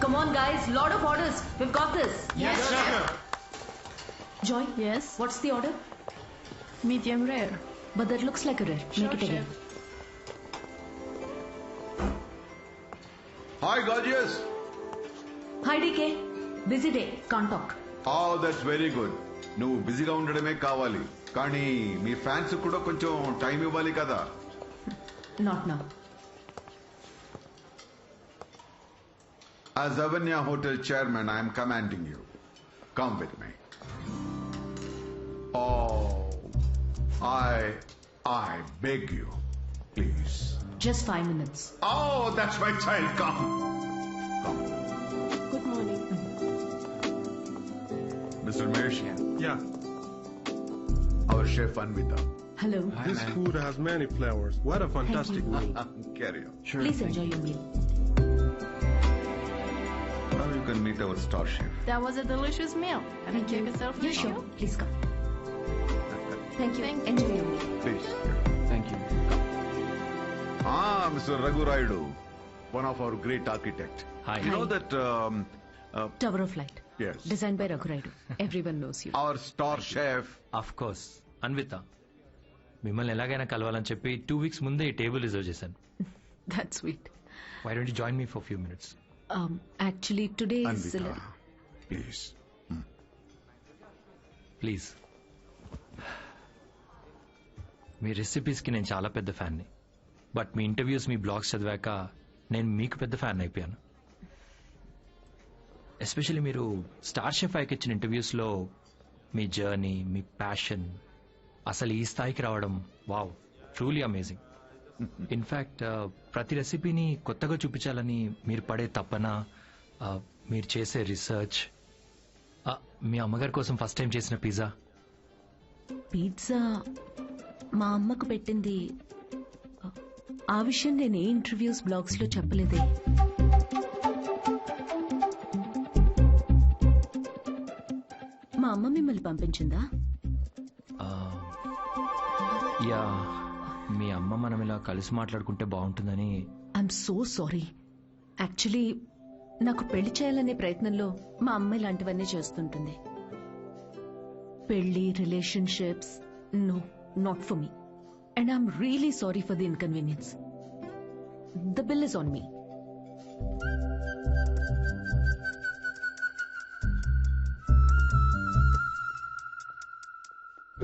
Come on, guys. Lot of orders. We've got this. Yes, sir. Joy? Yes? What's the order? Medium rare. But that looks like a rare. Sure, Make it again. chef. Hi, gorgeous. Hi, DK. Busy day. Can't talk. Oh, that's very good. నువ్వు బిజీగా ఉండడమే కావాలి, కానీ మీ fans కూడా కొంచెం time ఇవ్వాలి కదా. Not now. As Avanya Hotel chairman, I am commanding you. Come with me. Oh, I beg you, please. Just 5 minutes. Oh, that's my child. Come. Good morning. Mr. Mesh, Yeah, our chef Anvita. Hello. this food has many flavors. What a fantastic meal. Carry on. Please enjoy your meal. Now you can meet our star chef. That was a delicious meal. Can I take a selfie? Yeah, sure. Please come. Thank you. Thank you. Enjoy your meal. Please. Thank you. Mr. Raghu Raidu, one of our great architect. Hi. You know that Tower of Light. yes, Designed by Raghu Raidu. Everyone knows you. our star chef. Of course Anvitha, మిమ్మల్ని ఎలాగైనా కలవాలని చెప్పి 2 weeks ముందే ఈ table reserve చేశాను. That's sweet. Why don't you join me for few minutes? Actually, today is... Anvita, please. Please. మీ రెసిపీస్కి నేను చాలా పెద్ద ఫ్యాన్ని, బట్ మీ ఇంటర్వ్యూస్, మీ బ్లాగ్స్ చదివాక నేను మీకు పెద్ద ఫ్యాన్ అయిపోయాను. ఎస్పెషల్లీ మీరు స్టార్ షెఫ్ ఐకి ఇచ్చిన ఇంటర్వ్యూస్లో మీ జర్నీ, మీ ప్యాషన్, అసలు ఈ స్థాయికి రావడం, వావ్, ట్రూలీ అమేజింగ్. ఇన్ఫ్యాక్ట్ ప్రతి రెసిపీని కొత్తగా చూపించాలని మీరు పడే తపన, మీరు చేసే రీసెర్చ్, మీ అమ్మగారి కోసం ఫస్ట్ టైం చేసిన పిజ్జా. పిజ్జా మా అమ్మకు పెట్టింది. ఆ విషయం నేను ఏ ఇంటర్వ్యూస్ బ్లాగ్స్ లో చెప్పలేదే. మా అమ్మ మిమ్మల్ని పంపించిందా? యా, మీ అమ్మ మనం ఇలా కలిసి మాట్లాడుకుంటే బాగుంటుందని. I'm so sorry. యాక్చువల్లీ నాకు పెళ్లి చేయాలనే ప్రయత్నంలో మా అమ్మ ఇలాంటివన్నీ చేస్తుంటుంది. పెళ్లి, relationships, no, not for me. And I'm really sorry for the inconvenience. The bill is on me.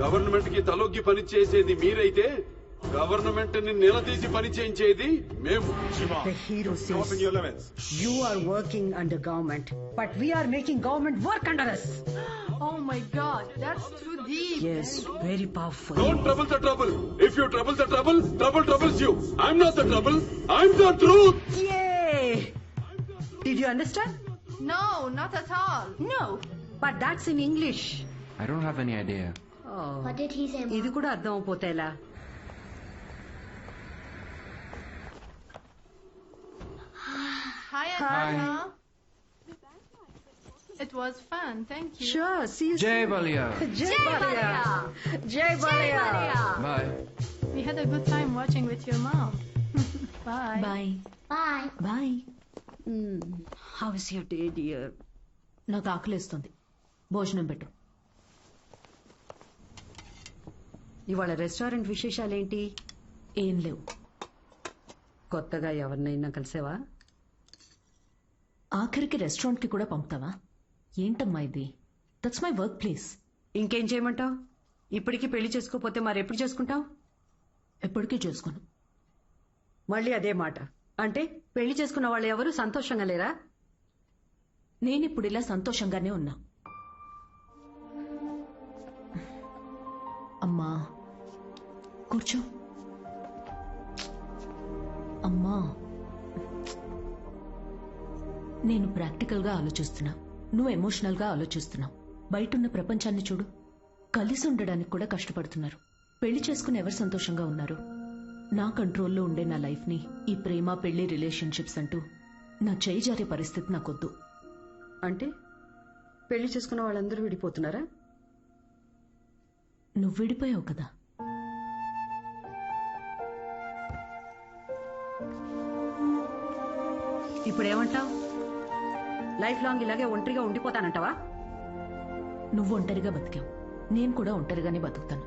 Government కి తలొగ్గి పని చేసేది మీరైతే గవర్నమెంట్ ని నిలదీసి పని చేయించేది మేము. The hero says you are working under government, but we are making government work under us. Oh my God, that's too deep. Yes, very powerful. Don't trouble the trouble. If you trouble the trouble, trouble troubles you. I'm not the trouble. I'm the truth. Yay! Did you understand? No, not at all. No, but that's in English. I don't have any idea. Oh, What did he say, Mom? ఇది కూడా అర్థం అయిపోతే ఎలా? Hi, Anna. It was fun. Thank you. Sure, see you Jai soon. Balia. Jai Balia. Jai Balia. Bye. We had a good time watching with your mom. Bye. Bye Bye. Bye. How is your day, dear? నాకు ఆకలేస్తుంది. భోజనం పెట్టు. ఇవాళ restaurant విశేషాలేంటి? ఏం లేవు. కొత్తగా ఎవరినైనా కలిసావా? ఆఖరికి రెస్టారెంట్ కి కూడా పంపుతావా? ఏంటమ్మా ఇది? That's my work place. ఇంకేం చేయమంటావు? ఇప్పటికీ పెళ్లి చేసుకోపోతే మరెప్పుడు చేసుకుంటావు? ఎప్పటికీ చేసుకోను. మళ్ళీ అదే మాట. అంటే పెళ్లి చేసుకున్న వాళ్ళు ఎవరు సంతోషంగా లేరా? నేనిప్పుడు ఇలా సంతోషంగానే ఉన్నా. అమ్మా కూర్చో. అమ్మా, నేను ప్రాక్టికల్ గా ఆలోచిస్తున్నా, నువ్వు ఎమోషనల్ గా ఆలోచిస్తున్నావు. బయటున్న ప్రపంచాన్ని చూడు. కలిసి ఉండడానికి కూడా కష్టపడుతున్నారు. పెళ్లి చేసుకుని ఎవరు సంతోషంగా ఉన్నారు? నా కంట్రోల్లో ఉండే నా లైఫ్ ని ఈ ప్రేమ, పెళ్లి, రిలేషన్షిప్స్ అంటూ నా చేయి జారే పరిస్థితి నాకొద్దు. అంటే పెళ్లి చేసుకున్న వాళ్ళందరూ విడిపోతున్నారా? నువ్వు విడిపోయావు కదా. ఇప్పుడేమంటావు? లైఫ్ లాంగ్ ఇలాగే ఒంటరిగా ఉండిపోతానంటావా? నువ్వు ఒంటరిగా బతికావు, నేను కూడా ఒంటరిగానే బతుకుతాను,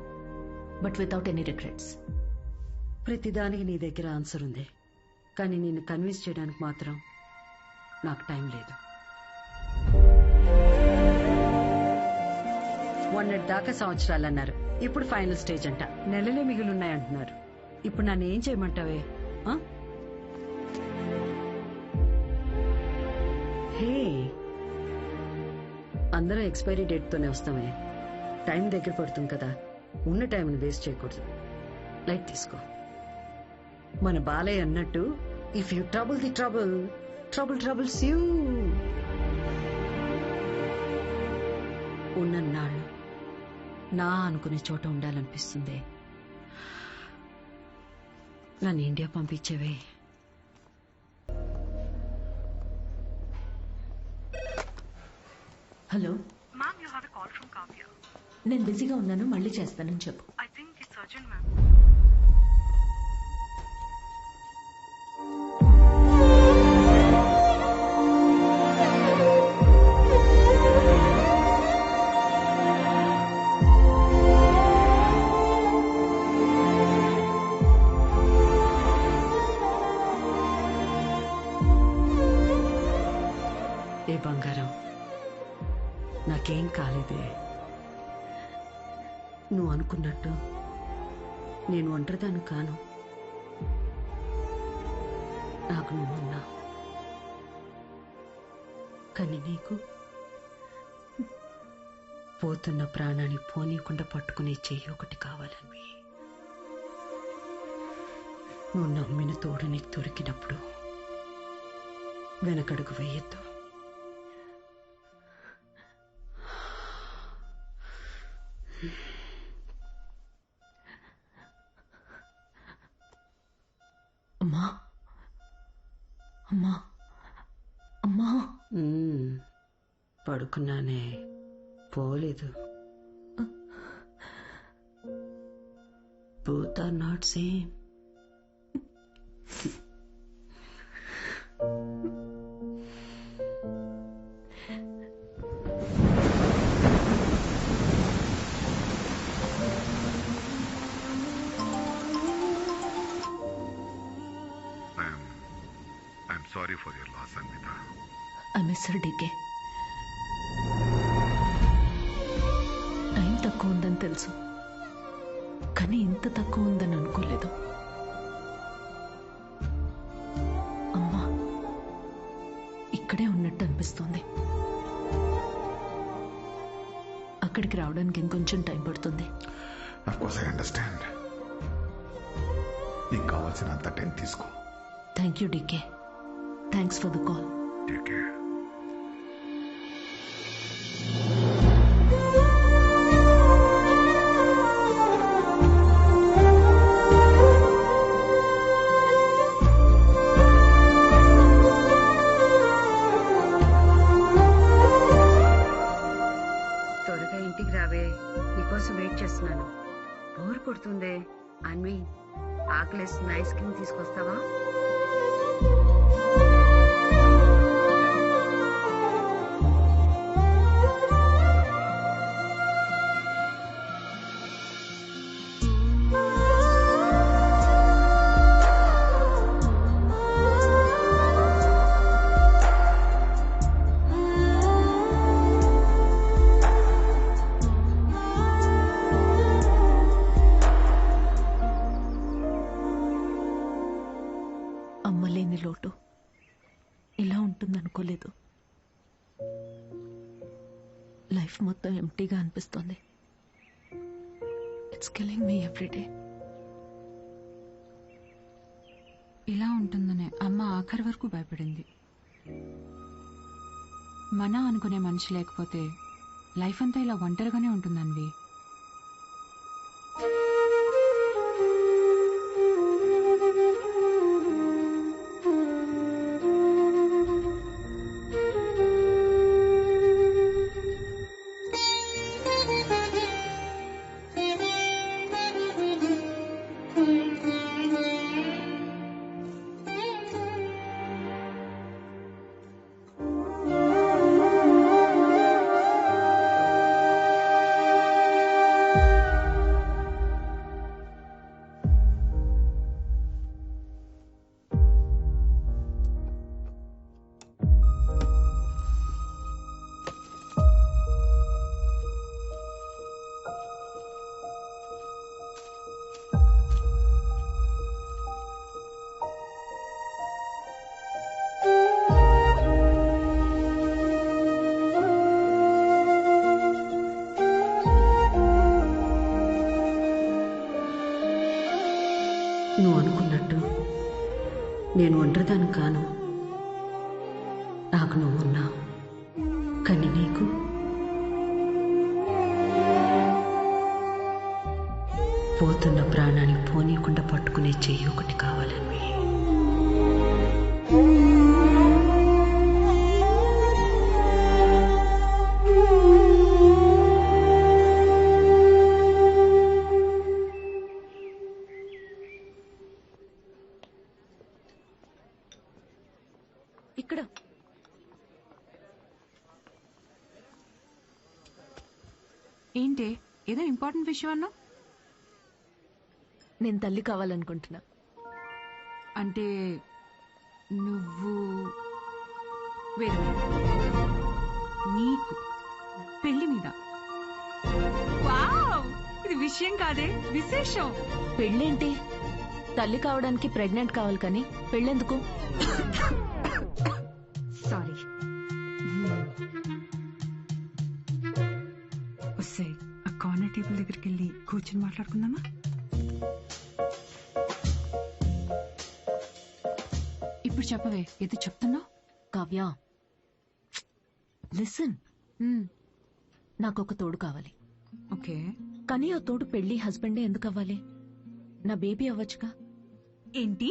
బట్ వితౌట్ ఎనీ రిగ్రెట్స్. ప్రతిదానికి నీ దగ్గర ఆన్సర్ ఉంది, కానీ నిన్ను కన్విన్స్ చేయడానికి మాత్రం నాకు టైం లేదు. మొన్నటిదాకా సంవత్సరాలు అన్నారు, ఇప్పుడు ఫైనల్ స్టేజ్ అంట. నెలలే మిగిలిన్నాయంటున్నారు. ఇప్పుడు నన్ను ఏం చేయమంటావే? ఆ? హే, అందరం ఎక్స్పైరీ డేట్తోనే వస్తామే. టైం దగ్గర పడుతుంది కదా, ఉన్న టైంని వేస్ట్ చేయకూడదు. లైట్ తీసుకో. మన బాలయ్య అన్నట్టు, if you trouble the trouble, trouble troubles you. ఉన్నన్నాళ్ళు నా అనుకునే చోట ఉండాలనిపిస్తుంది. నన్ను ఇండియా పంపించేవే. Hello, Ma'am, you have a call from Kavya. నేను బిజీగా ఉన్నాను, మళ్ళీ చేస్తానని చెప్పు. I think it's urgent, ma'am. ఏ బంగారం, నాకేం కాలేదే. నువ్వు అనుకున్నట్టు నేను ఒంటరిదాన్ని కాను. నాకు నువ్వున్నా, కానీ నీకు పోతున్న ప్రాణాన్ని పోనీయకుండా పట్టుకునే చెయ్యి ఒకటి కావాలని. నువ్వు నమ్మిన తోడు నీకు దొరికినప్పుడు వెనకడుగు వేయొద్దు. అమ్మా, అమ్మా, అమ్మా. పడుకున్నానే, పోలేదు. Both are not same. I'm sorry for your loss, Anvita. I miss her, DK. Time తక్కువ ఉందని తెలుసు, కానీ ఇంత తక్కువ ఉందని అనుకోలేదు. అమ్మా ఇక్కడే ఉన్నట్టు అనిపిస్తోంది. అక్కడికి రావడానికి ఇంకొంచెం టైం పడుతుంది. Of course, I understand. నీకు కావాల్సినంత టైం తీసుకో. Thank you DK. Thanks for the call. Take care. త్వరగా ఇంటికి రావే, నీకోసం వెయిట్ చేస్తున్నాను. బోర్ కొడుతుందే. అన్వి, ఆకలేస్తున్న ఐస్ క్రీమ్ తీసుకొస్తావా? అమ్మలేని లోటు ఇలా ఉంటుందనుకోలేదు. లైఫ్ మొత్తం ఎంటీగా అనిపిస్తోంది. It's killing me everyday. ఇలా ఉంటుందనే అమ్మ ఆఖరి వరకు భయపడింది. మన అనుకునే మనిషి లేకపోతే లైఫ్ అంతా ఇలా ఒంటరిగానే ఉంటుందన్వి. నేను ఒంటరిదాన్ని కాను. నాకు నువ్వున్నావు, కానీ నీకు పోతున్న ప్రాణాన్ని పోనీయకుండా పట్టుకునే చెయ్యి ఒకటి కావాలని. ఇక్కడ ఏంటి ఏదో ఇంపార్టెంట్ విషయం అన్నా? నేను తల్లి కావాలనుకుంటున్నా. అంటే నువ్వు వేరే నీకు పెళ్లి మీద? వావ్! ఇది విషయం కాదే, విశేషం. పెళ్ళేంటి? తల్లి కావడానికి ప్రెగ్నెంట్ కావాలి కానీ పెళ్ళెందుకు? సారీ. వస్తే ఆ కార్నర్ టేబుల్ దగ్గరికి వెళ్ళి కూర్చొని మాట్లాడుకుందామా? ఇప్పుడు చెప్పవే, ఏదో చెప్తున్నావు. కావ్య, లిసన్. నాకు ఒక తోడు కావాలి. ఓకే, కానీ ఆ తోడు పెళ్లి హస్బెండే ఎందుకు అవ్వాలి? నా బేబీ అవ్వచ్చుగా. ఏంటి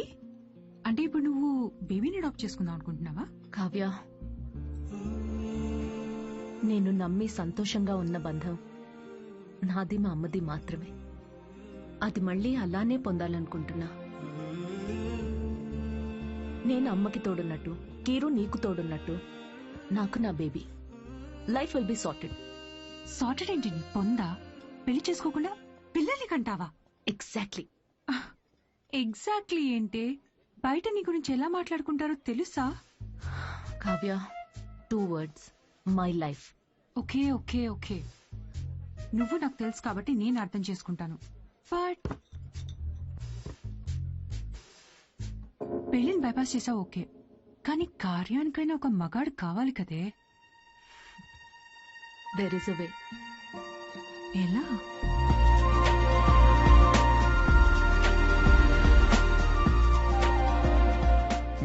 అంటే ఇప్పుడు నువ్వు బేబీని అడాప్ట్ చేసుకుందాం అనుకుంటున్నావా? కావ్య, నేను నమ్మి సంతోషంగా ఉన్న బంధం నాది మా అమ్మది మాత్రమే. అది మళ్ళీ అలానే పొందాలనుకుంటున్నా. నేను అమ్మకి తోడున్నట్టు, కీరు నీకు తోడున్నట్టు, నాకు నా baby. Life will be sorted. Sorted ఏంటి? నీ పొందా? పెళ్లి చేసుకోకుండా పిల్లల్ని కంటావా? ఎగ్జాక్ట్లీ. ఎగ్జాక్ట్లీ ఏంటి? బయట నీ గురించి ఎలా మాట్లాడుకుంటారో తెలుసా? Kavya, 2 words, my life. Okay okay okay, నువ్వు నాకు తెలుసు కాబట్టి నేను అర్థం చేసుకుంటాను. బట్ పెళ్లిని బైపాస్ చేసావు ఓకే, కానీ కార్యానికైనా ఒక మగాడు కావాలి కదే. దేర్ ఇస్ అ వే. ఎలా?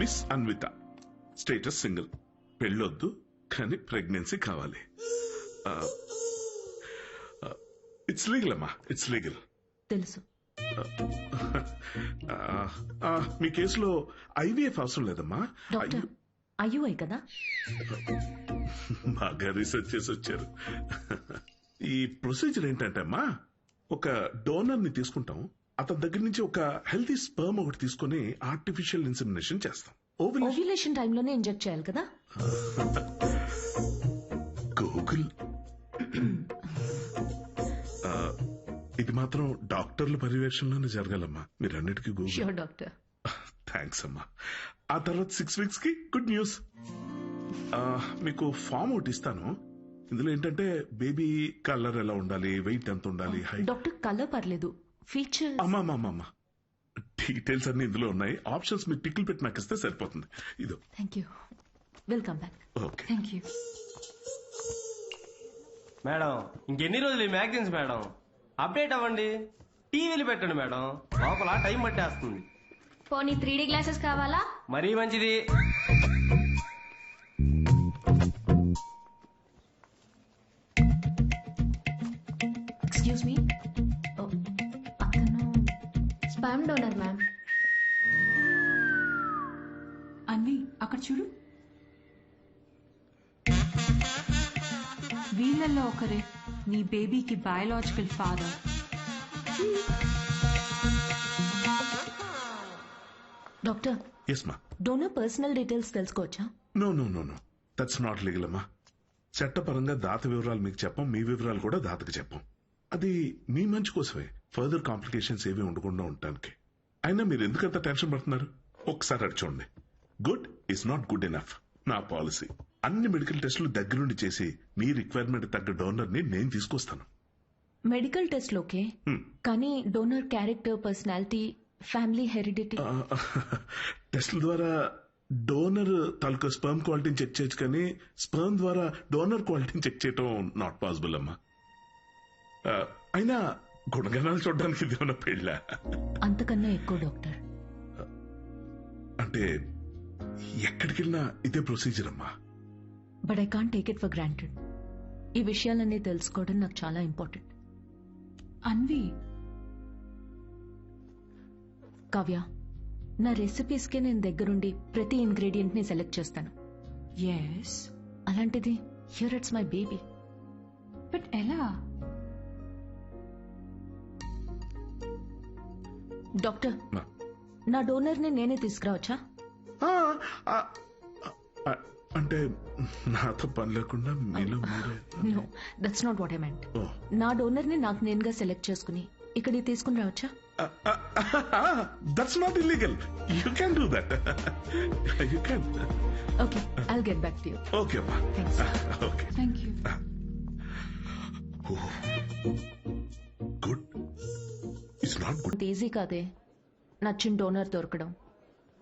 మిస్ అన్విత, స్టేటస్ సింగిల్, పెళ్ళొద్దు కానీ ప్రెగ్నెన్సీ కావాలి. ఇట్స్ లీగల్ అమ్మా, ఇట్స్ లీగల్. తెలుసు. మీ కేసులో ఐవీఎఫ్ అవసరం లేదమ్మా. డాక్టర్, అయ్యూఐ కదా? బాగా రీసెర్చ్ చేసి వచ్చారు. ఈ ప్రొసీజర్ ఏంటంటే అమ్మా, ఒక డోనర్ ని తీసుకుంటాం, అతని దగ్గర నుంచి ఒక హెల్తీ స్పర్మ్ ఒకటి తీసుకుని ఆర్టిఫిషియల్ ఇన్సెమినేషన్ చేస్తాం. ఓవ్యులేషన్ టైంలోనే ఇంజెక్ట్ చేయాలి కదా? గూగుల్. ఇది మాత్రం డాక్టర్ల పర్యవేక్షణలోనే జరగాలమ్మా. మీరన్నిటికీ గూగుల్. Sure doctor. థ్యాంక్స్ అమ్మా. ఆ తర్వాత 6 weeks కి గుడ్ న్యూస్. మీకు ఫామ్ ఒకటి ఇస్తాను. ఇందులో ఏంటంటే బేబీ కలర్ ఎలా ఉండాలి, వెయిట్ ఎంత ఉండాలి, హైట్. డాక్టర్, కలర్ పర్లేదు, ఫీచర్. అమ్మా డీటెయిల్స్ అన్ని ఇందులో ఉన్నాయి. ఆప్షన్స్ మీరు టిక్లు పెట్టి నాకు ఇస్తే సరిపోతుంది. ఇదో. Thank you. Welcome back. Okay. Thank you madam. ఇంకెన్ని రోజులు ఈ మ్యాగజైన్స్ మేడం? అప్డేట్ అవ్వండి, టీవీలు పెట్టండి మేడం, లోపల టైం పట్టేస్తుంది. పోనీ 3D గ్లాసెస్ కావాలా? మరీ మంచిది. ఎక్స్క్యూజ్ మీ, అతను స్పామ్ డోనర్ మ్యామ్. అన్వి, అక్కడ చూడు. వీళ్ళల్లో ఒకరే నీ బేబీకి బయాలజికల్ ఫాదర్. డాక్టర్, ఎస్ మా. డోనర్ పర్సనల్ డీటెయిల్స్ తెలుసుకోవచ్చా? నో దట్స్ నాట్ లీగల్ అమ్మా. చట్టపరంగా దాత వివరాలు మీకు చెప్పం, మీ వివరాలు కూడా దాతకు చెప్పం. అది మీ మంచి కోసమే, ఫర్దర్ కాంప్లికేషన్స్ ఏవి ఉండకుండా ఉండటానికి. అయినా మీరు ఎందుకంత టెన్షన్ పడుతున్నారు? ఒకసారి అడి చూడండి. Good is not good enough. నా పాలసీ అన్ని మెడికల్ టెస్టులు దగ్గరుండి చేసి మీ రిక్వైర్మెంట్ తగ్గ డోనర్ ని నేను తీసుకొస్తాను. మెడికల్ టెస్ట్ ఓకే, కానీ donor character, personality, family heredity. టెస్ట్ల ద్వారా డోనర్ తాలూకా స్పర్మ్ క్వాలిటీని చెక్ చేయొచ్చు, కానీ స్పర్మ్ ద్వారా డోనర్ క్వాలిటీని చెక్ చేయటం నాట్ పాసిబుల్ అమ్మా. అయినా గుణగణాలు చూడడానికి ఇది ఉన్న పెళ్ళ. అంతకన్నా ఎక్కువ డాక్టర్. అంటే ఎక్కడికి వెళ్ళినా ఇదే ప్రొసీజర్ అమ్మా. But I can't take it for granted. ఈ విషయాలన్నీ తెలుసుకోవడం నాకు చాలా ఇంపార్టెంట్. అన్వి, కావ్య, నా రెసిపీస్కే నేను దగ్గరుండి ప్రతి ఇంగ్రీడియంట్ ని సెలెక్ట్ చేస్తాను. ఎస్, అలాంటిది here it's my baby. But ఎలా? డాక్టర్, నా డోనర్ ని నేనే తీసుకురావచ్చా? అంటే నాతో పని లేకుండా మీలో మీరే. No, that's not what I meant. నా డోనర్ ని నాకు నేనుగా సెలెక్ట్ చేసుకుని ఇక్కడికి తీసుకుని రావచ్చా? That's not illegal. You can do that. You can. Okay, I'll get back to you. Okay అమ్మా. Okay, thank you. Good. It's not good. Easy కాదే నచ్చిన డోనర్ దొరకడం.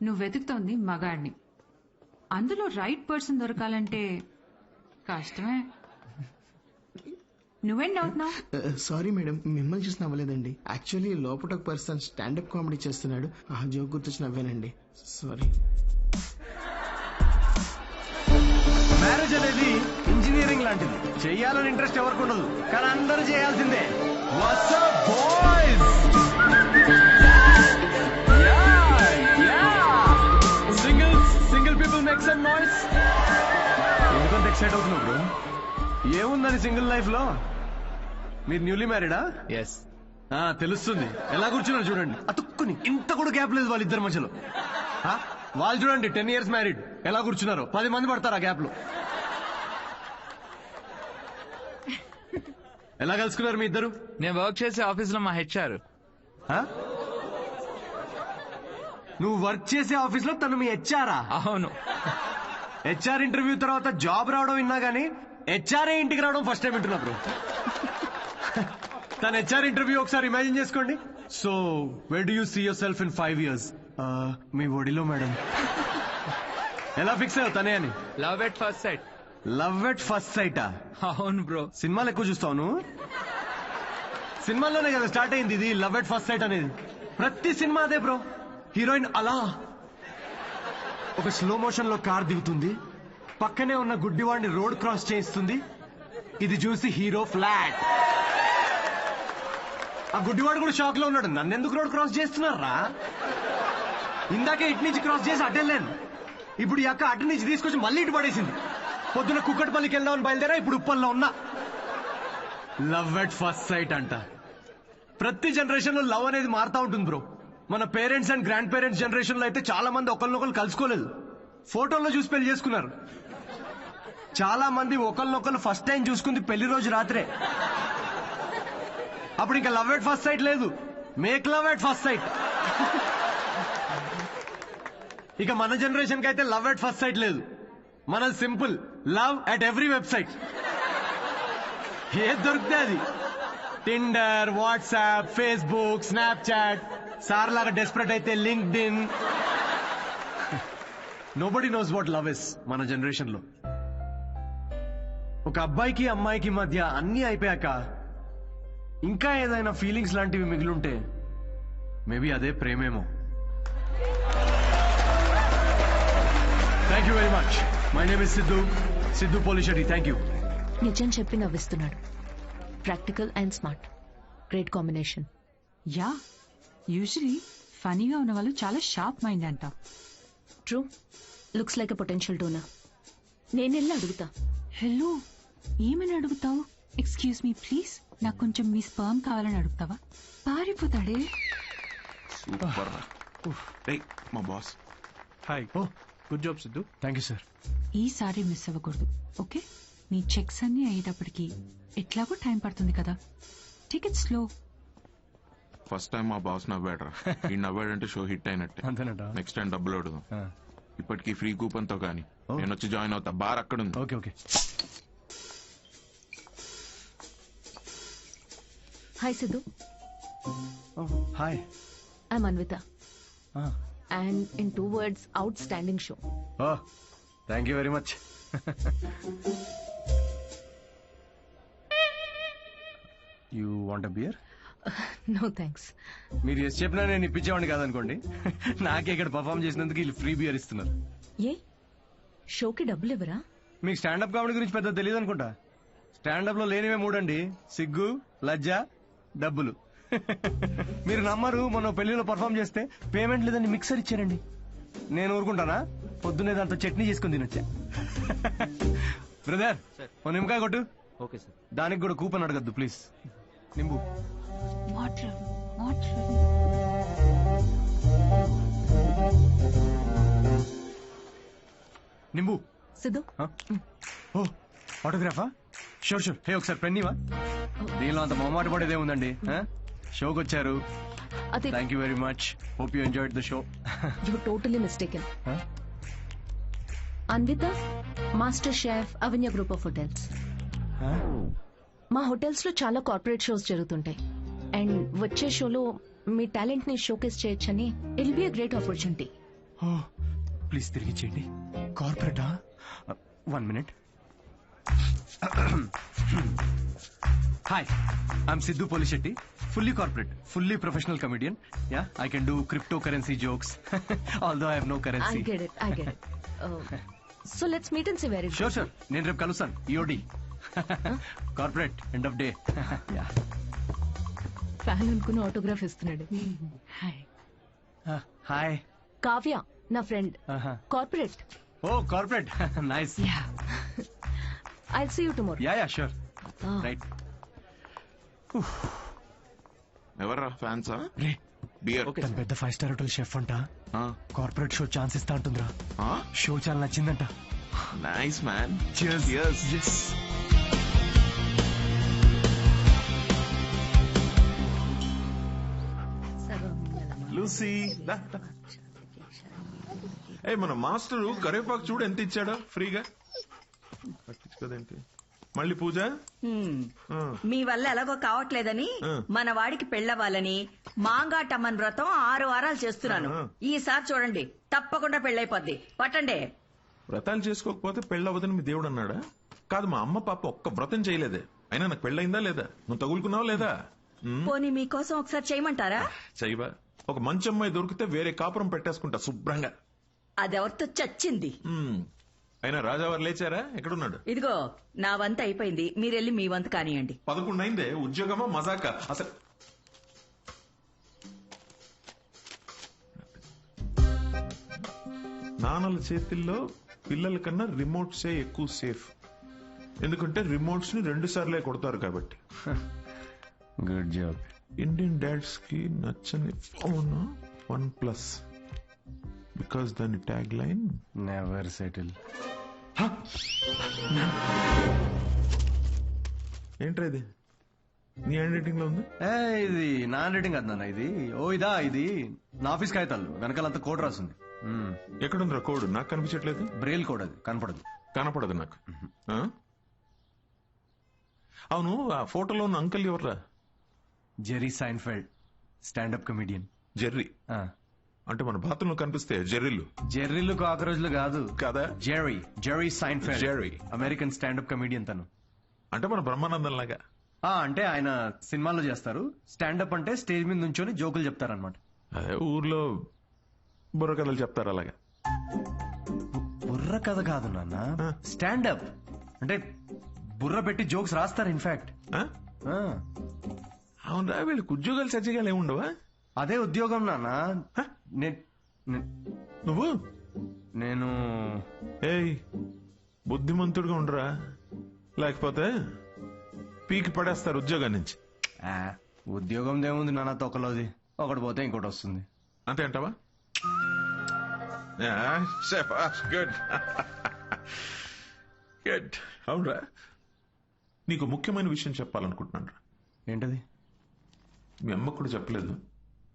నువ్వు వెతుకుతోంది మగాడిని, అందులో రైట్ పర్సన్ దొరకాలంటే కష్టమే. నువ్వేం అవుతున్నావు? సారీ మేడం, మిమ్మల్ని చూసి నవ్వలేదండి. యాక్చువల్లీ లోపల ఒక పర్సన్ స్టాండప్ కామెడీ చేస్తున్నాడు, ఆ జోక్ గుర్తొచ్చి నవ్వానండి. సారీ. మ్యారేజ్ అనేది ఇంజనీరింగ్ లాంటిది. చెయ్యాలని ఇంట్రెస్ట్ ఎవరికి ఉండదు, కానీ అందరూ చేయాల్సిందే. What's up boys? Single people make some noise. ఎందుకంత ఎక్సైట్ అవుతున్నావు బ్రో? ఏముందని సింగిల్ లైఫ్ లో? మీరు న్యూలీ మ్యారీడా? ఎస్. తెలుస్తుంది. ఎలా కూర్చున్నారు చూడండి, అతుక్కుని. ఇంత కూడా గ్యాప్ లేదు వాళ్ళిద్దరి మధ్యలో. వాళ్ళు చూడండి 10 years మ్యారీడ్, ఎలా కూర్చున్నారు. 10 మంది పడతారు ఆ గ్యాప్ లో. ఎలా కలుసుకున్నారు మీ ఇద్దరు? నేను వర్క్ చేసే ఆఫీస్ లో మా హెచ్ఆర్. నువ్వు వర్క్ చేసే ఆఫీస్ లో తను మీ హెచ్ఆరా? అవును. హెచ్ఆర్ ఇంటర్వ్యూ తర్వాత జాబ్ రావడం విన్నా గానీ హెచ్ఆర్ఏ ఇంటికి రావడం ఫస్ట్ టైం వింటున్నా బ్రో. తన హెచ్ఆర్ ఇంటర్వ్యూ ఒకసారి ఇమాజిన్ చేసుకోండి. So where do you see yourself in 5 years? మీ ఒడిలో మేడం. ఎలా ఫిక్స్ అయ్యావు తనే అని? Love at first sight. Love at first సైటా? అవును బ్రో. సినిమాలు ఎక్కువ చూస్తావు. సినిమాల్లోనే కదా స్టార్ట్ అయింది ఇది లవ్ ఎట్ ఫస్ట్ సైట్ అనేది. ప్రతి సినిమా అదే బ్రో. హీరోయిన్ అలా ఒక స్లో మోషన్ లో కార్ దిగుతుంది, పక్కనే ఉన్న గుడ్డివాడిని రోడ్ క్రాస్ చేయిస్తుంది. ఇది చూసి హీరో ఫ్లాట్. ఆ గుడ్డివాడు కూడా షాక్ లో ఉన్నాడు, నన్ను ఎందుకు రోడ్ క్రాస్ చేస్తున్నారా? ఇందాకే ఇటు నుంచి క్రాస్ చేసి అడ్డెళ్ళాను, ఇప్పుడు ఈ అక్క అటు నుంచి తీసుకొచ్చి మళ్ళీ ఇటు పడేసింది. పొద్దున కుక్కటిపల్లికి వెళ్దామని బయలుదేరా, ఇప్పుడు ఉప్పల్లో ఉన్నా. లవ్ ఎట్ ఫస్ట్ సైట్ అంట. ప్రతి జనరేషన్ లో లవ్ అనేది మారుతా ఉంటుంది బ్రో. మన parents and grand parents generation లో అయితే చాలా మంది ఒకరినొకరు కలుసుకోలేదు, ఫోటోల్లో చూసి పెళ్లి చేసుకున్నారు. చాలా మంది ఒకరినొకరు ఫస్ట్ టైం చూసుకుంది పెళ్లి రోజు రాత్రే. అప్పుడు ఇంకా లవ్ ఎట్ ఫస్ట్ సైట్ లేదు, make love at first site. ఇక మన జనరేషన్ కి అయితే లవ్ ఎట్ ఫస్ట్ సైట్ లేదు, మనది simple love at every website. ఏది దొరికితే అది. Tinder, WhatsApp, Facebook, Snapchat, sir లాగా డెస్పరేట్ అయితే linked in. Nobody knows what love is మన జనరేషన్ లో. ఒక అబ్బాయికి అమ్మాయికి మధ్య అన్ని అయిపోయాక ఇంకా ఏదైనా ఫీలింగ్స్ లాంటివి మిగిలుంటే మేబీ అదే ప్రేమేమో. Thank you very much. My name is Siddhu Polishetty. Thank you. నిజం చెప్పి నవ్విస్తున్నాడు. Practical and smart, great combination. Yeah, usually ఫనీగా ఉన్న వాళ్ళు చాలా షార్ప్ మైండ్ అంట. True, looks like a potential donor. నేను వెళ్ళి అడుగుతా. హలో, ఏమని అడుగుతావు? ఎక్స్క్యూజ్ మీ ప్లీజ్, నాకు కొంచెం మీ స్పర్మ్ కావాలని అడుగుతావా? పారిపోతాడే. మా boss. Hi. Oh good job Siddhu. Thank you sir. ఈసారి మిస్ అవ్వకూడదు, ఓకే? నీ చెక్స్ అన్ని అయ్యేటప్పటికి ఎట్లాగో టైం పడుతుంది కదా, టికెట్ స్లో. ఫస్ట్ టైం మా బాస్ నవ్వాడరా. ఈ నవ్వాడంటే షో హిట్ అయినట్టే. నెక్స్ట్ టైం డబ్బులు అడుగుదాం. ఇప్పటికీ ఫ్రీ కూపన్ తో కానీ నేను వచ్చి జాయిన్ అవుతా. బార్ అక్కడ ఉంది. Okay okay. Hi Siddhu. Hi. I'm Anvitha. And in 2 words, outstanding show. Thank you very much. You want a beer? No thanks. మీరు ఎస్ చెప్పినా నేను ఇప్పించేవాడిని కాదనుకోండి. నాకే ఇక్కడ పర్ఫామ్ చేసినందుకు వీళ్ళు ఫ్రీ బియర్ ఇస్తున్నారు. ఏ షోకి డబ్బులు ఇవ్వరా? మీకు స్టాండప్ కామెడీ గురించి పెద్ద తెలియదు అనుకుంటా. స్టాండప్ లో లేనివే మూడండి: సిగ్గు, లజ్జ, డబ్బులు. మీరు నమ్మరు, మొన్న పెళ్లిలో పర్ఫామ్ చేస్తే పేమెంట్ లేదని మిక్సర్ ఇచ్చారండి. నేను ఊరుకుంటానా? పొద్దున్నే దాంతో చట్నీ చేసుకుని తినొచ్చా. బ్రదర్ ఓ నిమ్మకాయ కొట్టు. Okay sir. దానికి కూడా కూపన్ అడగద్దు please. Nimbu water water. Nimbu. Siddhu ఓ ఆటోగ్రాఫా? Sure sure. హే ఒకసారి పెన్నీవా? దీనిలో అంత మొహమాట పడేదే ఉందండి. షోకి వచ్చారు. Thank you very much. Hope you enjoyed the show. You totally mistaken. Anvita, master chef, Avanya group of hotels. మా హోటల్స్ లో చాలా కార్పొరేట్ షోస్ జరుగుతుంటాయి. అండ్ వచ్చే షోలో మీ టాలెంట్ ని షోకేస్ చేయొచ్చని it be a great opportunity. Please తిరిగి చేయండి. కార్పొరేటా? 1 minute. Hi, I'm Siddhu Polishetty. Fully corporate, fully professional comedian. Yeah, I can do cryptocurrency jokes. Although I have no currency. I get it. So let's meet and see where it Sure. నేను రేపు కలుస్తాను. EOD. Corporate, end of day. Yeah. Fan అనుకుని autograph ఇస్తున్నాడు. Hi. Kavya నా friend. Corporate. Oh, corporate. Nice. Yeah. I'll see you tomorrow. Yeah, sure. Right. ఎవర్రా ఫ్యాన్సా? Beer. తను పెద్ద 5-star hotel chef అంట. కార్పొరేట్ షో ఛాన్స్ ఇస్తా అంటుందిరా. షో చాలా నచ్చిందంట. Nice man. Cheers. Yes. Lucy ఏ మన మాస్టరు కరేపాకు చూడు ఎంత ఇచ్చాడో ఫ్రీగా. పట్టించుకోదేంటి మళ్ళీ పూజ? మీ వల్ల ఎలాగో కావట్లేదని మన వాడికి పెళ్ళవ్వాలని మాంగాటమ్మన్ వ్రతం 6 వారాలు చేస్తున్నాను. ఈసారి చూడండి, తప్పకుండా పెళ్ళైపోద్ది. పట్టండి. వ్రతాలు చేసుకోకపోతే పెళ్ళవదని మీ దేవుడు అన్నాడా? కాదు, మా అమ్మ పాప ఒక్క వ్రతం చేయలేదే. అయినా నాకు పెళ్ళయిందా లేదా? నువ్వు తగులుకున్నావా లేదా? పోనీ మీకోసం ఒకసారి చేయమంటారా? చేయవా? ఒక మంచి అమ్మాయి దొరికితే వేరే కాపురం పెట్టేసుకుంటా శుభ్రంగా. అదెవరితో చచ్చింది. అయినా రాజావారు లేచారా? ఎక్కడున్నాడు? ఇదిగో నా వంత అయిపోయింది, మీరెళ్ళి మీ వంత కానియండి. 11 అయిందే. ఉద్యోగమా మజాక? అసలు నాన్నల చేతిల్లో పిల్లల కన్నా రిమోట్సే ఎక్కువ సేఫ్. ఎందుకంటే రిమోట్స్ ని 2 సార్లే కొడతారు కాబట్టి. Good job. ఇండియన్ డాడ్స్ కి నచ్చని ఫోన్ OnePlus. బికాస్ దాని ట్యాగ్ లైన్ నెవర్ సెటిల్. ఏంట్రా ఇది? నీ హ్యాండ్ రైటింగ్ లో ఉంది. ఇది నా హ్యాండ్ రైటింగ్ కాదు నాన్న. ఇది నా ఆఫీస్ కాగితాలు. వెనకాలంతా కోడ్ రాసింది. ఎక్కడుందిరా కోడ్? నాకు కనిపించట్లేదు. Braille code. అది కనపడదు నాకు. అవును, ఆ ఫోటోలో ఉన్న అంకల్ ఎవర్రా? Jerry Seinfeld, standup comedian. Jerry అంటే మన బాత్రూంలో కనిపిస్తే జెర్రీలు కాకరోజులు కాదు కదా? Jerry Seinfeld, American standup comedian. తను అంటే మన బ్రహ్మానందం లాగా. అంటే ఆయన సినిమాల్లో చేస్తారు. స్టాండప్ అంటే స్టేజ్ మీద నుంచొని జోకులు చెప్తారనమాట. అదే ఊర్లో బుర్ర కథలు చెప్తారు అలాగా. బుర్ర కథ కాదు నాన్న, స్టాండప్ అంటే బుర్ర పెట్టి జోక్స్ రాస్తారు. ఇన్ఫాక్ట్ అవునరా, వీళ్ళకి ఉద్యోగాలు సజ్జగాలు ఏముండవా? అదే ఉద్యోగం నాన్న. నువ్వు నేను బుద్ధిమంతుడిగా ఉండరా, లేకపోతే పీకి పడేస్తారు ఉద్యోగం నుంచి. ఉద్యోగం ఏముంది నాన్న, తొక్కలోది. ఒకటి పోతే ఇంకోటి వస్తుంది. అంతే అంటావా? గుడ్. అవునరా, నీకు ముఖ్యమైన విషయం చెప్పాలనుకుంటున్నాను రా. ఏంటది? మీ అమ్మ కూడా చెప్పలేదు.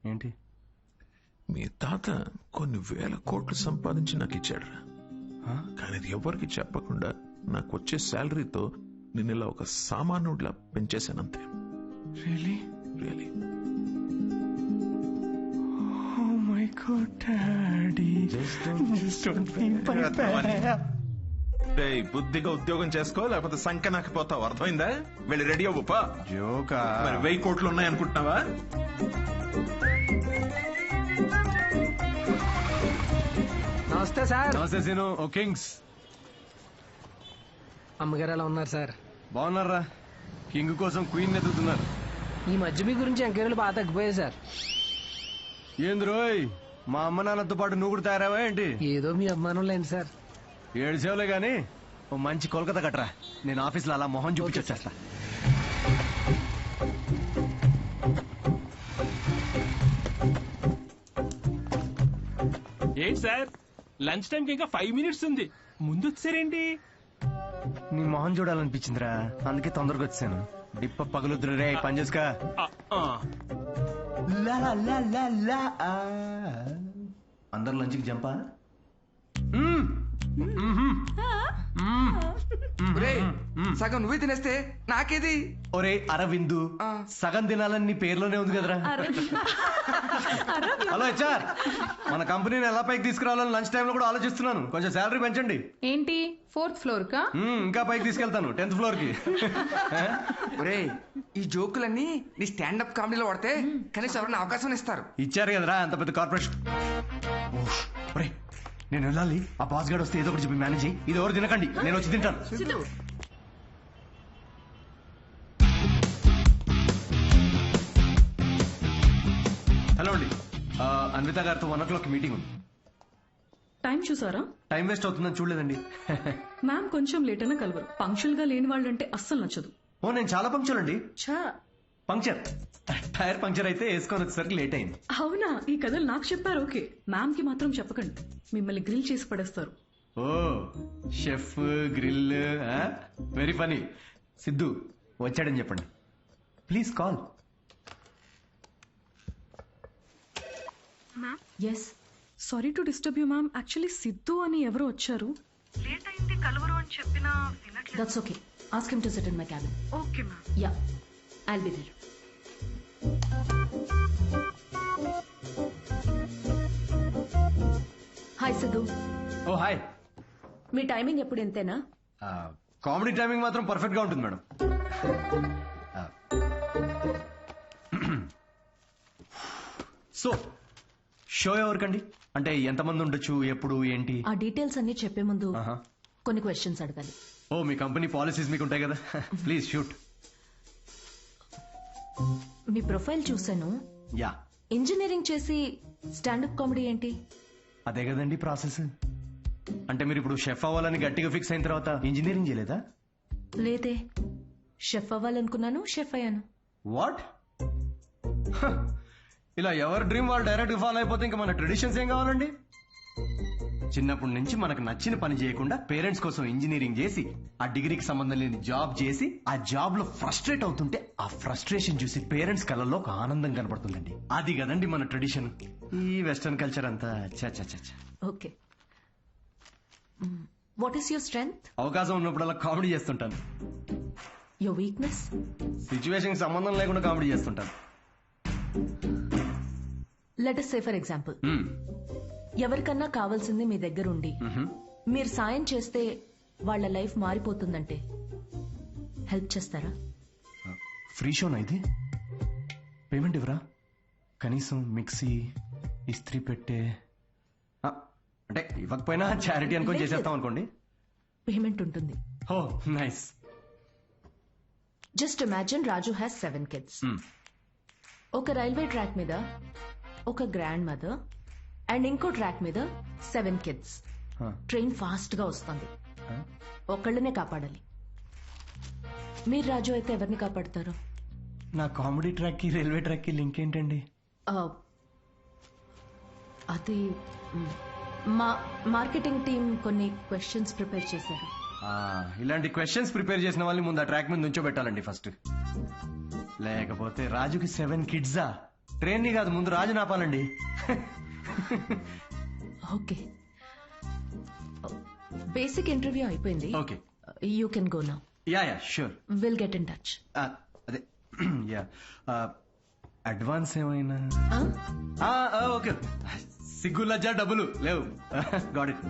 ఏంటి? మీ తాత కొన్ని 1000 కోట్లు సంపాదించి నాకు ఇచ్చాడు రా. కానీ అది ఎవరికి చెప్పకుండా నాకు వచ్చే శాలరీతో నేను ఇలా ఒక సామాన్యుడిలా పెంచేశానంతే. Really? Really. Oh my God, Daddy. Just don't be my dad. బుద్ధిగా ఉద్యోగం చేసుకో, లేకపోతే సంఖ్య నాకపోతావు. అర్థమైందా? వెళ్ళి రెడీ అవ్వపా. జోకా మరి 1000 కోట్లు ఉన్నాయనుకుంటున్నావా? నమస్తే సార్. నమస్తే సీను. ఓ కింగ్స్. అమ్మగారు ఎలా ఉన్నారు సార్? బాగున్నారా? కింగ్ కోసం క్వీన్ ఎదుగుతున్నారు. ఈ మధ్య మీ గురించి ఎంక్వైరీలు బాగా తగ్గిపోయాయి సార్. ఏంది రోయ్, మా అమ్మ నాన్నతో పాటు నువ్వు కూడా తయారావా ఏంటి? ఏదో మీ అభిమానం లేండి సార్. 7 సేవలే గాని ఓ మంచి కోల్కతా కట్టరా, నేను ఆఫీస్లో అలా మొహం చూపించేస్తా. ఏంటి సార్, లంచ్ టైంకి ఇంకా 5 minutes ఉంది, ముందు వచ్చారేంటి? నీ మొహం చూడాలనిపించిందిరా, అందుకే తొందరగా వచ్చాను. డిప్ప పగులుద్దురు రే, పని చేసుకా. అందరు లంచ్కి జంపా? సగం నువ్వే తినేస్తే నాకేది? ఒరే అరవిందు, సగం తినాలని నీ పేర్లోనే ఉంది కదరా. హలో హెచ్ఆర్, మన కంపెనీని ఎలా పైకి తీసుకురావాలని లంచ్ టైంలో కూడా ఆలోచిస్తున్నాను. కొంచెం శాలరీ పెంచండి. ఏంటి 4th floor కా? ఇంకా పైకి తీసుకెళ్తాను, 10th floor కి. ఒరే, ఈ జోకులన్నీ నీ స్టాండప్ కామెడీలో వాడితే కనీసం ఎవరైనా అవకాశం ఇస్తారు. ఇచ్చారు కదరా అంత పెద్ద కార్పొరేషన్. ఒరే నేను వెళ్ళాలి, ఆ బాస్ గార్డ్ వస్తే ఏదో ఒకటి చెప్పి మేనేజ్ చేయి. ఇది ఎవరు తినకండి, నేను వచ్చి తింటాను. హలో అండి, అన్విత గారితో 1 o'clock మీటింగ్ ఉంది. టైం చూసారా? టైం వేస్ట్ అవుతుందని చూడలేదండి. మ్యామ్ కొంచెం లేట్ అయినా కలవరు. పంక్చువల్ గా లేని వాళ్ళంటే అస్సలు నచ్చదు. ఓ నేను చాలా పంక్చువల్ అండి. ఛా, పంక్చర్ టైర్ పంక్చర్ అయితే వేసుకొని వచ్చేసరికి లేట్ అయింది. అవునా? ఈ కథలు నాకు చెప్పారు. ఓకే, మ్యామ్ కి మాత్రం చెప్పకండి, మిమ్మల్ని గ్రిల్ చేసి పడేస్తారు. Oh chef grill, very funny. Siddhu వచ్చాడని చెప్పండి, please call. Yes, sorry to disturb you ma'am. Actually Siddhu అని ఎవరో వచ్చారు. లేట్ అయింది కలవరు అని చెప్పినా వినట్లేదు. That's okay, ask him to sit in my cabin. Okay ma'am. Yeah, I'll be there. Hi Siddhu. Oh hi. మీ టైమింగ్ ఎప్పుడు ఇంతేనా? కామెడీ టైమింగ్ మాత్రం పర్ఫెక్ట్ గా ఉంటుంది మేడం. సో షో ఎవరికండి? అంటే ఎంతమంది ఉండొచ్చు, ఎప్పుడు, ఏంటి? ఆ డీటెయిల్స్ అన్ని చెప్పే ముందు కొన్ని క్వశ్చన్స్ అడగాలి. ఓ మీ కంపెనీ పాలసీస్ మీకు ఉంటాయి కదా, ప్లీజ్ షూట్. మీ ప్రొఫైల్ చూసాను. యా, ఇంజనీరింగ్ చేసి స్టాండప్ కామెడీ ఏంటి? అదే కదండి ప్రాసెస్. అంటే మీరు ఇప్పుడు షెఫ్ అవ్వాలని గట్టిగా ఫిక్స్ అయిన తర్వాత ఇంజనీరింగ్ చేయలేదా? లేదే, షెఫ్ అవ్వాలనుకున్నాను, షెఫ్ అయ్యాను. వాట్? ఇలా ఎవరి డ్రీమ్ వాళ్ళు డైరెక్ట్ గా ఫాలో అయిపోతే ఇంకా మన ట్రెడిషన్స్ ఏం కావాలండి? చిన్నప్పటి నుంచి మనకు నచ్చిన పని చేయకుండా పేరెంట్స్ కోసం ఇంజనీరింగ్ చేసి, ఆ డిగ్రీకి సంబంధం లేని జాబ్ చేసి, ఆ జాబ్ లో ఫ్రస్ట్రేట్ అవుతుంటే ఆ ఫ్రస్ట్రేషన్ చూసి పేరెంట్స్ కళ్ళల్లో ఒక ఆనందం కనబడుతుందండి. అది కదండి మన ట్రెడిషన్. ఈ వెస్టర్న్ కల్చర్ అంతా చ. Okay, what is your strength? అవకాశం ఉన్నప్పుడు అలా కామెడీ చేస్తుంటాను. Your weakness? సిచ్యువేషన్ సంబంధం లేకుండా కామెడీ చేస్తుంటాను. Let us say for example, ఎవరికన్నా కావాల్సింది మీ దగ్గర ఉండి మీరు సాయం చేస్తే వాళ్ళ లైఫ్ మారిపోతుందంటే హెల్ప్ చేస్తారా? ఫ్రీ షోనా ఇది? పేమెంట్ ఇవ్వరా? కనీసం మిక్సీ, ఇస్త్రీ పెట్టే, అంటే ఇవ్వకపోయినా చారిటీ అనుకొని చేసేస్తాం అనుకోండి. పేమెంట్ ఉంటుంది. Oh nice. Just imagine Raju has 7 kids. ఒక రైల్వే ట్రాక్ మీద ఒక గ్రాండ్ మదర్ అండ్ ఇంకో ట్రాక్ మీద 7 kids. ట్రైన్ ఫాస్ట్ గా వస్తుంది, ఒకళ్ళనే కాపాడాలి. మీరు రాజు అయితే ఎవరిని కాపాడతారు? నా కామెడీ ట్రాక్ కి రైల్వే ట్రాక్ కి లింక్ ఏంటండి? అది మా మార్కెటింగ్ టీమ్ కొన్ని క్వశ్చన్స్ ప్రిపేర్ చేశారు. ఇలాంటి క్వశ్చన్స్ ప్రిపేర్ చేసిన వాళ్ళని ముందు ఆ ట్రాక్ మీద నుంచోబెట్టాలండి ఫస్ట్. లేకపోతే రాజుకి 7 kids? ట్రైన్ ని కాదు, ముందు రాజు నాపాలండి. ఓకే, బేసిక్ ఇంటర్వ్యూ అయిపోయింది. Okay, you can go now. Yeah sure, will get in touch. అదే యా, అడ్వాన్స్ ఏమైనా? ఓకే, సిగ్గు లజ్జా డబ్బులు లేవు. Got it.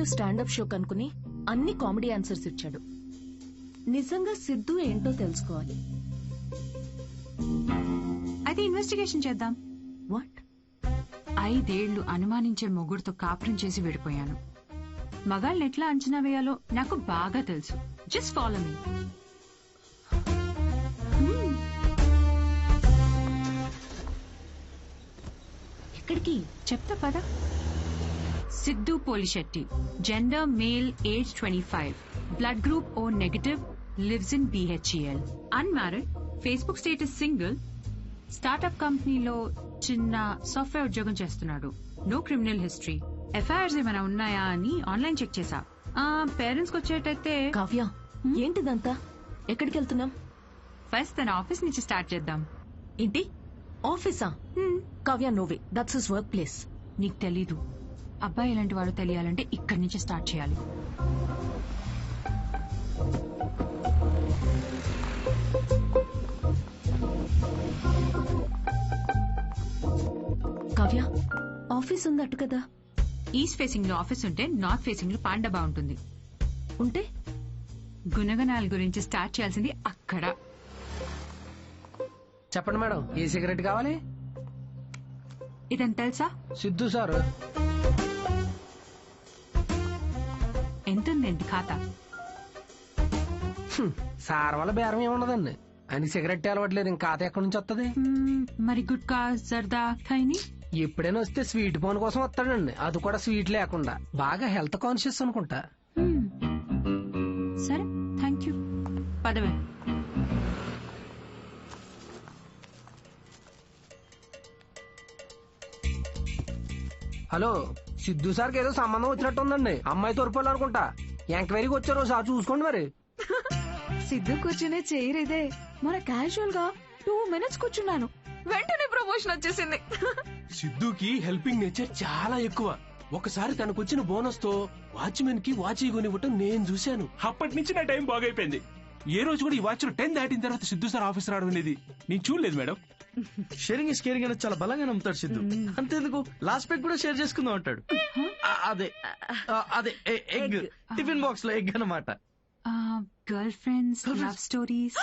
Interview standup show కనుకుని అన్ని కామెడీ ఆన్సర్స్ ఇచ్చాడు. నిజంగా సిద్ధు ఏంటో తెలుసుకోవాలి. అయితే ఇన్వెస్టిగేషన్ చేద్దాం. వాట్? 5 ఏళ్లు అనుమానించే మొగుడుతో కాపురం చేసి విడిపోయాను. మగాళ్ళని ఎట్లా అంచనా వేయాలో నాకు బాగా తెలుసు. Just follow me. ఎక్కడికి చెప్తా పదా. Siddhu Polishetty, gender male, age 25, blood group O negative, lives in BHEL, unmarried, Facebook status single, startup కంపెనీలో చిన్న సాఫ్ట్వేర్ ఉద్యోగం చేస్తున్నాడు. No criminal history. ఎఫ్ఐఆర్స్ ఏమైనా ఉన్నాయా అని ఆన్లైన్ చెక్ చేశా. పేరెంట్స్ కి వచ్చేటైతే. కావ్య, ఏంటిదంతా? ఎక్కడికి వెళ్తున్నాం? ఫస్ట్ తన ఆఫీస్ నుంచి స్టార్ట్ చేద్దాం. ఏంటి ఆఫీసా? Kavya, no way, that's his work place. నీకు తెలీదు. అబ్బాయి ఎలాంటి వాడు తెలియాలంటే ఇక్కడి నుంచి స్టార్ట్ చేయాలి. కావ్య, ఆఫీస్ ఉందట్టు కదా? ఈస్ట్ ఫేసింగ్ లో ఆఫీస్ ఉంటే నార్త్ ఫేసింగ్ లో పాండా బాగుంటుంది. ఉంటే గుణగణాల గురించి స్టార్ట్ చేయాల్సింది అక్కడ. చెప్పండి మేడం, ఏ సిగరెట్ కావాలి? ఇదని తెలుసా? సిద్ధు సార్. ఎంతుందండి ఖాతా? సార్ వల్ల బేరం ఏమున్నదండి. ఆయన సిగరెట్ అలవట్లేదు, ఇంకా ఖాతా ఎక్కడి నుంచి వస్తుంది? మరి గుట్కా, జర్దా, ఖైని ఎప్పుడైనా వస్తే స్వీట్ పోన్ కోసం వస్తాడండి, అది కూడా స్వీట్ లేకుండా. బాగా హెల్త్ కాన్షియస్ అనుకుంటా. సరే, థ్యాంక్ యూ. పదవే. హలో, సిద్ధు సార్కి ఏదో సంబంధం వచ్చినట్టు ఉందండి. అమ్మాయి తోరిపోలు అనుకుంటా. ఎంక్వైరీకి వచ్చారు, సార్ చూసుకోండి మరి. సిద్ధు కూర్చునే చైర్ ఇదే. మన క్యాజువల్ గా 2 minutes కూర్చున్నాను, వెంటనే ప్రమోషన్ వచ్చేసింది. సిద్ధుకి హెల్పింగ్ నేచర్ చాలా ఎక్కువ. ఒకసారి తనకు వచ్చిన బోనస్ తో వాచ్మెన్ కి వాచ్ కొనివ్వటం నేను చూశాను. అప్పటి నుంచి నా టైం బాగైపోయింది. ఏ రోజు కూడా ఈ వాచ్ 10 దాటిన తర్వాత సిద్ధు సార్ ఆఫీస్ రావడం అనేది నేను చూడలేదు మేడం. షేరింగ్ ఇస్ కేరింగ్ అనేది చాలా బలంగా నమ్ముతాడు సిద్ధు. అంతేందుకు లాస్ట్ పెగ్ కూడా షేర్ చేసుకుందాం అంటాడు. అదే అదే ఎగ్, టిఫిన్ బాక్స్ లో ఎగ్ అన్నమాట. Girl friends, love stories.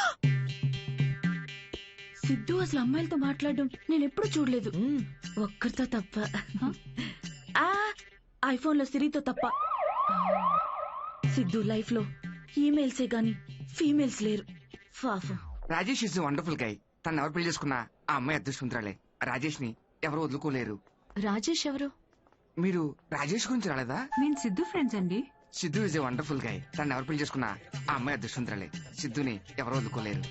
Siddhu అసలు అమ్మాయిలతో మాట్లాడడం నేను ఎప్పుడు చూడలేదు, ఒక్కరితో తప్ప. ఐఫోన్ లో సిరితో తప్ప. సిద్ధు లైఫ్ లో ఈమెయిల్సే గాని ఫీమేల్స్ లేరు. Rajesh is wonderful guy. తను ఎవరు పెళ్లి చేసుకున్నా ఆ అమ్మాయి అదృష్టవంతురాలే. రాజేష్ ని ఎవరు వదులుకోలేరు. రాజేష్ ఎవరు? మీరు రాజేష్ గురించి రాలేదా? నేను సిద్ధు ఫ్రెండ్స్ అండి. Siddhu is a wonderful guy. తను ఎవరు పెళ్లి చేసుకున్నా ఆ అమ్మాయి అదృష్టవంతురాలే. సిద్ధుని ఎవరు వదులుకోలేరు.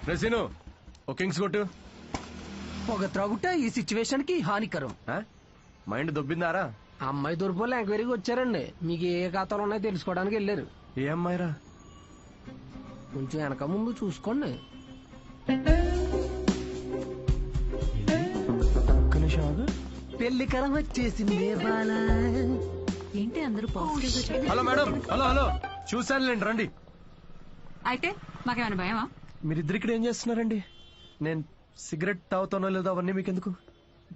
రసీను ఓ కింగ్స్ కొట్టు. పొగ త్రాగుట ఈ సిచ్యువేషన్ కి హానికరం. మైండ్ దొబ్బిందారా? అమ్మాయి తోరిపోలు ఎంక్వైరీకి వచ్చారండి. మీకు ఏ ఖాతాలు ఉన్నాయో తెలుసుకోవడానికి వెళ్ళారు. ఏ అమ్మాయిరా? కొంచెం వెనక ముందు చూసుకోండి. పెళ్లి కరం వచ్చేసింది. ఏంటి అందరూ positive? Hello madam, hello hello, చూసానులేండి, రండి. అయితే మాకేమైనా భయమా? మీరిద్దరు ఇక్కడ ఏం చేస్తున్నారండి? నేను సిగరెట్ తాగుతానో లేదో అవన్నీ మీకెందుకు?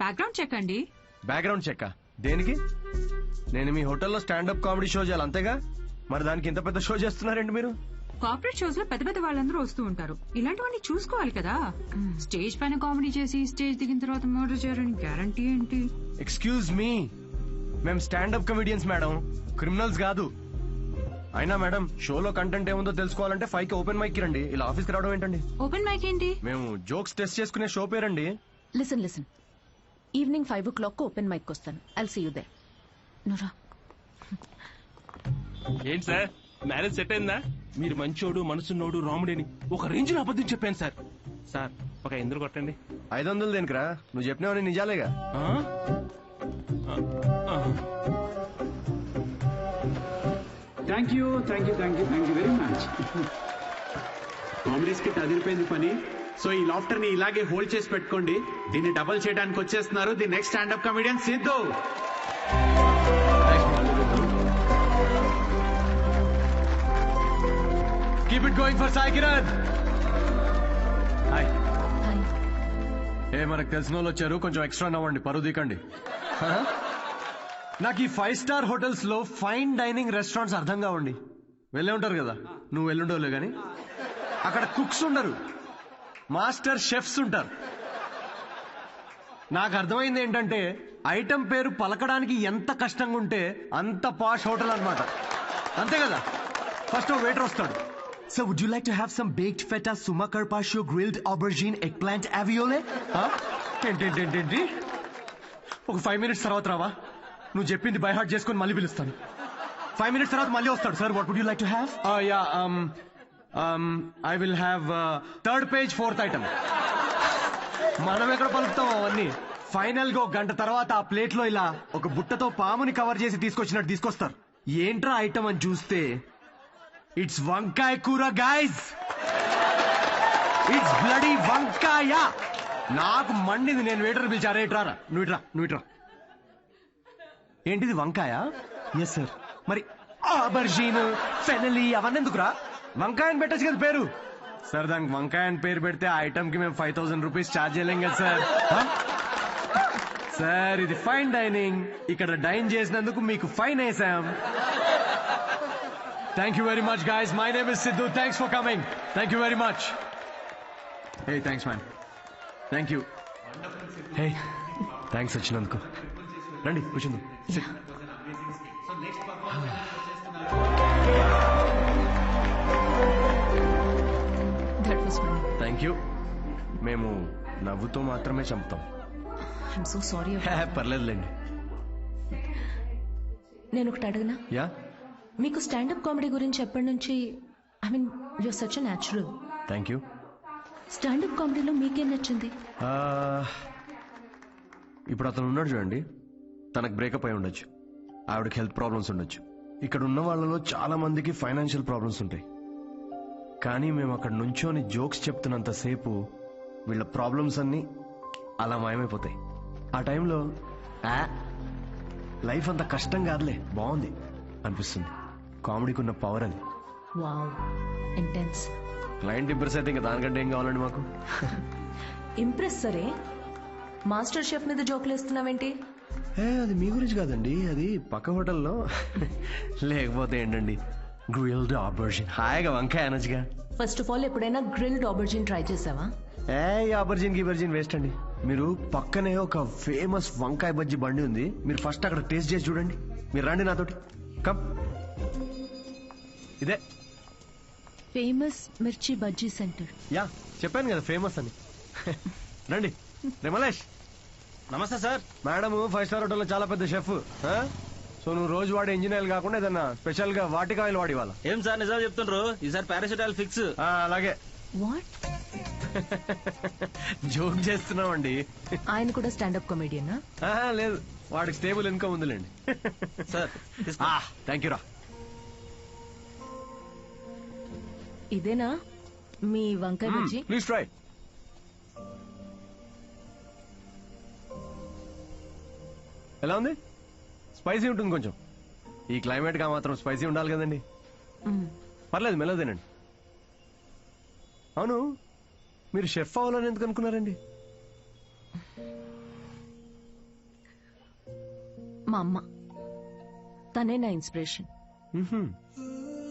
బ్యాక్గ్రౌండ్ చెక్ అండి. బ్యాక్గ్రౌండ్ చెక్ దేనికి? నేను మీ హోటల్లో స్టాండప్ కామెడీ షో చేయాలి అంతేగా? మరి దానికి ఇంత పెద్ద షో చేస్తున్నారండి మీరు? కార్పొరేట్ షోస్ లో పెద్ద పెద్ద వాళ్ళందరూ వస్తూ ఉంటారు. ఇలాంటివన్నీ చూసుకోవాలి కదా. స్టేజ్ పైన కామెడీ చేసి స్టేజ్ దిగిన తర్వాత మర్డర్ చేయడానికి గ్యారంటీ ఏంటి? ఎక్స్క్యూజ్ మీ, మేము స్టాండప్ కమెడియన్స్ మేడం, క్రిమినల్స్ కాదు. అయినా మేడం, షోలో కంటెంట్ ఏముందో తెలుసుకోవాలంటే 5కి ఓపెన్ మైక్ రండి. ఇలా ఆఫీస్కి రావడం ఏంటండి? ఓపెన్ మైక్ ఏంటి? మేము జోక్స్ టెస్ట్ చేసుకునే షో పేరండి. Listen, evening 5 o'clock open mic వస్తాను. I'll see you there. నురా ఏంటి సార్, మ్యారేజ్ సెట్ అయిందా? మీరు మంచోడు, మనసున్నోడు, రాముడేని ఒక రేంజ్ లో అబద్ధం చెప్పాను సార్. సార్ ఒక 500 కొట్టండి. 500 దేనికిరా? నువ్వు చెప్పినవని నిజాలేగా. Thank you very much. Comedy skit అదిరిపోయింది పని. సో ఈ లాఫ్టర్ ని ఇలాగే హోల్డ్ చేసి పెట్టుకోండి. దీన్ని డబల్ చేయడానికి వచ్చేస్తున్నారు the next standup comedian Siddhu. Keep it going for Sai Kiran. Hi. మనకు తెలిసిన వాళ్ళు వచ్చారు, కొంచెం ఎక్స్ట్రా నవ్వండి, పరువు దీకండి. నాకు ఈ 5 స్టార్ హోటల్స్ లో ఫైన్ డైనింగ్ రెస్టారెంట్స్ అర్థం కావండి. వెళ్ళే ఉంటారు కదా, నువ్వు వెళ్ళుండవులే గాని. అక్కడ కుక్స్ ఉండరు, మాస్టర్ షెఫ్స్ ఉంటారు. నాకు అర్థమైంది ఏంటంటే ఐటమ్ పేరు పలకడానికి ఎంత కష్టంగా ఉంటే అంత పాష్ హోటల్ అన్నమాట. అంతే కదా. ఫస్ట్ వెయిటర్ వస్తాడు. So would you like to have some baked feta, suma carpaccio, grilled aubergine, eggplant aviole? ఏంటి ఒక 5 minutes తర్వాత రావా? నువ్వు చెప్పింది బై హార్ట్ చేసుకొని మళ్ళీ పిలుస్తాను. 5 minutes తర్వాత మళ్ళీ వస్తాడు. Sir what would you like to have? I will have 3rd page 4th item. మనం ఎక్కడ పలుకుతాం అవన్నీ. ఫైనల్ గా 1 గంట తర్వాత ఆ ప్లేట్ లో ఇలా ఒక బుట్టతో పాముని కవర్ చేసి తీసుకొచ్చినట్టు తీసుకొస్తారు. ఏంట్రా ఐటమ్ అని చూస్తే ఇట్స్ వంకాయ కూర గైస్. ఇట్స్ బ్లడీ వంకాయ. నాకు మండింది. నేను వెయిటర్ పిలిచా, రే ఇట్రా, నువ్వు ఇట్రా. ఏంటిది వంకాయ? Yes sir. మరి ఆబర్జీన్, ఫెనలీ అవన్నీ ఎందుకురా? వంకాయ అని పెట్టచ్చు కదా పేరు. సార్ దానికి వంకాయ అని పేరు పెడితే ఆ ఐటమ్ కి మేము 5,000 రూపీస్ ఛార్జ్ చేయలేం కదా సార్. సార్ ఇది ఫైన్ డైనింగ్, ఇక్కడ డైన్ చేసినందుకు మీకు ఫైన్ వేసాం. Thank you very much, guys. My name is Sidhu. Thanks for coming. Thank you very much. Hey, thanks, man. Thank you. Hey, thanks వచ్చినందుకు. రండి కూర్చుంది. Thank you. మేము నవ్వుతో మాత్రమే చంపుతాం. I'm so sorry. పర్లేదులేండి. నేను ఒకటి అడగనా? యా. మీకు స్టాండప్ కామెడీ గురించి ఎప్పటి నుంచి? I mean you're such a natural. Thank you. Standup కామెడీలో మీకేం నచ్చింది? ఇప్పుడు అతను ఉన్నాడు చూడండి, తనకు బ్రేకప్ అయి ఉండొచ్చు, ఆవిడకి హెల్త్ ప్రాబ్లమ్స్ ఉండొచ్చు. ఇక్కడ ఉన్న వాళ్ళలో చాలా మందికి ఫైనాన్షియల్ ప్రాబ్లమ్స్ ఉంటాయి. కానీ మేము అక్కడ నుంచోని జోక్స్ చెప్తున్నంతసేపు వీళ్ళ ప్రాబ్లమ్స్ అన్నీ అలా మాయమైపోతాయి. ఆ టైంలో లైఫ్ అంత కష్టం కాదులే, బాగుంది అనిపిస్తుంది. కామెడీకి ఉన్న పవర్ అది. Wow, intense. క్లయింట్ ఇంప్రెస్ అయితే ఇంకా దానికంటే ఏం కావాలండి మాకు? ఇంప్రెస్ సరే, మాస్టర్ షెఫ్ మీద జోకులు వేస్తున్నావేంటి? అది మీ గురించి కాదండి, అది పక్క హోటల్లో. లేకపోతే ఏంటండి, గ్రిల్డ్ ఆబర్జిన్, హాయిగా వంకాయ అనొచ్చుగా. ఫస్ట్ ఆఫ్ ఆల్ ఎప్పుడైనా గ్రిల్డ్ ఆబర్జిన్ ట్రై చేసావా? ఆబర్జిన్ గిబర్జిన్ వేస్ట్ అండి. మీరు పక్కనే ఒక ఫేమస్ వంకాయ బజ్జీ బండి ఉంది, మీరు ఫస్ట్ అక్కడ టేస్ట్ చేసి చూడండి. మీరు రండి నాతోటి, కమ్. ఇదే ఫేమస్ మిర్చి బజ్జీ సెంటర్. యా, చెప్పాను కదా ఫేమస్ అని. రండి. రేమలేష్. నమస్తే సార్. మేడం 5 స్టార్ హోటల్లో చాలా పెద్ద షెఫ్. సో నువ్వు రోజు వాడే ఇంజిన్ ఆయిల్ కాకుండా ఏదన్నా స్పెషల్ గా వాటికి ఆయిల్ వాడి వాళ్ళ. ఏం సార్ నిజాలు చెప్తుండ్రు? ఈసారి పారాషూట్ ఫిక్స్. అలాగే. వాట్? జోక్ చేస్తున్నామండి. ఆయన కూడా స్టాండప్ కామెడియనా? లేదు, వాడికి స్టేబుల్ ఇన్కమ్ ఉందిలేండి. సార్ థ్యాంక్ యూ రా. ఇదేనా మీ వంకాయ బజ్జీ? Please try. ఎలా ఉంది? స్పైసీ ఉంటుంది కొంచెం. ఈ క్లైమేట్ గా మాత్రం స్పైసీ ఉండాలి కదండి. పర్లేదు, మెల్లదేనండి. అవును, మీరు షెఫ్ అవ్వాలని ఎందుకు అనుకున్నారండి? మా అమ్మ, తనే నా ఇన్స్పిరేషన్.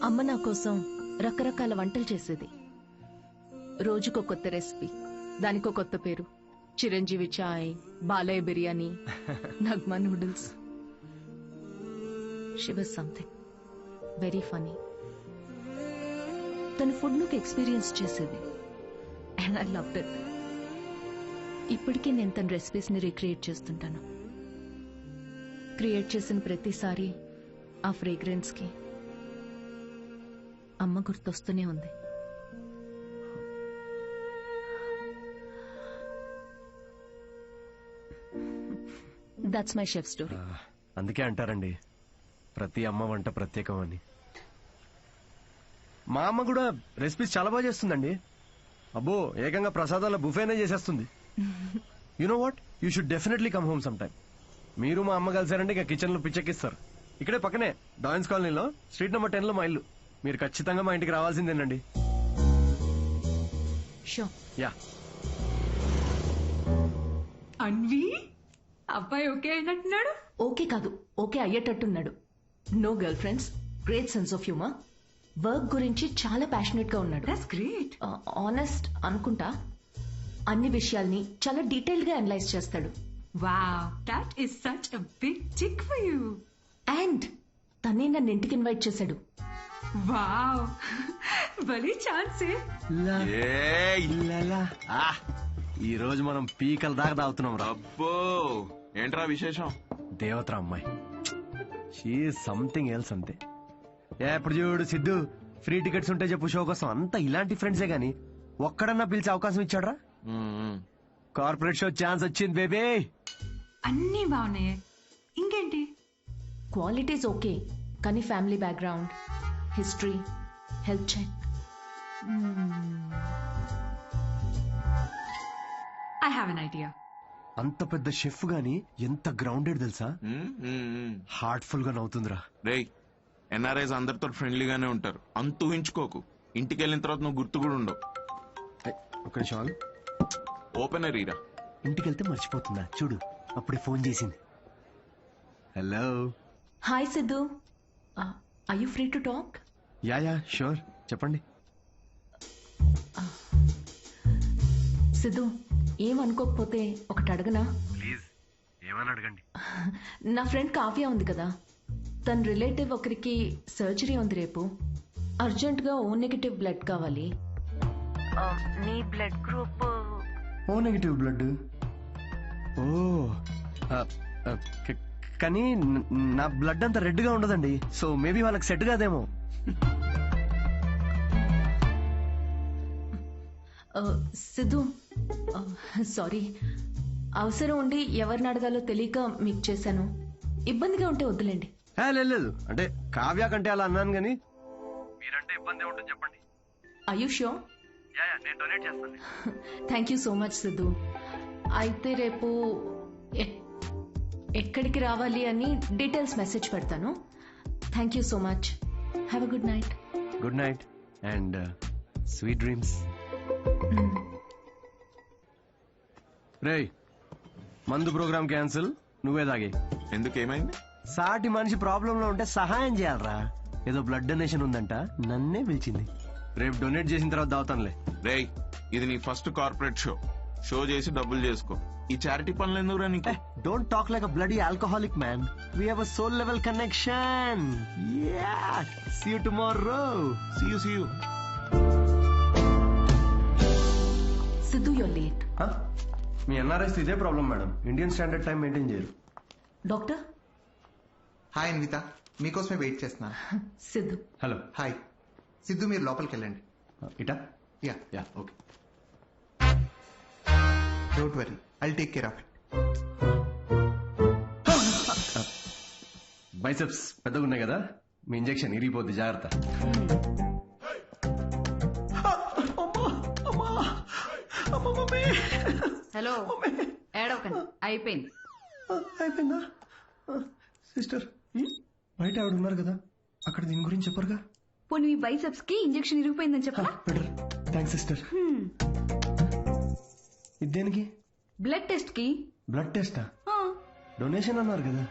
అమ్మ నా కోసం రకరకాల వంటలు చేసేది. రోజుకో కొత్త రెసిపీ, దానికో కొత్త పేరు. Chiranjeevi chai, Balayya biryani, Nagma noodles. She was something very funny. తన ఫుడ్ ను ఎక్స్పీరియన్స్ చేసేది. And I loved it. ఇప్పటికీ నేను తన రెసిపీస్ ని రీక్రియేట్ చేస్తుంటాను. క్రియేట్ చేసిన ప్రతిసారి ఆ ఫ్రేగ్రెన్స్ కి అమ్మ గుర్తొస్తూనే ఉంది. That's my chef story. అందుకే అంటారండి ప్రతి అమ్మ వంట ప్రత్యేకం అని. మా అమ్మ కూడా రెసిపీస్ చాలా బాగా చేస్తుందండి. అబ్బో, ఏకంగా ప్రసాదాల బుఫేనే చేసేస్తుంది. You know what, you should definitely come home some time. మీరు మా అమ్మ కలిసారంటే ఇక కిచెన్ లో పిచ్చెక్కిస్తారు. ఇక్కడే పక్కనే డాయన్స్ కాలనీలో స్ట్రీట్ నెంబర్ 10 లో మా ఇల్లు. మీరు ఖచ్చితంగా మా ఇంటికి రావాల్సిందేనండి. షూర్. యా. అన్వి అబ్బాయి ఓకే అయినట్టున్నాడు. ఓకే కాదు, ఓకే అయ్యేటట్టున్నాడు. No girlfriends, great sense of humour, work గురించి చాలా ప్యాషనెట్ గా ఉన్నాడు. That's great. ఆనెస్ట్ అనుకుంటా, అన్ని విషయాల్ని చాలా డీటెయిల్ గా అనలైజ్ చేస్తాడు. Wow, that is such a big tick for you. And తనే నన్ను ఇంటికి ఇన్వైట్ చేశాడు. వావ్, భలే ఛాన్సే. ఈ రోజు మనం పీకల దాకా తాగుతున్నాం రా. అబ్బో, ఏంట్రా విశేషం? దేవతరా అమ్మాయి, షీ సంథింగ్ ఎల్స్ అంతే. ఎప్పుడు చూడు సిద్ధు, ఫ్రీ టికెట్స్ ఉంటే చెప్పు షో కోసం. అంతా ఇలాంటి ఫ్రెండ్సే గాని ఒక్కడన్నా పిలిచే అవకాశం ఇచ్చాడ్రా? కార్పొరేట్ షో ఛాన్స్ వచ్చింది బేబీ. అన్నీ బాగున్నాయి, ఇంకేంటి? క్వాలిటీస్ ఓకే, కానీ family background, history, health check. I have an idea. అంత పెద్ద షెఫ్ గాని ఎంత గ్రౌండెడ్ తెలుసా? హార్ట్ఫుల్ గా నవ్వుతుందిరా. రేయ్, ఎన్ఆర్ఐస్ అందరితో ఫ్రెండ్లీగానే ఉంటారు, అంత ఊహించుకోకు. ఇంటికి వెళ్ళిన తర్వాత నువ్వు గుర్తు కూడా ఉండవు. ఒక నిమిషం, ఓపెనర్ ఈరా. ఇంటికి వెళ్తే మర్చిపోతుందా చూడు, అప్పుడే ఫోన్ చేసింది. Hello. Hi Siddhu, are you free to talk? Yeah sure, చెప్పండి. సిద్ధు, ఏమనుకోకపోతే ఒకటి అడగనా? ప్లీజ్, ఏమని అడగండి. నా ఫ్రెండ్ కావ్య ఉంది కదా, తన రిలేటివ్ ఒకరికి సర్జరీ ఉంది రేపు. అర్జెంట్ గా ఓ నెగటివ్ బ్లడ్ కావాలి. నీ blood group O negative blood. Oh, కానీ నా బ్లడ్ అంత రెడ్ గా ఉండదండి, సో మేబీ వాళ్ళకి సెట్ కాదేమో. సిద్ధు, సారీ, అవసరం ఉండి ఎవరిని అడగాలో తెలియక మీకు చేశాను. ఇబ్బందిగా ఉంటే వద్దులేండి. లేదు, అంటే కావ్య కంటే అలా అన్నాను కానీ మీరంటే ఇబ్బంది ఉంటుంది చెప్పండి. Are you sure? నేను డొనేట్ చేస్తాను. Thank you so much Siddhu. అయితే రేపు ఎక్కడికి రావాలి అని డీటెయిల్స్ మెసేజ్ పెడతాను. Thank you so much. Have a good night. Good night and sweet dreams. రేయ్, మందు ప్రోగ్రామ్ క్యాన్సిల్, నువ్వే తాగే. ఎందుకు, ఏమైంది? సాటి మనిషి ప్రాబ్లం లో ఉంటే సహాయం చేయాలరా. ఏదో బ్లడ్ డొనేషన్ ఉందంట, నన్నే పిలిచింది. రేపు డొనేట్ చేసిన తర్వాత దావుతానులే. రేయ్, ఇది నీ ఫస్ట్ కార్పొరేట్ షో చేసి డబ్బులు చేసుకో. ఈ చారిటీ పనులు ఎందుకురా నీకు? Don't talk like a bloody alcoholic man. We have a soul level connection. Yeah, see you tomorrow. See you. Siddhu, you're late. మీ ఎన్ఆర్ఐస్ ఇదే problem madam, Indian standard time maintain చేయరు. డాక్టర్. హాయ్ అన్విత, మీకోసమే wait చేస్తున్నాను. Siddhu. Hello. Hi Siddhu, మీరు లోపలికి వెళ్ళండి. ఇటా? Yeah, okay. Don't worry, I'll take care of it. Biceps పెద్దగా ఉన్నాయి కదా, మీ ఇంజెక్షన్ ఇరిగిపోద్ది, జాగ్రత్త. హలో, ఏడవకండి, అయిపోయింది. అయిపోయిందా? సిస్టర్, బయట ఆవిడ ఉన్నారు కదా, అక్కడ దీని గురించి చెప్పరుగా? పోనీ మీ బైసెప్స్ కి ఇంజెక్షన్ ఇరిగిపోయిందని చెప్పరా? బెటర్. Thanks sister. ఇది దేనికి? బ్లడ్ టెస్ట్ కి. బ్లడ్ టెస్టా? డొనేషన్ అన్నారు కదా.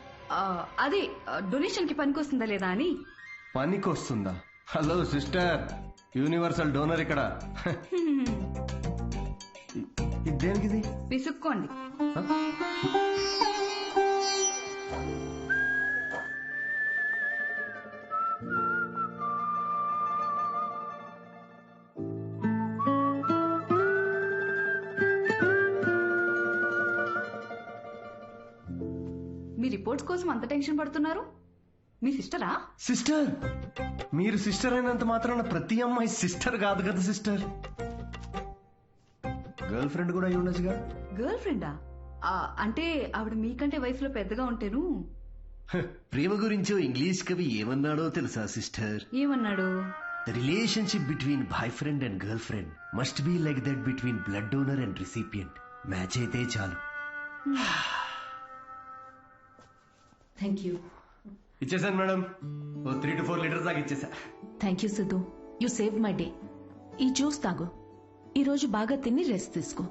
అదే డొనేషన్ కి పనికొస్తుందా లేదా అని. పనికొస్తుందా? హలో సిస్టర్, యూనివర్సల్ డోనర్ ఇక్కడ. ఇది దేనికిది? విసుక్కోండి. మీ రిపోర్ట్స్ కోసం అంత టెన్షన్ పడుతున్నారు? మీ సిస్టరా? సిస్టర్? మీరు సిస్టర్ అయినంత మాత్రాన ప్రతి అమ్మాయి సిస్టర్ కాదు కదా సిస్టర్. గర్ల్ ఫ్రెండ్ కూడా అయి ఉండొచ్చుగా. గర్ల్ ఫ్రెండా? అంటే ఆవిడ మీకంటే వయసులో పెద్దగా ఉంటేను. ప్రేమ గురించో ఇంగ్లీష్ కవి ఏమన్నాడో తెలుసా సిస్టర్? ఏమన్నాడు? The relationship between boyfriend and girlfriend must be like that between blood donor and recipient. Match అయితే చాలు. Thank you. ఇచ్చేసాను మేడం, 3 to 4 లీటర్స్ దాకా ఇచ్చేసా. Thank you Siddhu, you save my day. ఈ జ్యూస్ తాగు, ఈ రోజు బాగా తిని రెస్ట్ తీసుకో.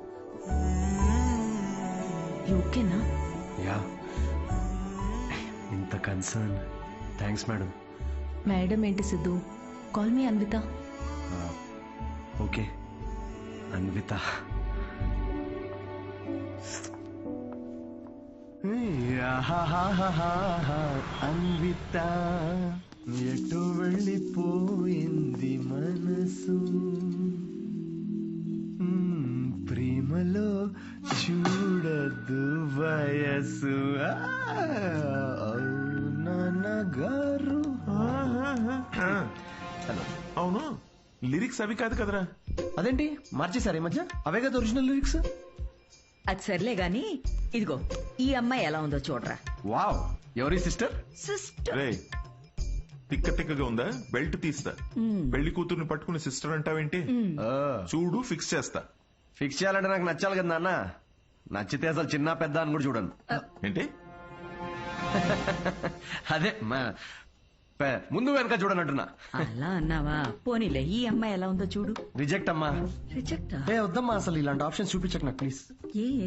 ఓకేనా? యా, ఇంత కన్సర్న్. Thanks madam. మేడం ఏంటి Siddhu, call me Anvitha. Okay Anvitha. Anvitha ఎటు వెళ్ళిపోయింది మనసు, ప్రేమలో చూడదు వయసు. నాన్నగారు. హలో, అవును లిరిక్స్ అవి కాదు కదరా? అదేంటి మార్చేశారు ఈ మధ్య? అవే కదా ఒరిజినల్ లిరిక్స్. అది సర్లే గాని ఇదిగో ఈ అమ్మాయి ఎలా ఉందో చూడరా. వావ్, ఎవరి సిస్టర్? సిస్టర్. రే తిక్క తిక్కగా ఉందా? బెల్ట్ తీస్తా. పెళ్లి కూతుర్ని పట్టుకుని సిస్టర్ అంటావేంటి? చూడు ఫిక్స్ చేస్తా. ఫిక్స్ చేయాలంటే నాకు నచ్చాలి కదా నాన్న. నచ్చితే అసలు చిన్న పెద్ద అని కూడా చూడను. ఏంటి? అదే ముందు వెనక చూడనంటున్నా. అలా అన్నావా? పోనీలే, ఈ అమ్మాయి ఎలా ఉందో చూడు. రిజెక్ట్ అమ్మా. రిజెక్ట్? వద్దమ్మా, అసలు ఇలాంటి ఆప్షన్ చూపించకు నాకు ప్లీజ్.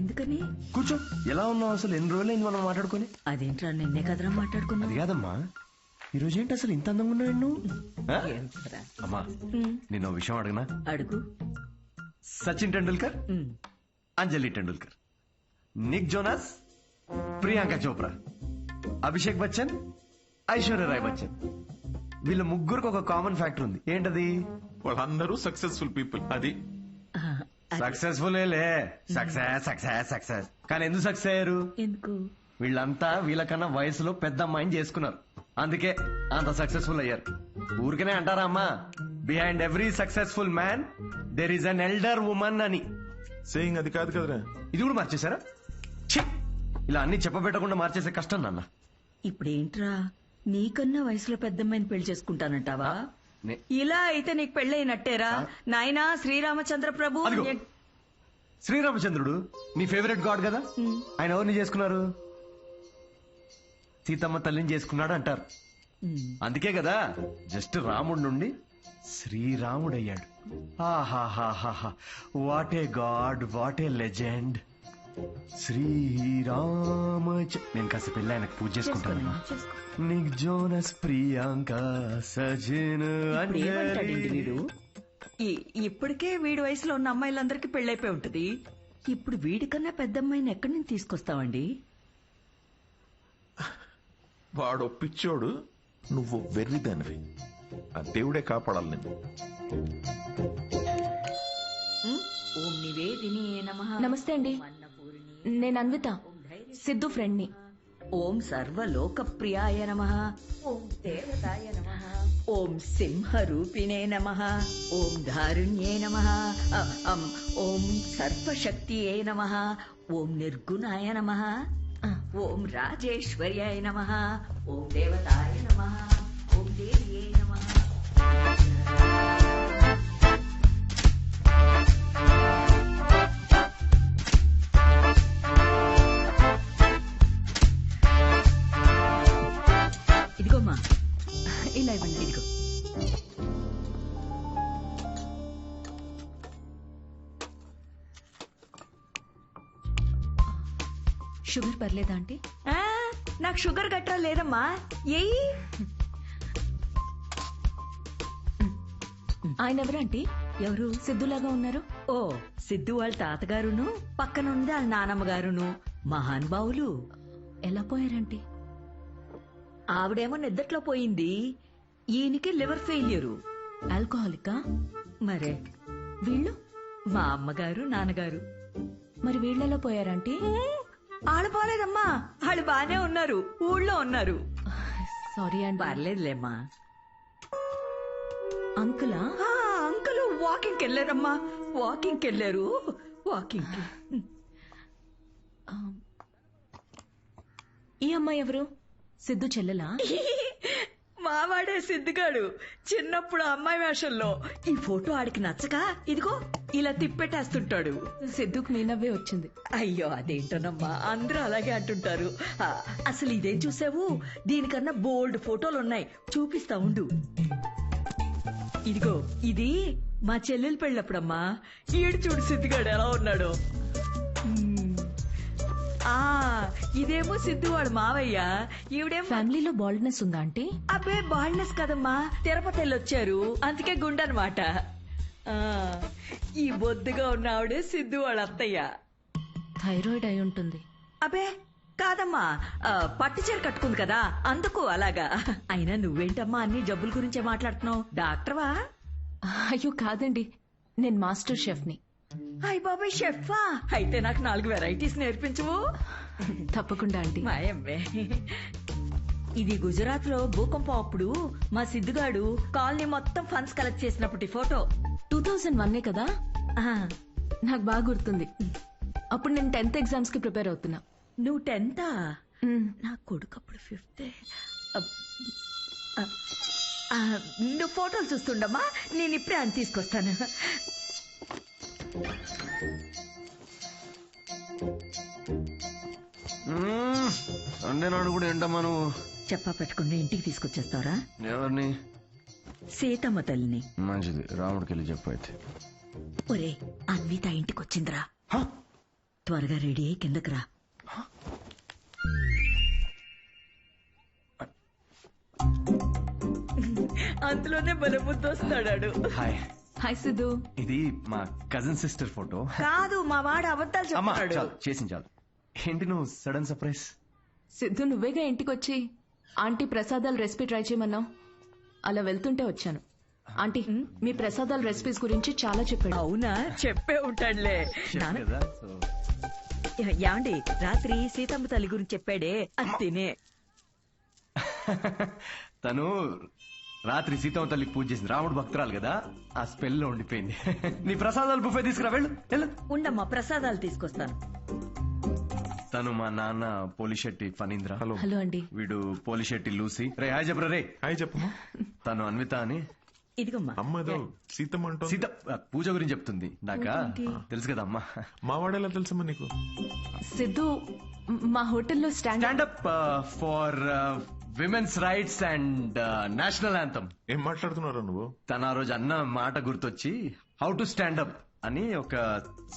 ఎందుకని? కూర్చో. ఎలా ఉన్నావు అసలు? ఎన్ని రోజులైంది మనం మాట్లాడుకుని? అదేంట్రా, నిన్నే కదరా మాట్లాడుకున్నా. అది కాదమ్మా, ఈ రోజు ఏంటి అసలు ఇంత అందంగా ఉన్నాడు నువ్వు? అమ్మా నేను ఓ విషయం అడగనా? అడుగు. సచిన్ టెండూల్కర్, అంజలి టెండూల్కర్, నిక్ జోనాస్, ప్రియాంక చోప్రా, అభిషేక్ బచ్చన్, ఐశ్వర్య రాయ్ బచ్చన్, వీళ్ళ ముగ్గురికి ఒక కామన్ ఫ్యాక్టర్ ఉంది. ఏంటది? వాళ్ళందరూ సక్సెస్ఫుల్ పీపుల్. అది సక్సెస్ఫుల్ సక్సెస్ సక్సెస్ సక్సెస్. కానీ ఎందుకు సక్సెస్ అయ్యారు? ఎందుకు? వీళ్ళంతా వీళ్ళకన్నా వయసులో పెద్ద అమ్మాయిని చేసుకున్నారు, అందుకే అంత సక్సెస్ఫుల్ అయ్యారు. ఊరికనే అంటారా అమ్మా, behind every successful man there is an elder woman అని. సేయింగ్ అది కాదు కదరా? ఇది కూడా మార్చేశారా? ఇలా అన్ని చెప్పబెట్టకుండా మార్చేసే కష్టం నాన్న. ఇప్పుడేంట్రా, నీకన్నా వయసులో పెద్దమ్మాయిని పెళ్లి చేసుకుంటానంటావా? ఇలా అయితే నీకు పెళ్ళైనట్టేరా నాయనా. శ్రీరామచంద్ర ప్రభు. శ్రీరామచంద్రుడు నీ ఫేవరెట్ గాడ్ కదా, ఆయన ఎవరిని చేసుకున్నారు? సీతమ్మ తల్లిని చేసుకున్నాడు అంటారు. అందుకే కదా జస్ట్ రాముడి నుండి శ్రీరాముడయ్యాడు. ఆహాహాహా, what a god, what a legend. Srirama. నేను కాస్త పెళ్ళి ఆయనకు పూజ చేసుకుంటాను. నిక్ జోనస్, ప్రియాంక, సజిన్, వీడు ఇప్పటికే వీడి వయసులో ఉన్న అమ్మాయిలందరికీ పెళ్ళైపోయి ఉంటది. ఇప్పుడు వీడికన్నా పెద్ద అమ్మాయిని ఎక్కడి నుంచి తీసుకొస్తావండి? వాడు పిచ్చోడు, నువ్వు వెర్రిదానివి. ఆ దేవుడే కాపాడాలి నేను. ఓం నివేదిని నమః. నమస్తే అండి, నేను అన్విత, సిద్ధు ఫ్రెండ్ని. ఓం సర్వలోకప్రియాయ నమః. ఓం దేవతాయ నమః. ఓం సింహరూపిణే నమః. ఓం ధారుణ్యే నమః. ఓం సర్వశక్తియే నమః. ఓం నిర్గుణాయ నమః. ఓం రాజేశ్వర్యాయ నమః. ఓం దేవతాయ నమః. ఓం దేవ్యే నమః. ఇదిగోమ్మా, ఇలా ఇవ్వండి. ఇదిగో. షుగర్ పర్లేదా ఆంటీ? నాకు షుగర్ గట్రా లేదమ్మా. ఏయ్, ఆయన ఎవరంటీ? ఎవరు? సిద్ధులాగా ఉన్నారు. ఓ, సిద్ధు వాళ్ళ తాతగారును, పక్కనుంది వాళ్ళ నానమ్మగారును. మహానుభావులు. ఎలా పోయారంటీ? ఆవిడేమో నిద్దట్లో పోయింది, ఈయనకి లివర్ ఫెయిల్యూరు. ఆల్కహాలికా? మరే. వీళ్ళు? మా అమ్మగారు, నాన్నగారు. మరి వీళ్ళెలా పోయారంటీ? ఆళ్ళు పోలేదమ్మా, వాళ్ళు బానే ఉన్నారు, ఊళ్ళో ఉన్నారు. సారీ అండి. పర్లేదులేమ్మా. అంకులా? అంకుల్ వాకింగ్కి వెళ్ళారమ్మా, వాకింగ్కి వెళ్ళారు. వాకింగ్కి. ఈ అమ్మాయి ఎవరు? సిద్ధు చెల్లెలా? మావాడే సిద్ధుగాడు. చిన్నప్పుడు అమ్మాయి వేషంలో ఈ ఫోటో ఆడికి నచ్చక ఇదిగో ఇలా తిప్పెట్టేస్తుంటాడు. సిద్ధుకు నీ నవ్వే వచ్చింది. అయ్యో అదేంటోనమ్మా, అందరూ అలాగే అంటుంటారు. అసలు ఇదేం చూసావు? దీనికన్నా బోల్డ్ ఫోటోలు ఉన్నాయి, చూపిస్తా ఉండు. ఇదిగో ఇది మా చెల్లెలు పెళ్ళప్పుడమ్మా. ఈడు చూడు సిద్ధిగాడు ఎలా ఉన్నాడు. ఇదేమో సిద్ధు వాడు మావయ్య, ఈవిడేమో ఫ్యామిలీలో బాల్డ్నెస్ ఉందా అంటే? అబ్బే బాల్నెస్ కదమ్మా, తిరుపతి వెళ్ళొచ్చారు అందుకే గుండనమాట. ఈ బొద్దుగా ఉన్న ఆవిడే సిద్ధు వాళ్ళ అత్తయ్య. థైరాయిడ్ అయి ఉంటుంది. అబ్బే కాదమ్మా, పట్టు చీర కట్టుకుంది కదా అందుకు అలాగా. అయినా నువ్వేంటమ్మా అన్ని జబ్బుల గురించే మాట్లాడుతున్నావు, డాక్టర్వా? అయ్యో కాదండి, నేను మాస్టర్ షెఫ్ ని. అయ్య బాబాయ్ షెఫా, అయితే నాకు 4 వెరైటీస్ నేర్పించవు? తప్పకుండా ఆంటీ. మాయమ్మే, ఇది గుజరాత్ లో భూకంపం అప్పుడు మా సిద్ధుగాడు కాలనీ మొత్తం ఫండ్స్ కలెక్ట్ చేసినప్పటి ఫోటో. 2001 కదా? నాకు బాగా గుర్తుంది. అప్పుడు నేను 10th ఎగ్జామ్స్ కి ప్రిపేర్ అవుతున్నా. నువ్వు 10th? నా కొడుకు అప్పుడు 5th. నువ్వు ఫోటోలు చూస్తుండమ్మా, నేను ఇప్పుడే అని తీసుకొస్తాను. సండే నాడు కూడా ఏంటమ్మా నువ్వు చెప్పా పెట్టుకుని ఇంటికి తీసుకొచ్చేస్తారా? ఎవరిని? సీతమ్మ తల్లిని. మంచిది, రాముడికి వెళ్ళి చెప్పు. అయితే ఒరే అన్విత ఇంటికి వచ్చిందిరా, త్వరగా రెడీ అయ్యి కిందకి రా. అందులోనే బలబుద్ధి వస్తాడాడు. హాయ్. హాయ్ సిద్ధు. ఇది మా కజిన్ సిస్టర్ ఫోటో. కాదు, మా వాడు అబద్ధాలు చెప్తాడు. చాలు. ఏంటి నువ్వు సడన్ సర్ప్రైజ్? సిద్ధు నువ్వేగా ఇంటికి వచ్చి ఆంటీ ప్రసాదాల రెసిపీ ట్రై చేయమన్నావు, అలా వెళ్తుంటే వచ్చాను. ఆంటీ మీ ప్రసాదాల రెసిపీస్ గురించి చాలా చెప్పాడు. అవునా? చెప్పే ఉంటాడులే. యాండి రాత్రి సీతమ్మ తల్లి గురించి చెప్పాడే, అది తినే. తను రాత్రి సీతమ్మ తల్లికి పూజ చేసింది, రాముడు భక్తురాలు కదా, ఆ స్పెల్ లో ఉండిపోయింది. నీ ప్రసాదాలు బుఫే తీసుకురా, వెళ్ళు. ఉండమ్మా, ప్రసాదాలు తీసుకొస్తాను. తను మా నాన్న పోలిశెట్టి ఫణీంద్ర. హలో అండి. వీడు పోలిశెట్టి లూసి. రే హాయ్ చెప్పరా. రే హాయ్ చెప్పమ్మా. తను అన్విత అని. ఇదిగమ్మా అమ్మదో సీతమ్మ అంటూ. సీత పూజ గురించి చెప్తుంది. నాకా తెలుసు కదా అమ్మా. మా వాడేలా తెలుసమ్మా నీకు? సిద్ధు మా హోటల్లో standup for women's rights and national anthem. ఏం మాట్లాడుతున్నారా నువ్వు? తన ఆ రోజు అన్న మాట గుర్తొచ్చి హౌ టు స్టాండప్ అని ఒక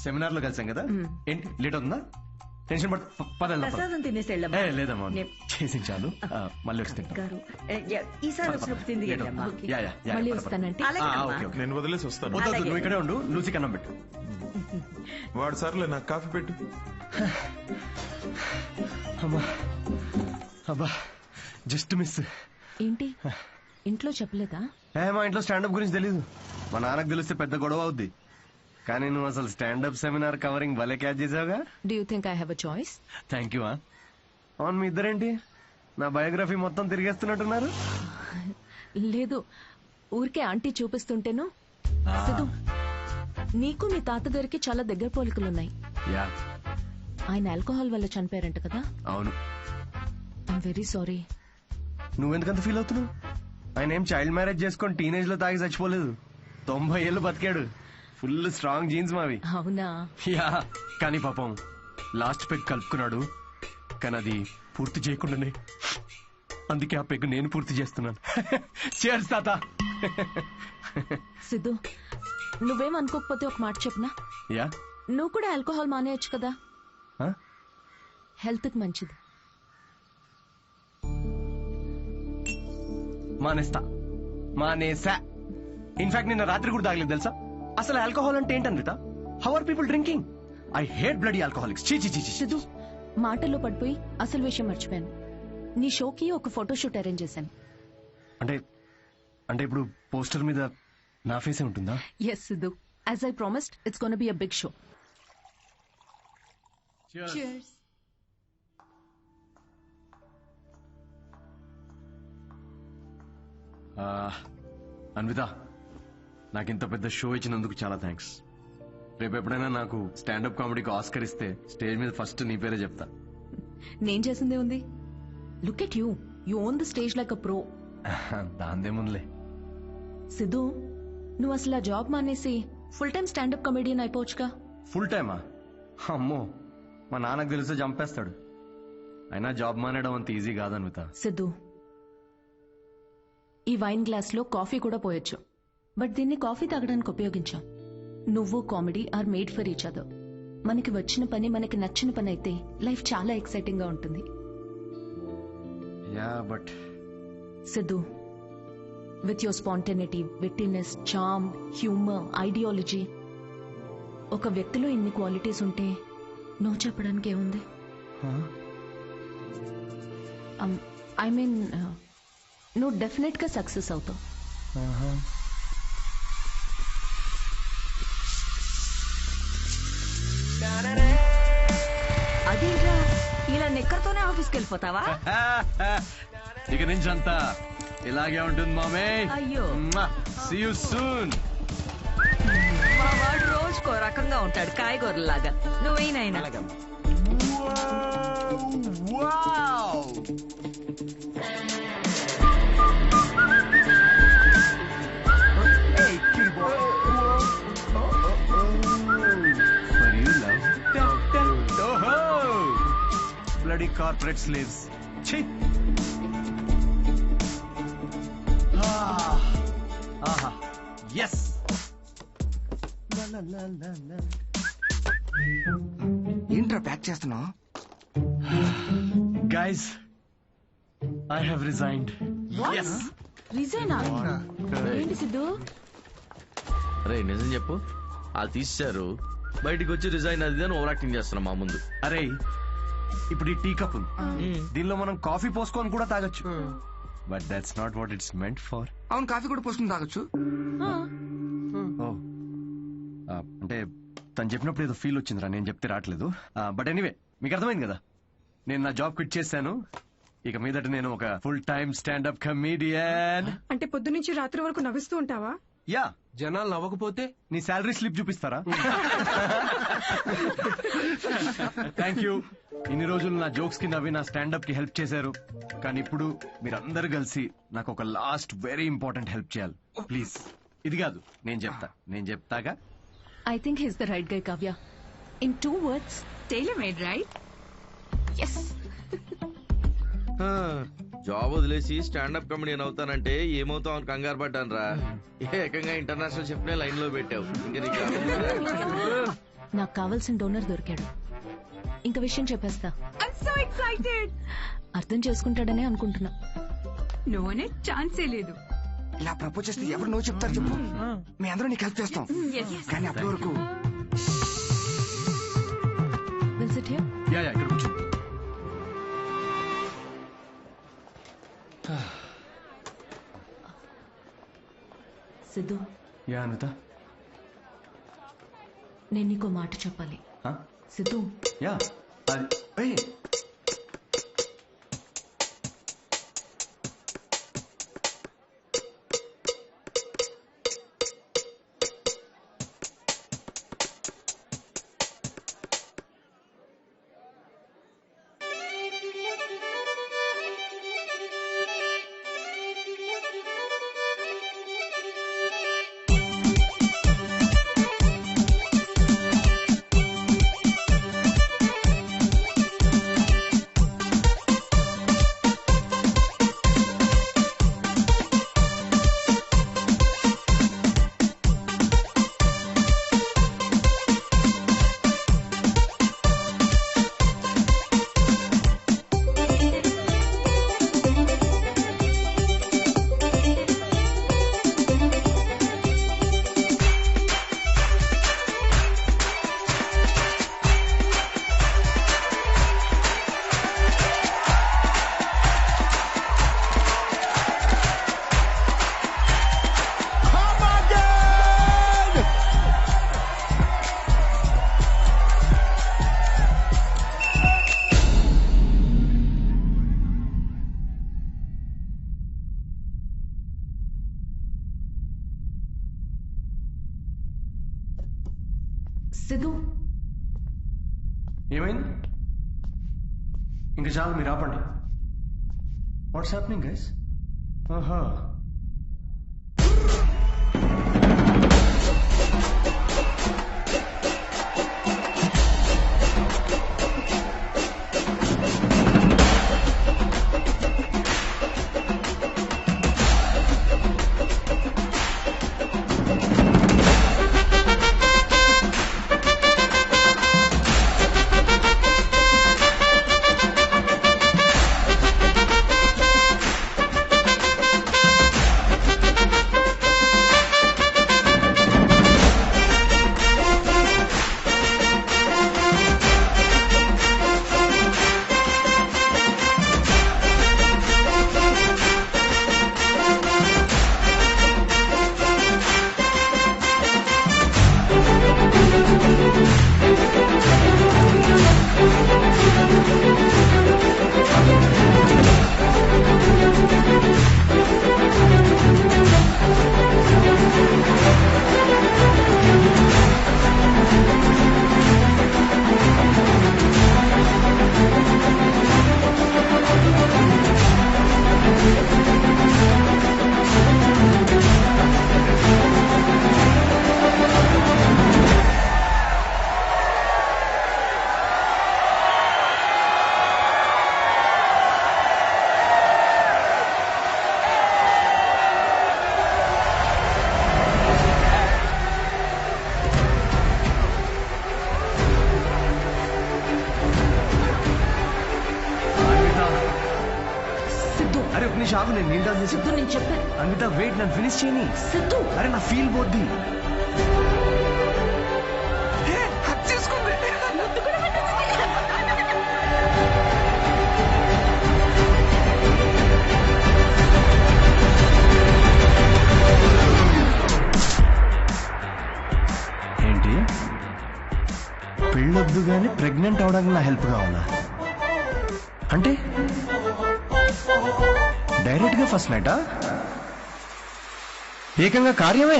సెమినార్ లో కలిసాం కదా. ఏంటి లేట్ అవుతుందా? టెన్షన్ ప్రసాదం తినేసి వెళ్ళమ్మా. లేదమ్మా, చేసి చాలు, మళ్ళీ వస్తే ఈసారి వచ్చినప్పుడు తింది. మళ్ళీ వస్తానంటే నేను వదిలేసి వస్తాను. నువ్వు ఇక్కడే ఉండు, లూసి కన్నం పెట్టు. వాడు సర్లే నాకు కాఫీ పెట్టు. అబ్బా జస్ట్ మిస్. ఏంటి ఇంట్లో చెప్పలేదా? మా ఇంట్లో స్టాండప్ గురించి తెలీదు. మా నాన్నకు తెలిస్తే పెద్ద గొడవ అవుద్ది. కానీ నువ్వు అసలు స్టాండప్ సెమినార్ కవరింగ్ భలే క్యాచ్ చేసావుగా. Do you think I have a choice? Thank you. అవును, మీ ఇద్దరేంటి నా బయోగ్రఫీ మొత్తం తిరిగేస్తున్నట్టున్నారు? లేదు, ఊరికే ఆంటీ చూపిస్తుంటేను. సిద్ధు, నీకు మీ తాతగారికి చాలా దగ్గర పోలికలున్నాయి. ఆయన ఆల్కహాల్ వల్ల చనిపోయారంట కదా? అవును. I'm very sorry. నువ్వెందుకంత ఫీల్ అవుతున్నావు? ఆయన ఏం చైల్డ్ మ్యారేజ్ చేసుకొని టీనేజ్ లో తాగి చచ్చిపోలేదు. 90 ఏళ్ళు బతికాడు. ఫుల్ స్ట్రాంగ్ జీన్స్ మావి. అవునా? యా, కానీ పాపం లాస్ట్ పెగ్ కలుపుకున్నాడు. కానీ అది పూర్తి చేయకుండానే, అందుకే ఆ పెగ్ నేను పూర్తి చేస్తున్నాను. చేర్స్ తాత. సిద్ధు, నువ్వేం అనుకోకపోతే ఒక మాట చెప్పనా? యా. నువ్వు కూడా ఆల్కహాల్ మానేయచ్చు కదా, హెల్త్ కి మంచిది. మానేసా. ఇన్ఫాక్ట్ నిన్న రాత్రి కూడా తాగలేదు తెలుసా. అసలు ఆల్కహాల్ అంటే ఏంటన్విత? How are people drinking? I hate bloody alcoholics. Siddhu, మాటల్లో పడిపోయి అసలు విషయం మర్చిపోయాను. నీ షోకి ఒక ఫోటోషూట్ అరేంజ్ చేశాను. అంటే ఇప్పుడు పోస్టర్ మీద నా ఫేసే ఉంటుందా? Yes Siddhu, as I promised, it's gonna be a big show. Cheers. Anvitha, నాకింత పెద్ద షో ఇచ్చినందుకు చాలా థ్యాంక్స్. రేపు ఎప్పుడైనా నాకు స్టాండప్ కామెడీకి ఆస్కర్ ఇస్తే స్టేజ్ మీద ఫస్ట్ నీ పేరే చెప్తా. నేను చేసిందే ఉంది. Look at you, you own the stage like a pro. దాందేముందిలే. సిద్ధు, నువ్వు అసలు ఆ జాబ్ మానేసి ఫుల్ టైం స్టాండప్ కామెడియన్ అయిపోవచ్చుగా. ఫుల్ టైమా? అమ్మో, మా నాన్నకు తెలిస్తే చంపేస్తాడు. అయినా జాబ్ మానేయడం అంత ఈజీ కాదన్విత. సిద్ధు, ఈ వైన్ గ్లాస్ లో కాఫీ కూడా పోయొచ్చు, బట్ దీన్ని కాఫీ తాగడానికి ఉపయోగించాం. నువ్వు comedy are made for each other. మనకి వచ్చిన పని మనకి నచ్చిన పని అయితే లైఫ్ చాలా ఎక్సైటింగ్ గా ఉంటుంది. Siddhu, with your spontaneity, wittiness, charm, humour, ideology, ఒక వ్యక్తిలో ఇన్ని క్వాలిటీస్ ఉంటే నో చెప్పడానికి ఏముంది? ఐ మీన్ నువ్వు డెఫినెట్ గా సక్సెస్ అవుతావు. అదేంట్రా ఇలా నిక్కర్తోనే ఆఫీస్కి వెళ్ళిపోతావా? ఇక నుంచి అంతా ఇలాగే ఉంటుంది మామే. అయ్యో, సీ యు సూన్. మా వాడు రోజుకో రకంగా ఉంటాడు, కాయగూరలాగా. నువ్వేనైనా bloody corporate slaves. Chhi. Aha. Yes. ఏంట్రా ప్యాక్ చేస్తున్నావు? Guys, I have resigned. Yes. రిజైనా? ఏంటి సిద్ధు? అరే నిజం చెప్పు, వాళ్ళు తీశారు, బయటికి వచ్చి రిజైన్ అది అని ఓవర్ యాక్టింగ్ చేస్తున్నాం మా ముందు. అరే ఇప్పుడు ఈ టీ కప్ దీనిలో మనం కాఫీ పోసుకొని కూడా తాగొచ్చు. But that's not what it's meant for. అవును, కాఫీ కూడా పోసుకొని తాగొచ్చు. అంటే తను చెప్పినప్పుడు ఏదో ఫీల్ వచ్చిందిరా, నేను చెప్తే రావట్లేదు. బట్ ఎనీవే, మీకు అర్థమైంది కదా, నేను నా జాబ్ క్విట్ చేశాను. ఇక మీదట నేను ఒక ఫుల్ టైమ్ స్టాండప్ కమీడియన్. అంటే పొద్దు నుంచి రాత్రి వరకు నవ్విస్తూ ఉంటావా? యా. జనాలు నవ్వకపోతే నీ శాలరీ స్లిప్ చూపిస్తారా? Thank you. ఇన్ని రోజులు నా జోక్స్ కి నవ్వి నా స్టాండప్ కి హెల్ప్ చేశారు. కానీ ఇప్పుడు మీరందరూ కలిసి నాకు ఒక లాస్ట్ వెరీ ఇంపార్టెంట్ హెల్ప్ చేయాలి ప్లీజ్. ఇది కాదు, నేను చెప్తాగా. I think he's the right guy, Kavya. In 2 words, tailor-made, right? Yes. Job వదిలేసి స్టాండప్ కమెడియన్ అవుతానంటే ఏమవుతావు అని కంగారు పడ్డాను రా. ఏకంగా ఇంటర్నేషనల్ షిప్ నే లైన్ లో పెట్టావు. నాకు కావాల్సిన డోనర్ దొరికాడు. ఇంక విషయం చెప్పేస్తా. I'm so excited. అర్థం చేసుకుంటాడనే అనుకుంటున్నా. నో అనే ఛాన్సే లేదు. ఇలా ప్రపోజ్ చేస్తే ఎవరు నో చెప్తారు చెప్పు? మీ అందరూ నీకు హెల్ప్ చేస్తాం. కానీ అప్పటి వరకు ఇక్కడ కూర్చో. సిద్ధు, యా అనిత, నేను నీకో మాట చెప్పాలి. సిద్ధు, యా అది సిద్ధు, ఏమైంది? ఇంకా చాలు, మీరు ఆపండి. What's happening guys? ఆహా, అరే ఒక నిమిషం ఆగు, నేను నీళ్ళు డాన్స్ చేసి సిద్ధు నేను చెప్పాను. అన్విత వెయిట్, నన్ను ఫినిష్ చేయని. సిద్ధు అరే నా ఫీల్ పోద్ది. ఏంటి పెళ్ళొద్దు గానీ ప్రెగ్నెంట్ అవడానికి నా హెల్ప్ కావాలా? అంటే డైరెక్ట్ గా ఫస్ట్ నైటా? ఏకంగా కార్యమే.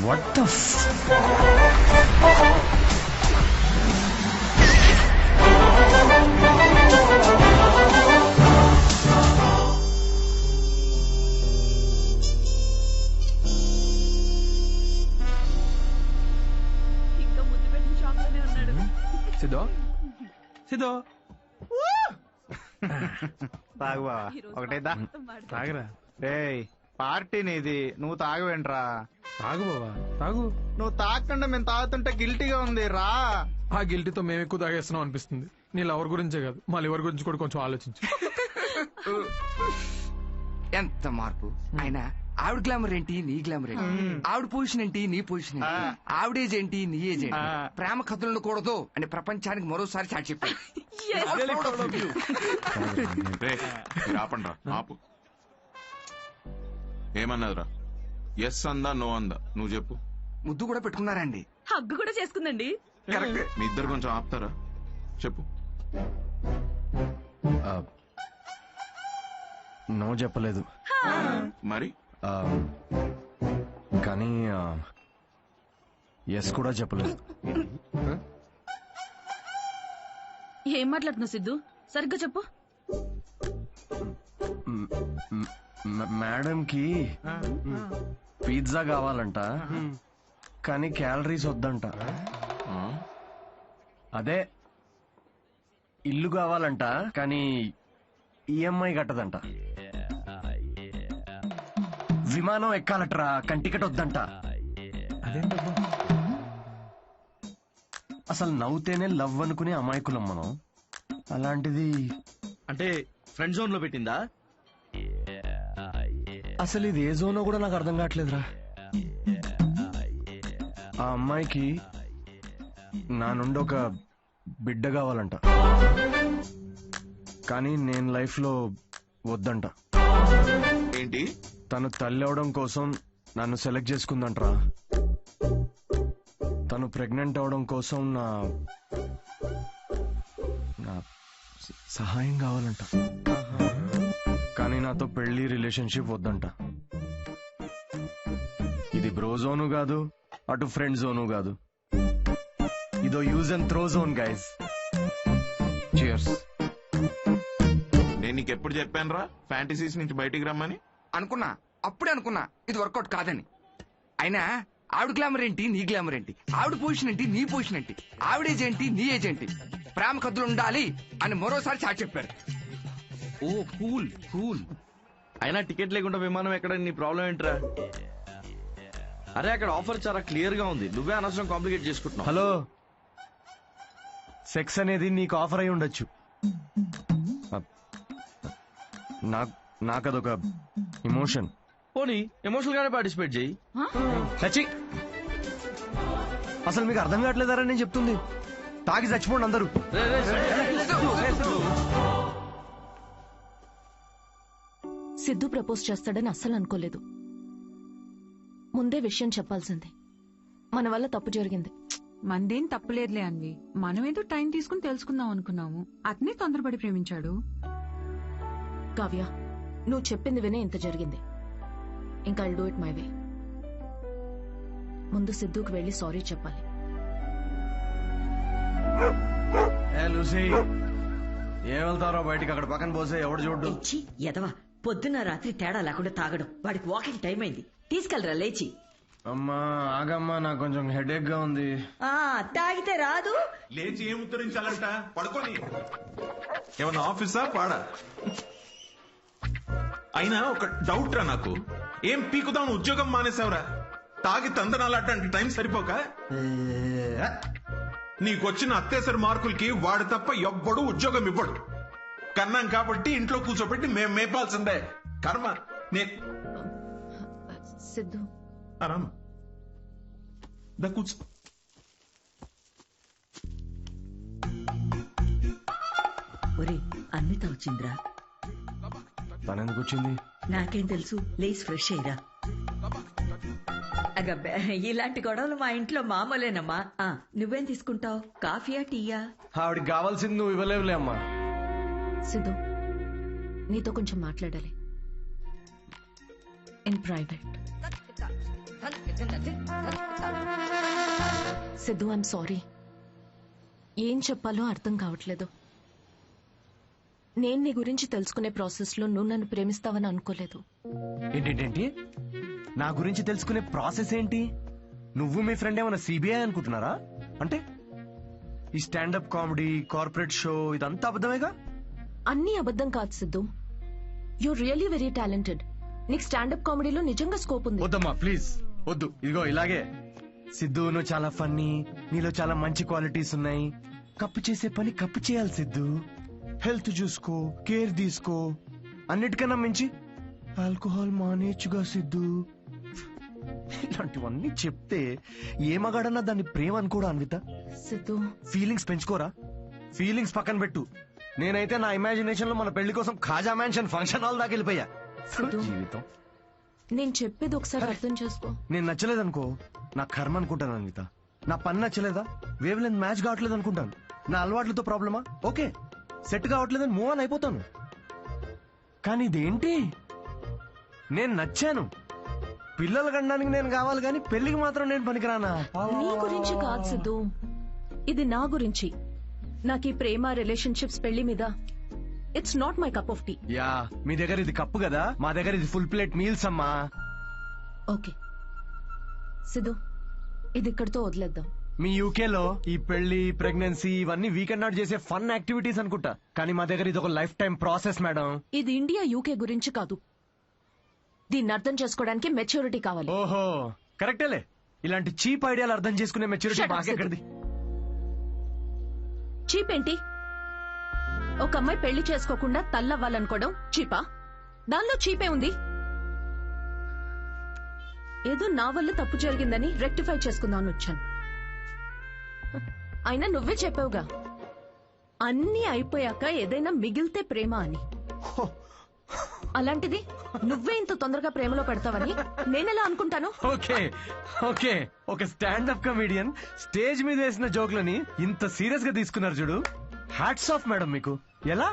వాట్ ద ఇంకా ముద్దు పెట్టిన షాప్ లోనే ఉన్నాడు. సిద్ధో సిద్ధో తాగు బావా, ఒకటేదా తాగరా. రేయ్ పార్టీ నీది, నువ్వు తాగవేంట్రా? తాగు బావా తాగు. నువ్వు తాగకుండా మేము తాగుతుంటే గిల్టీగా ఉంది రా. ఆ గిల్టీతో మేము ఎక్కువ తాగేస్తున్నాం అనిపిస్తుంది. నీ లవర్ గురించే కాదు, మా లివర్ గురించి కూడా కొంచెం ఆలోచించు. ఎంత మార్పు ఆయన. ఆవిడ గ్లామర్ ఏంటి, నీ గ్లామర్ ఏంటి? ఆవిడ పొజిషన్ ఏంటి, నీ పొజిషన్ ఏంటి? ఆవిడ ఏజ్ ఏంటి, నీ ఏజ్ ఏంటి? ప్రేమ కథలు ఉండకూడదు అని ప్రపంచానికి మరోసారి చాటి చెప్పాడు. ఆపండ్రా, ఆపు. ఏమన్నదిరా? ఎస్ అందా, నో అందా? నువ్వు చెప్పు. ముద్దు కూడా పెట్టుకున్నారా అండి? హగ్గు కూడా చేసుకుందండి. మీ ఇద్దరు కొంచెం ఆపుతారా? చెప్పు. నో చెప్పలేదు మరి, కానీ ఎస్ కూడా చెప్పలేదు. ఏం మాట్లాడుతున్నావు సిద్ధు? సరిగ్గా చెప్పు. మేడం కి పిజ్జా కావాలంట, కానీ క్యాలరీస్ వద్దంట. అదే ఇల్లు కావాలంట, కానీ ఈఎంఐ కట్టదంట. విమానం ఎక్కాలట్రా, కానీ టికెట్ వద్దంట. అసలు నవ్వుతేనే లవ్ అనుకునే అమాయకులం మనం. అలాంటిది అంటే ఫ్రెండ్ జోన్ లో పెట్టిందా? అసలు ఇది ఏ జోనో కూడా నాకు అర్థం కావట్లేదురా. ఆ అమ్మాయికి నా నుండి ఒక బిడ్డ కావాలంట, కానీ నేను లైఫ్ లో వద్దంట. ఏంటి? తను తల్లి అవడం కోసం నన్ను సెలెక్ట్ చేసుకుందంట్రా. తను ప్రెగ్నెంట్ అవడం కోసం నా సహాయం కావాలంట, కానీ నాతో పెళ్లి రిలేషన్షిప్ వద్దంట. ఇది బ్రో జోను కాదు, అటు ఫ్రెండ్ జోను కాదు. ఇదో use and throw zone guys. Cheers. నేను నీకు ఎప్పుడు చెప్పాను రా ఫ్యాంటసీస్ నుంచి బయటికి రమ్మని? అనుకున్నా, అప్పుడే అనుకున్నా ఇది వర్కౌట్ కాదని. అయినా ఆవిడ గ్లామర్ ఏంటి, నీ గ్లామర్ ఏంటి? ఆవిడ పొజిషన్ ఏంటి, నీ పొజిషన్ ఏంటి? ఆవిడ ఏజ్ ఏంటి, నీ ఏజ్ ఏంటి? ప్రేమ కథలు ఉండాలి అని మరోసారి చాటి చెప్పారు. ఓ కూల్ కూల్. అయినా టికెట్ లేకుండా విమానం ఎక్కడ, నీ ప్రాబ్లం ఏంట్రా? అరే అక్కడ ఆఫర్ చాలా క్లియర్ గా ఉంది, నువ్వే అనవసరం కాంప్లికేట్ చేసుకుంటున్నావు. హలో, సెక్స్ అనేది నీకు ఆఫర్ అయి ఉండొచ్చు, నాకు అదొక ఇమోషన్. పోనీ ఎమోషనల్ గానే పార్టిసిపేట్ చేయి. చచ్చి, అసలు మీకు అర్థం కావట్లేదారా నేను చెప్తుంది? తాగి చచ్చిపోండి అందరూ. సిద్ధు ప్రపోజ్ చేస్తాడని అస్సలు అనుకోలేదు. ముందే విషయం చెప్పాల్సింది. మన వల్ల తప్పు జరిగింది. మందేం తప్పులేదులే అన్వి. మనమేదో టైం తీసుకుని తెలుసుకుందాం అనుకున్నాము. అతనే తొందరపడి ప్రేమించాడు. కావ్య, నువ్వు చెప్పింది వినే ఇంత జరిగింది. ఇంకా I'll do it my way. ముందు సిద్ధుకు వెళ్ళి సారీ చెప్పాలి. ఏం వెళ్తారో బయటికి, అక్కడ పక్కన పోసే ఎవడు చూడు. ఎదవా, పొద్దున్న రాత్రి తేడా లేకుండా తాగడం. వాడికి వాకింగ్ టైం అయింది, తీసుకెళ్ళరా లేచి. అమ్మా ఆగమ్మా, నాకు కొంచెం హెడేక్ గా ఉంది. తాగితే రాదు. లేచి ఏం ఉత్తరించాలంట? పడుకోని. ఏమన్నా ఆఫీసా పాడా? అయినా ఒక డౌట్ రా నాకు, ఏం పీకుదాం ఉద్యోగం మానేసావురా? తాగి తందనాలంటే టైం సరిపోక నీకొచ్చిన అత్తేసరి మార్కులకి వాడు తప్ప ఎవ్వడు ఉద్యోగం ఇవ్వడు. కన్నాం కాబట్టి ఇంట్లో కూర్చోబెట్టి మేము మేపాల్సిందే. కర్మ. సిద్ధు ఆరామ దా కూర్చో. ఒరే అన్విత వచ్చిందిరా. తనెందుకు వచ్చింది? నాకేం తెలుసు, లేస్ ఫ్రెష్ అయ్యిరా. అగబ్బే, ఇలాంటి గొడవలు మా ఇంట్లో మామూలేనమ్మా. నువ్వేం తీసుకుంటావు, కాఫీయా టీయా? ఆవిడికి కావాల్సింది నువ్వు ఇవ్వలేవులే అమ్మా. సిద్ధు, నీతో కొంచెం మాట్లాడాలి in private. Siddhu, I'm sorry. ఏం చెప్పాలో అర్థం కావట్లేదు. నేను నీ గురించి తెలుసుకునే ప్రాసెస్ లో నువ్వు నన్ను ప్రేమిస్తావని అనుకోలేదు. ఏంటేంటి? నా గురించి తెలుసుకునే ప్రాసెస్ ఏంటి? నువ్వు మీ ఫ్రెండ్ ఏమైనా సిబిఐ అనుకుంటున్నారా? అంటే ఈ స్టాండప్ కామెడీ, కార్పొరేట్ షో ఇదంతా అబద్ధమేగా? అన్నీ అబద్ధం కాదు Siddhu. You really very talented. నీకు స్టాండప్ కామెడీలో నిజంగా స్కోప్ ఉంది. వద్దమ్మా ప్లీజ్ వద్దు. ఇదిగో ఇలాగే. సిద్ధు నువ్వు చాలా ఫన్నీ, నీలో చాలా మంచి క్వాలిటీస్ ఉన్నాయి. కప్పు చేసే పని కప్పు చేయాలి సిద్ధు. హెల్త్ చూసుకో, కేర్ తీసుకో. అన్నిటికన్నా మించి ఆల్కహాల్ మానేచ్చుగా సిద్ధు. ఇలాంటివన్నీ చెప్తే ఏ మగాడన్నా దాన్ని ప్రేమ అనుకోడా అన్విత? సిద్ధు, ఫీలింగ్స్ పెంచుకోరా? ఫీలింగ్స్ పక్కన పెట్టు. నేనైతే నా ఇమాజినేషన్ లో మన పెళ్లి కోసం ఖాజా మ్యాన్షన్ ఫంక్షన్ హాల్ దాకా వెళ్ళిపోయా. జీవితం. నేను చెప్పేది ఒకసారి అర్థం చేసుకో. నేను నచ్చలేదనుకో, నా కర్మ అనుకుంటాను అన్విత. నా పని నచ్చలేదా, వేవ్ లెంత్ మ్యాచ్ కావట్లేదు అనుకుంటాను. నా అలవాట్లతో ప్రాబ్లమా? ఓకే, సెట్ కావట్లేదని మూవ్ ఆన్ అయిపోతాను. కానీ ఇదేంటి, నేను నచ్చాను. పిల్లలు కనడానికి నేను కావాలి కానీ పెళ్లికి మాత్రం నేను పనికిరానా? నీ గురించి కాదు సిద్ధు, ఇది నా గురించి. నాకు ఈ ప్రేమ, రిలేషన్షిప్స్, పెళ్లి మీద it's not my cup of tea. Yeah, మీ దగ్గర ఇది కప్పు కదా, మా దగ్గర ఇది ఫుల్ ప్లేట్ మీల్స్ అమ్మా. ఓకే సిద్ధు, ఇది ఇక్కడితో వదిలేద్దాం. మీ యూకేలో ఈ పెళ్లి, ప్రెగ్నెన్సీ ఇవన్నీ వీకెండ్ నాట్ చేసే ఫన్ యాక్టివిటీస్ అనుకుంటా. కానీ మా దగ్గర ఇది ఒక లైఫ్ టైం ప్రాసెస్ మేడం. ఇది ఇండియా, యూకే గురించి కాదు. దీన్ని అర్థం చేసుకోవడానికి మెచ్యూరిటీ కావాలి. ఓహో కరెక్టేలే. ఇలాంటి చీప్ ఐడియాలు అర్థం చేసుకునే మెచ్యూరిటీ బాకెక్కడిది? చీప్ ఏంటి? ఒక అమ్మాయి పెళ్లి చేసుకోకుండా తల్లవ్వాలనుకోవడం చీపా? దానిలో చీపే ఉంది. ఏదో నా వల్ల తప్పు జరిగిందని రెక్టిఫై చేసుకుందామని వచ్చాను. అయినా నువ్వే చెప్పావుగా, అన్నీ అయిపోయాక ఏదైనా మిగిలితే ప్రేమ అని. అలాంటిది నువ్వే ఇంత తొందరగా ప్రేమలో పెడతావని నేనెలా అనుకుంటాను? ఓకే ఓకే, ఒక స్టాండప్ కమెడియన్ స్టేజ్ మీద వేసిన జోక్లని ఇంత సీరియస్ గా తీసుకున్నారు చూడు. హ్యాట్స్ ఆఫ్ మేడం మీకు. ఎలా?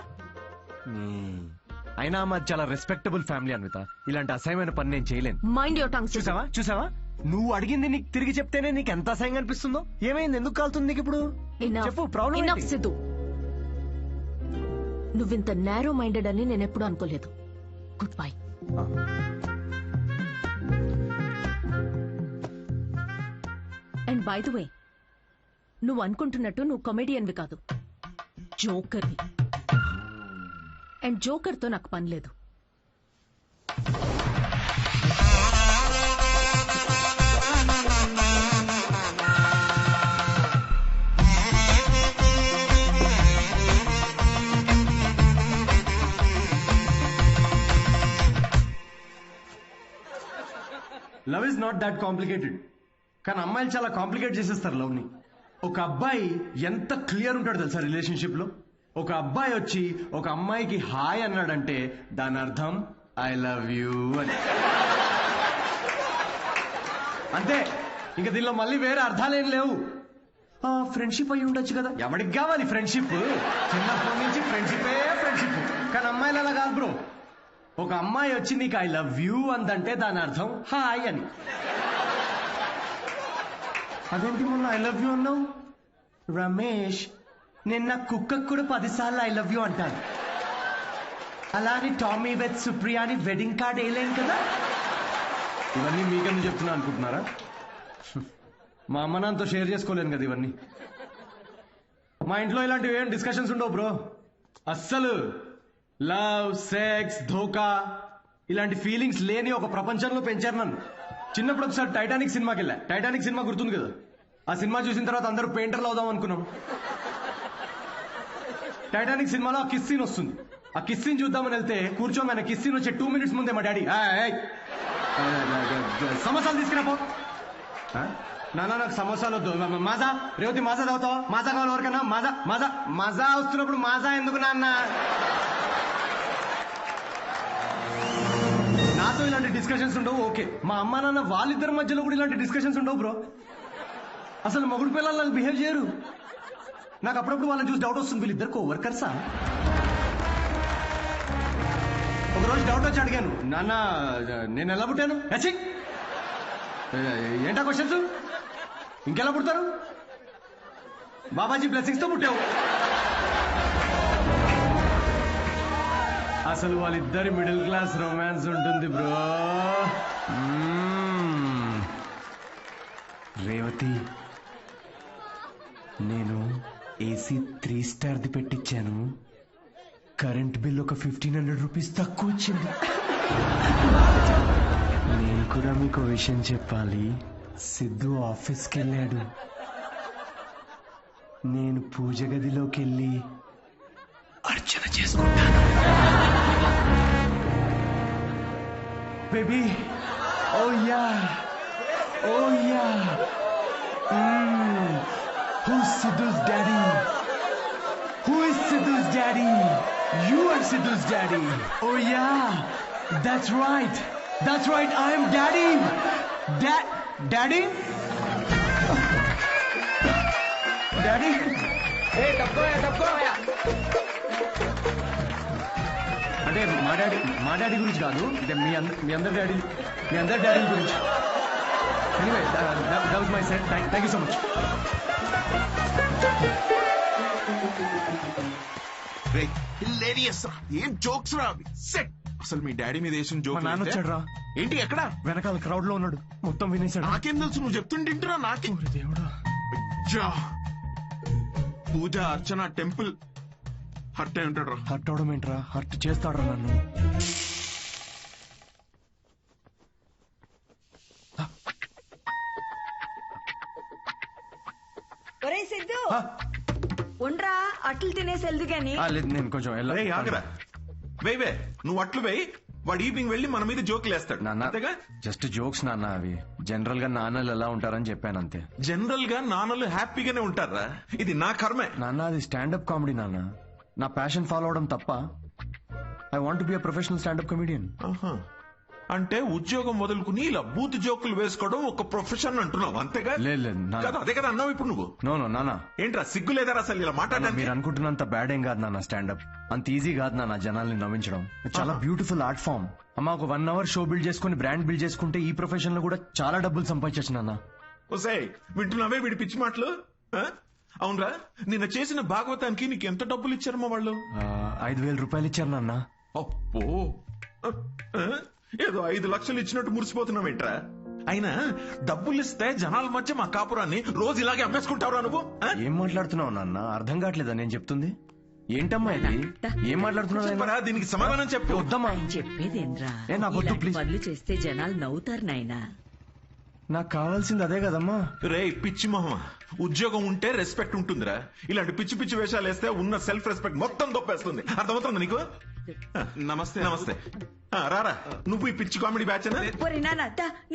అయినా మాది చాలా రెస్పెక్టబుల్ ఫ్యామిలీ అన్విత. ఇలాంటి అసహ్యమైన పని నేను చేయలేను. Mind your tongue. చూసావా నువ్వు అడిగింది నీకు తిరిగి చెప్తేనే నీకు ఎంత అసహ్యంగా అనిపిస్తుందో. ఏమైంది, ఎందుకు కాలుతుంది నీకు ఇప్పుడు? చెప్పు, ప్రాబ్లం. సిద్ధు, నువ్వింత నేరో మైండెడ్ అని నేను ఎప్పుడు అనుకోలేదు. Good bye. And by the way, నువ్వు అనుకుంటున్నట్టు నువ్వు కమెడియన్వి కాదు, జోకర్వి. అండ్ జోకర్తో నాకు పని లేదు. Love is not that complicated. కానీ అమ్మాయిలు చాలా కాంప్లికేట్ చేసేస్తారు లవ్ ని. ఒక అబ్బాయి ఎంత క్లియర్ ఉంటాడు తెలుసా రిలేషన్షిప్ లో? ఒక అబ్బాయి వచ్చి ఒక అమ్మాయికి హాయ్ అన్నాడంటే దాని అర్థం ఐ లవ్ యూ అని. అంతే, ఇంకా దీనిలో మళ్ళీ వేరే అర్థాలేం లేవు. ఫ్రెండ్షిప్ అయి ఉండొచ్చు కదా, ఎవరికి కావాలి ఫ్రెండ్షిప్? చిన్నప్పటి నుంచి ఫ్రెండ్షిపే ఫ్రెండ్షిప్. కానీ అమ్మాయిలు అలా కాదు బ్రో. ఒక అమ్మాయి వచ్చి నీకు ఐ లవ్ యూ అందంటే దాని అర్థం హాయ్ అని. అదేంటి మొన్న ఐ లవ్ యూ అన్నావు? రమేష్, నేను నా కుక్కకు కూడా 10 సార్లు ఐ లవ్ యూ అంటాను. అలా అని టామీ విత్ సుప్రియా అని వెడ్డింగ్ కార్డ్ వేయలేం కదా. ఇవన్నీ మీకెందుకు చెప్తున్నా అనుకుంటున్నారా? మా అమ్మ నాన్నతో షేర్ చేసుకోలేను కదా ఇవన్నీ. మా ఇంట్లో ఇలాంటివి ఏం డిస్కషన్స్ ఉండవు బ్రో. అస్సలు లవ్, సెక్స్, ధోకా ఇలాంటి ఫీలింగ్స్ లేని ఒక ప్రపంచంలో పెంచారు నన్ను. చిన్నప్పుడు ఒకసారి టైటానిక్ సినిమాకి వెళ్ళా. టైటానిక్ సినిమా గుర్తుంది కదా? ఆ సినిమా చూసిన తర్వాత అందరూ పెయింటర్లు అవుదాం అనుకున్నాం. టైటానిక్ సినిమాలో ఆ కిస్ సీన్ వస్తుంది. ఆ కిస్ సీన్ చూద్దామని వెళ్తే కూర్చోమని కిస్ సీన్ వచ్చే 2 minutes ముందే మా డాడీ సమోసాలు తీసుకురాపో. నాన్న నాకు సమోసాలు వద్దు. మాజా రేవతి మాజా తాగుతావా? మాజా కావాలి ఎవరికన్నా? మాజా మాజా మాజా వస్తున్నప్పుడు మాజా ఎందుకు నాన్న? నాతో ఇలాంటి డిస్కషన్స్ ఉండవు. ఓకే, మా అమ్మ నాన్న వాళ్ళిద్దరి మధ్యలో కూడా ఇలాంటి డిస్కషన్స్ ఉండవు బ్రో. అసలు మొగుడు పిల్లలు బిహేవ్ చేయరు. నాకు అప్పుడప్పుడు వాళ్ళని చూసి డౌట్ వస్తుంది, వీళ్ళిద్దరు వర్కర్సా? ఒకరోజు డౌట్ వచ్చి అడిగాను, నాన్న నేను ఎలా పుట్టాను? ఏంటా క్వశ్చన్స్? ఇంకెలా పుడతారు? బాబాజీ బ్లెస్సింగ్స్ తో పుట్టావు. అసలు వాళ్ళిద్దరి మిడిల్ క్లాస్ రొమాన్స్ ఉంటుంది బ్రో. రేవతి, నేను ఏసీ 3 స్టార్ది పెట్టించాను. కరెంట్ బిల్ ఒక 1500 రూపీస్ తక్కువ వచ్చింది. నేను కూడా మీకు విషయం చెప్పాలి. సిద్ధు ఆఫీస్కి వెళ్ళాడు. నేను పూజ గదిలోకి వెళ్ళి అర్చన చేసుకుంటాను. Baby, oh yeah, oh yeah. Who's Sidhu's daddy? Who is Sidhu's daddy? You are Sidhu's daddy. Oh yeah, that's right. That's right. I am daddy. Daddy? Daddy? Hey, తప్పుకోయా. అంటే మా డాడీ గురించి కాదు, మీ అందరి డాడీ గురించి. Anyway, that was my set. Thank you so much. Hilarious రా, ఏం jokes రా అవి. సెట్. అసలు మీ డాడీ మీద వేసిన జోక్ నాన్న వచ్చాడు రా. ఏంటి? ఎక్కడ? వెనకాల క్రౌడ్ లో ఉన్నాడు. మొత్తం వినేశాడు. నాకేం తెలుసు? నువ్వు చెప్తుంటేంటురా నాకే. దేవుడా. పూజ, అర్చన, టెంపుల్ హర్ట్ అయి ఉంటాడు రా. హర్ట్ అవడం ఏంట్రా? హర్ట్ చేస్తాడు నన్ను. ఒరే సిద్ధు, ఉండ్రా, అట్లు తినేసి వెళ్దు గాని. లేదు, నేను కొంచెం ఆగరా. వేవే, నువ్వు అట్లు వేయి. వాడు ఈవినింగ్ వెళ్ళి మన మీద జోకులు వేస్తాడు. నాన్న, జస్ట్ జోక్స్ నాన్న. అవి జనరల్ గా నాన్నలు ఎలా ఉంటారని చెప్పాను అంతే. జనరల్ గా నాన్నలు హ్యాపీగానే ఉంటారా? ఇది నా కర్మే నాన్న. అది స్టాండప్ కామెడీ నాన్న. నా ప్యాషన్ ఫాలో అవడం తప్ప. I want be a professional standup comedian. అంటే ఉద్యోగం వదులుకుని ఇలా బూత్ జోకులు వేసుకోవడం ఒక ప్రొఫెషన్ అంటున్నావు అంతేగా? లేదు, అదే కదా అన్నావు ఇప్పుడు నువ్వు. నో నాన్న. ఏంట్రా సిగ్గు లేదా అసలు ఇలా మాట్లాడాలి? మీరు అనుకుంటున్నంత బ్యాడ్ ఏం కాదు నాన్న. స్టాండప్ అంత ఈజీ కాదు నాన్న. జనాల్ని నవ్వించడం చాలా బ్యూటిఫుల్ ఆర్ట్ ఫామ్. అమ్మ, ఒక 1 hour షో బిల్డ్ చేసుకుని బ్రాండ్ బిల్డ్ చేసుకుంటే ఈ ప్రొఫెషన్ లో కూడా చాలా డబ్బులు సంపాదించచ్చు నాన్న. ఓసే, వింటున్నావే వీడి పిచ్చి మాటలు? అవునరా, నిన్న చేసిన భాగవతానికి నీకు ఎంత డబ్బులు ఇచ్చారమ్మా వాళ్ళు? 5,000 రూపాయలు ఇచ్చారు నాన్న. అప్పో, ఏదో 5 లక్షలు ఇచ్చినట్టు మురిసిపోతున్నావేంట్రా? అయినా డబ్బులు ఇస్తే జనాల మధ్య మా కాపురాన్ని రోజు ఇలాగే అమ్మేసుకుంటావురా నువ్వు? ఏం మాట్లాడుతున్నావు నాన్న? అర్థం కావట్లేదా నేను చెప్తుంది? ఏంటమ్మా ఇది? ఏం మాట్లాడుతున్నావు? దీనికి సమాధానం చెప్పు. వద్దమ్మా. చెప్పేదేంద్రా, పనులు చేస్తే జనాలు నవ్వుతారు నాయనా. నాకు కావాల్సింది అదే కదమ్మా. రే పిచ్చి మొహమ, ఉద్యోగం ఉంటే రెస్పెక్ట్ ఉంటుందిరా. ఇలాంటి పిచ్చి పిచ్చి వేషాలు వేస్తే ఉన్న సెల్ఫ్ రెస్పెక్ట్ మొత్తం దొప్పేస్తుంది. అర్థమవుతుంది నీకు? నమస్తే. నమస్తే. రారా, నువ్వు ఈ పిచ్చి కామెడీ బ్యాచ్?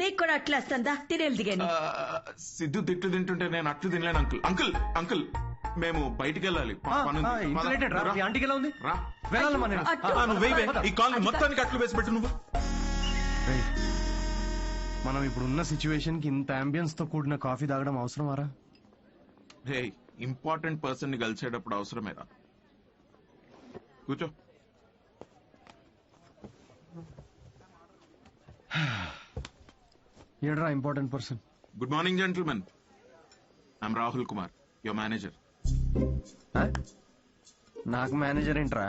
నీకు కూడా అట్లా వస్తుందా? తినేది గాని. సిద్ధు తిట్లు తింటుంటే నేను అట్లు తినలేను అంకుల్. అంకుల్ అంకుల్ మేము బయటికి వెళ్ళాలి. నువ్వు వెయ్యి. ఈ కాలనీ మొత్తానికి అట్లు వేసి పెట్టు నువ్వు. మనం ఇప్పుడు ఉన్న సిచ్యువేషన్ కి ఇంత అంబియన్స్ తో కూడిన కాఫీ తాగడం అవసరమారా? రే, ఇంపార్టెంట్ పర్సన్ ని కలిసేటప్పుడు అవసరమేరా. కూర్చో. ఏడ్రా important person? Good morning gentlemen. I'm Rahul Kumar, your manager. నాకు మేనేజర్ ఏంట్రా?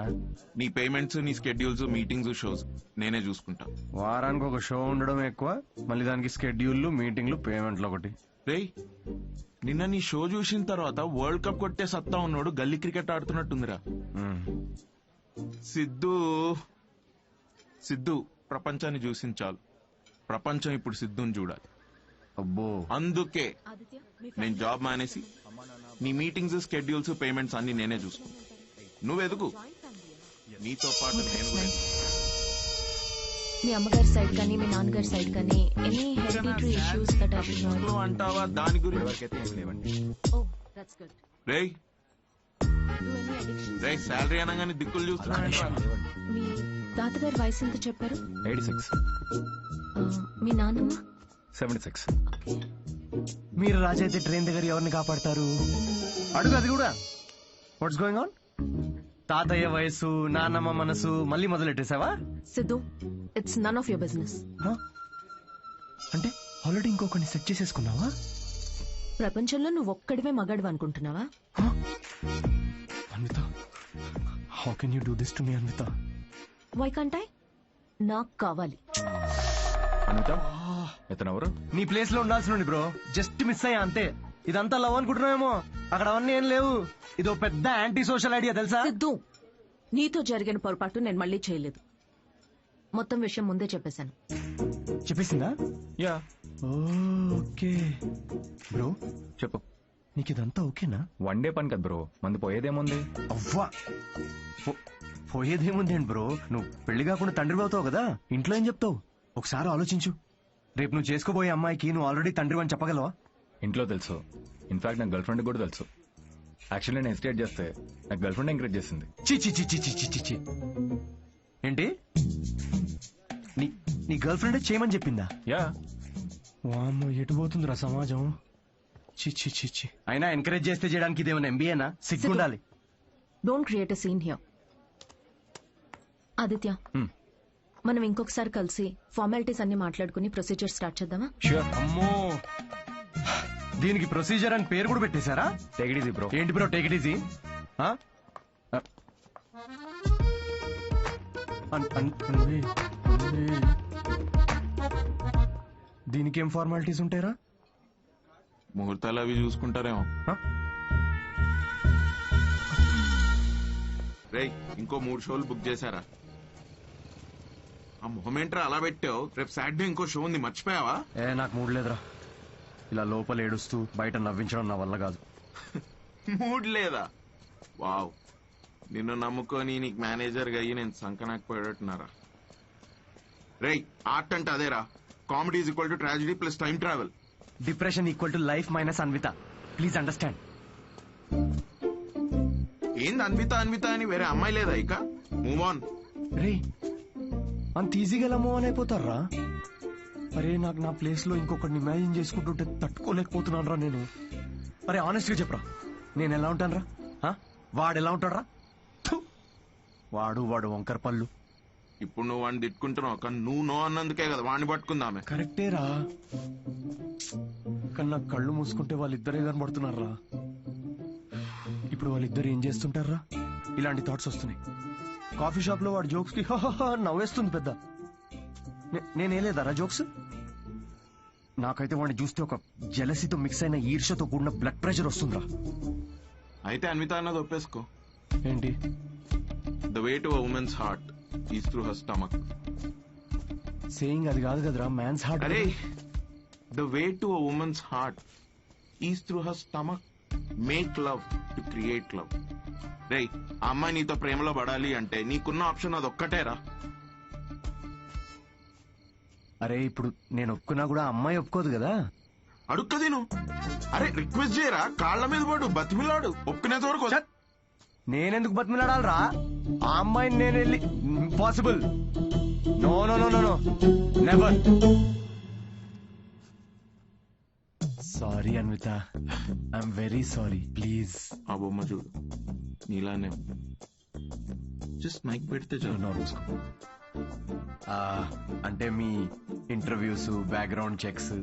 నీ పేమెంట్స్, నీ స్కెడ్యూల్స్, మీటింగ్స్, షోస్ నేనే చూసుకుంటా. వారానికి ఒక షో ఉండడం ఎక్కువ, మళ్ళీ దానికి స్కెడ్యూల్, మీటింగ్లు, పేమెంట్లు ఒకటి. రే, నిన్న నీ షో చూసిన తర్వాత వరల్డ్ కప్ కొట్టే సత్తా ఉన్నాడు గల్లీ క్రికెట్ ఆడుతున్నట్టుందిరా. సిద్ధు ప్రపంచాన్ని చూసింది చాలు. ప్రపంచం ఇప్పుడు సిద్ధుని చూడాలి. అబ్బో అందుకే నేను జాబ్ మానేసి నీ మీటింగ్స్ స్కెడ్యూల్స్ పేమెంట్స్ అన్ని నేనే చూసుకున్నా. నువ్వు ఎదుగు, నీతో పాటు నేను కూడా ఎదుగు. మీ అమ్మగారి సైడ్ కానీ మీ నాన్నగారి సైడ్ కానీ any hereditary issues that are ఇంట్లో అంటావా దాని గురించి? Oh that's good. రేయ్ రేయ్ శాలరీ అనగానే దిక్కులు చూస్తున్నా. మీ తాతగారి వయసు ఎంత చెప్పారు? 86. మీ నాన్నమ్మ? 76. మీరు రాజైతే ట్రైన్ దగ్గర ఎవరిని కాపాడతారు? అడుగు అది కూడా. What's going on? తాతయ్య వయసు, నాన్నమ్మ మనసు మళ్ళీ మొదలెట్టేసావా? Siddhu, it's none of your business. అంటే ఆల్రెడీ ఇంకొకరిని సెట్ చేసేసుకున్నావా? ప్రపంచంలో నువ్వు ఒక్కడివే మగాడివి అనుకుంటున్నావా? Anvitha, how can you do this to me Anvitha? Why can't I? నాకు కావాలి. అన్విత, ఇతనెవరు? నీ ప్లేస్ లో ఉండాల్సిన బ్రో, జస్ట్ మిస్ అయ్యా అంతే. ఇదంతా లవ్ అనుకుంటున్నావేమో, అక్కడ అవన్నీ ఏం లేవు. ఇదో పెద్ద యాంటీ సోషల్ ఐడియా తెలుసా? సిద్ధు, నీతో జరిగిన పొరపాటు నేను మళ్ళీ చేయలేదు. మొత్తం విషయం ముందే చెప్పేశాను. చెప్పేసిందా? యా. ఓకే బ్రో, చెప్పు. నీకు ఇదంతా ఓకేనా? వన్ డే పని కదా బ్రో, మంది పోయేదేముంది? అవ్వా, పోయేదేముంది బ్రో, నువ్వు పెళ్లి కాకుండా తండ్రి అవుతావు కదా, ఇంట్లో ఏం చెప్తావు? ఒకసారి ఆలోచించు. రేపు నువ్వు చేసుకోబోయే అమ్మాయికి నువ్వు ఆల్రెడీ తండ్రి అని చెప్పగలవా? ఇంట్లో తెలుసు, ఇన్ఫాక్ట్ నా గర్ల్ ఫ్రెండ్ కూడా తెలుసు. యాక్చువల్లీ నేను హెసిటేట్ చేస్తే నాకు గర్ల్ ఫ్రెండ్ ఎంకరేజ్ చేసింది. చి ఏంటి? నీ గర్ల్ ఫ్రెండ్ చేయమని చెప్పిందా? యా. వామ్మో, ఎటు పోతుందిరా సమాజం. చి అయినా ఎంకరేజ్ చేస్తే చేయడానికి ఇదేమన్నా ఎంబీఏనా? సిగ్గుండాలి. Don't create a scene here. Aditya, మనం ఇంకొకసారి కలిసి ఫార్మాలిటీస్ అన్ని మాట్లాడుకుని ప్రొసీజర్ స్టార్ట్ చేద్దామా? అమ్మో, దీనికి ప్రొసీజర్ అని పేరు కూడా పెట్టేశారా? Take it easy bro. ఏంటి బ్రో టేక్ ఇట్ ఈజీ? దీనికేం ఫార్మాలిటీస్ ఉంటాయరా? ముహూర్తాలు అవి చూసుకుంటారేమో. రేయ్, ఇంకో 3 షోలు బుక్ చేశారా? ఆ మొహమేంట్రా అలా పెట్టావు? రేపు సాటర్డే ఇంకో షో ఉంది, మర్చిపోయావా? నాకు మూడ్ లేదురా. ఇలా లోపల ఏడుస్తూ బయట నవ్వించడం నా వల్ల కాదు. మూడ్ లేదా? వావ్, నిన్ను నమ్ముకొని నీకు మేనేజర్ గా అయ్యి నేను సంకనాకపోయేటట్టున్నారా? రేయ్, ఆర్ట్ అంటే అదేరా. Comedy is equal to tragedy plus time travel. Depression equal to life minus Anvitha. Please understand. ఏంది అన్విత అన్విత అని వేరే అమ్మాయి లేదా ఇక? Move on. రే, అంత ఈజీగా ఎలా మూవ్ ఆన్ అయిపోతారా? అరే, నాకు నా ప్లేస్ లో ఇంకొకరిని ఇమాజిన్ చేసుకుంటుంటే తట్టుకోలేకపోతున్నాను రా నేను. అరే, ఆనెస్ట్ గా చెప్పరా, నేను ఎలా ఉంటాను రా? వాడు ఎలా ఉంటాడు రా? వాడు వంకర పళ్ళు. ఇప్పుడు నువ్వు వాడిని తిట్టుకుంటున్నావు, కానీ నువ్వు నో అన్నందుకే కదా వాడిని పట్టుకుందామే. కరెక్టేరా, కానీ నాకు కళ్ళు మూసుకుంటే వాళ్ళిద్దరే కనబడుతున్నారా. ఇప్పుడు వాళ్ళిద్దరు ఏం చేస్తుంటారా? ఇలాంటి థాట్స్ వస్తున్నాయి. కాఫీ షాప్ లో వాడి జోక్స్ కి నవ్వేస్తుంది పెద్ద. నేనేలేదారా జోక్స్? నాకైతే వాడిని చూస్తే ఒక జెలసీతో మిక్స్ అయిన ఈర్ష్యతో కూడిన బ్లడ్ ప్రెషర్ వస్తుందిరా. అయితే అన్విత అన్నది ఒప్పేసుకో. ఏంటి? The way to a women's heart is through her stomach. Saying అది కాదు కదరా, మ్యాన్స్ హార్ట్. అరే, the way to a women's heart is through her stomach. Make love to create love. రేయ్, ఆ అమ్మాయి నీతో ప్రేమలో పడాలి అంటే నీకున్న ఆప్షన్ అదొక్కటేరా. అరే, ఇప్పుడు నేను ఒప్పుకున్నా కూడా అమ్మాయి ఒప్పుకోదు కదా. అడుక్కది నువ్వు. అరే, రిక్వెస్ట్ చేయరా, కాళ్ళ మీద పడు, బతిమిలాడు, ఒప్పుకునేంత వరకు. నేనెందుకు బతిమిలాడాలరా? ఆ అమ్మాయిని నేను వెళ్ళి impossible. No no no no no, never. Sorry Anvitha, I'm very sorry. Please. ఆ బొమ్మ చూడు, నీలానే జస్ట్ మైక్ పెడితే చాలు. అంటే మీ ఇంటర్వ్యూస్, బ్యాక్గ్రౌండ్ చెక్స్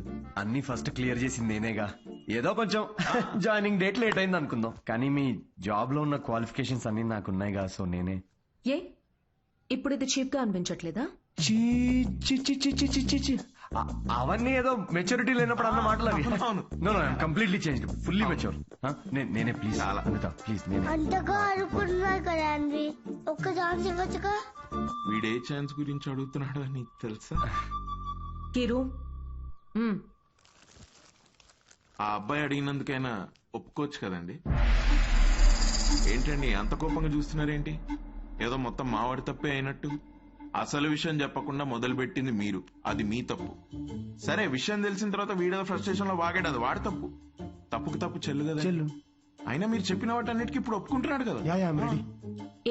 అన్ని ఫస్ట్ క్లియర్ చేసింది నేనేగా. ఏదో కొంచెం జాయినింగ్ డేట్ లేట్ అయింది అనుకుందాం, కానీ మీ జాబ్ లో ఉన్న క్వాలిఫికేషన్స్ అన్ని నాకున్నాయిగా, సో నేనే. ఏ ఇప్పుడు ఇది చీప్ గా అనిపించట్లేదా? అవన్నీ ఏదో మెచ్యూరిటీ లేనప్పుడు అన్న మాటలు అవి. No no, I'm completely change, fully mature. నేనే. Please Anitha, please. నేనే అంతగా అనుకుంటున్నారు కదా అండి, ఒక్క ఛాన్స్ ఇవ్వచ్చుగా. వీడే ఛాన్స్ గురించి అడుగుతున్నాడు నీకు తెలుసా? కిరు, ఆ అబ్బాయి అడిగినందుకైనా ఒప్పుకోవచ్చు కదండి. ఏంటండి అంత కోపంగా చూస్తున్నారేంటి? ఏదో మొత్తం మావాడి తప్పే అయినట్టు. అసలు విషయం చెప్పకుండా మొదలుపెట్టింది మీరు, అది మీ తప్పు. సరే, విషయం తెలిసిన తర్వాత వీడియో ఫ్రస్ట్రేషన్ లో వాగాడు, అది వాడి తప్పు. తప్పుకు తప్పు చెల్లు కదా. అయినా మీరు చెప్పిన వాటన్నిటికీ ఇప్పుడు ఒప్పుకుంటున్నాడు కదా.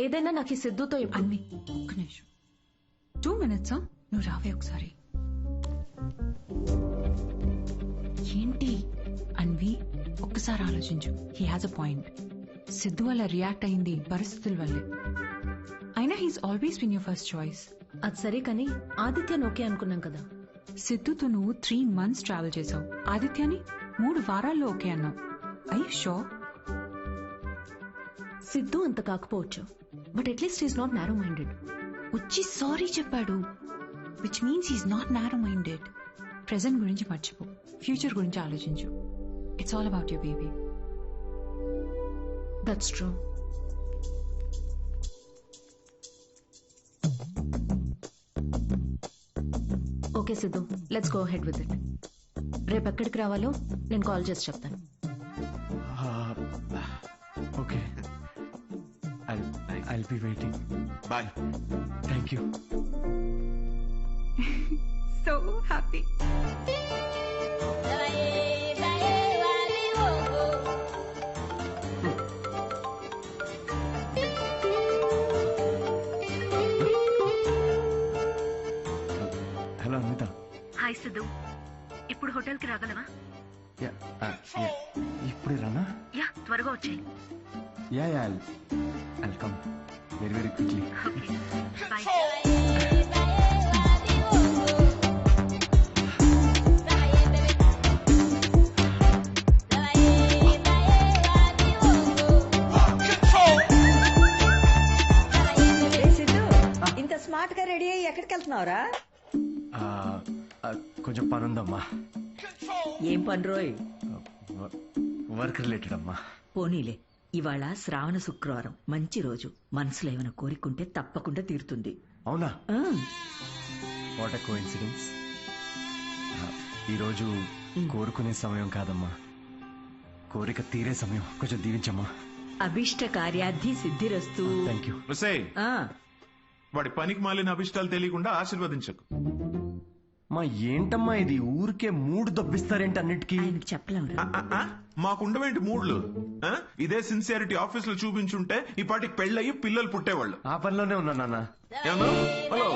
ఏదైనా నాకు ఈ సిద్ధుతో అన్వి ఒక్క నిమిషం, 2 minutes. నువ్వు రావే ఒకసారి. ఏంటి అన్వి, ఒక్కసారి ఆలోచించు. He has a point. Siddhu వల్ల రియాక్ట్ అయింది పరిస్థితుల వల్లే. అయినా he's always been your first choice. అది సరే కానీ ఆదిత్యను ఓకే అనుకున్నాం కదా. సిద్ధుతో నువ్వు 3 months ట్రావెల్ చేసావు, ఆదిత్యని 3 వారాల్లో ఓకే అన్నావు. I you sure? సిద్ధు అంత కాకపోవచ్చు, but at least is not narrow minded. వచ్చి సారీ చెప్పాడు, which means he's not narrow minded. Present గురించి మర్చిపో, ఫ్యూచర్ గురించి ఆలోచించు. It's all about your baby. That's true. Okay Siddhu, let's go ahead with it. రేపు ఎక్కడికి రావాలో నేను కాల్ చేసి చెప్తాను. Okay, I'll be waiting. Bye. Thank you. So happy. Hello Anitha. Hi Siddhu, ఇప్పుడు హోటల్కి రాగలవా? ఇప్పుడే రానా? యా, త్వరగా వచ్చేయి. Yeah I'll come very quickly. Okay, bye. ఇంత స్మార్ట్ గా రెడీ అయ్యి ఎక్కడికి వెళ్తున్నావురా? కొంచెం పని ఉందమ్మా. ఏం పని రోయ్? వర్క్ రిలేటెడ్ అమ్మా. పోనీలే, ఇవాళ శ్రావణ శుక్రవారం, మంచి రోజు. మనసులో ఏమైనా కోరికుంటే తప్పకుండా తీరుతుంది. అవునా? What a coincidence. ఈరోజు కోరుకునే సమయం కాదమ్మా, కోరిక తీరే సమయం. కొంచెం దీవించమ్మా. అభిష్ట కార్యార్థి సిద్ధిరస్తు. Thank you. వాడి పనికి మాలిన అభిష్టాలు తెలియకుండా ఆశీర్వదించకు. మా ఏంటమ్మా ఇది, ఊరికే మూడు దొబ్బిస్తారేంటి అన్నిటికీ? చెప్పలేము. మాకుండవేంటి మూడ్లు? ఇదే సిన్సియారిటీ ఆఫీస్ లో చూపించుంటే ఈ పాటికి పెళ్ళయి పిల్లలు పుట్టేవాళ్ళు. ఆ పనిలోనే ఉన్నా నాన్న. Hello,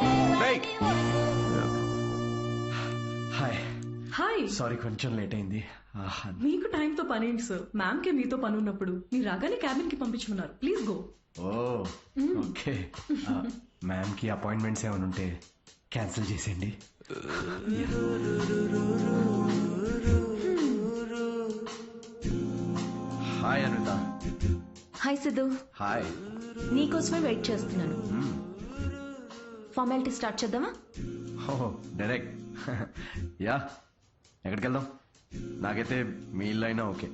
hi. హాయ్. సారీ కొంచెం లేట్ అయింది. మీకు టైంతో పని ఏంటి సార్? మ్యామ్ కే మీతో పని ఉన్నప్పుడు మీరు రాగానే క్యాబిన్ కి పంపించమన్నారు. Please go. Oh okay. Ma'am కి అపాయింట్మెంట్స్ ఏమైనా ఉంటే క్యాన్సిల్ చేసేయండి. Hi Anitha. Hi Siddhu. Hi. నీకోసమే వెయిట్ చేస్తున్నాను. ఫార్మాలిటీ స్టార్ట్ చేద్దామా? ఓహో, డైరెక్ట్. యా, ఎక్కడికి వెళ్దాం? నాకైతే మీ ఇల్లు అయినా ఓకే.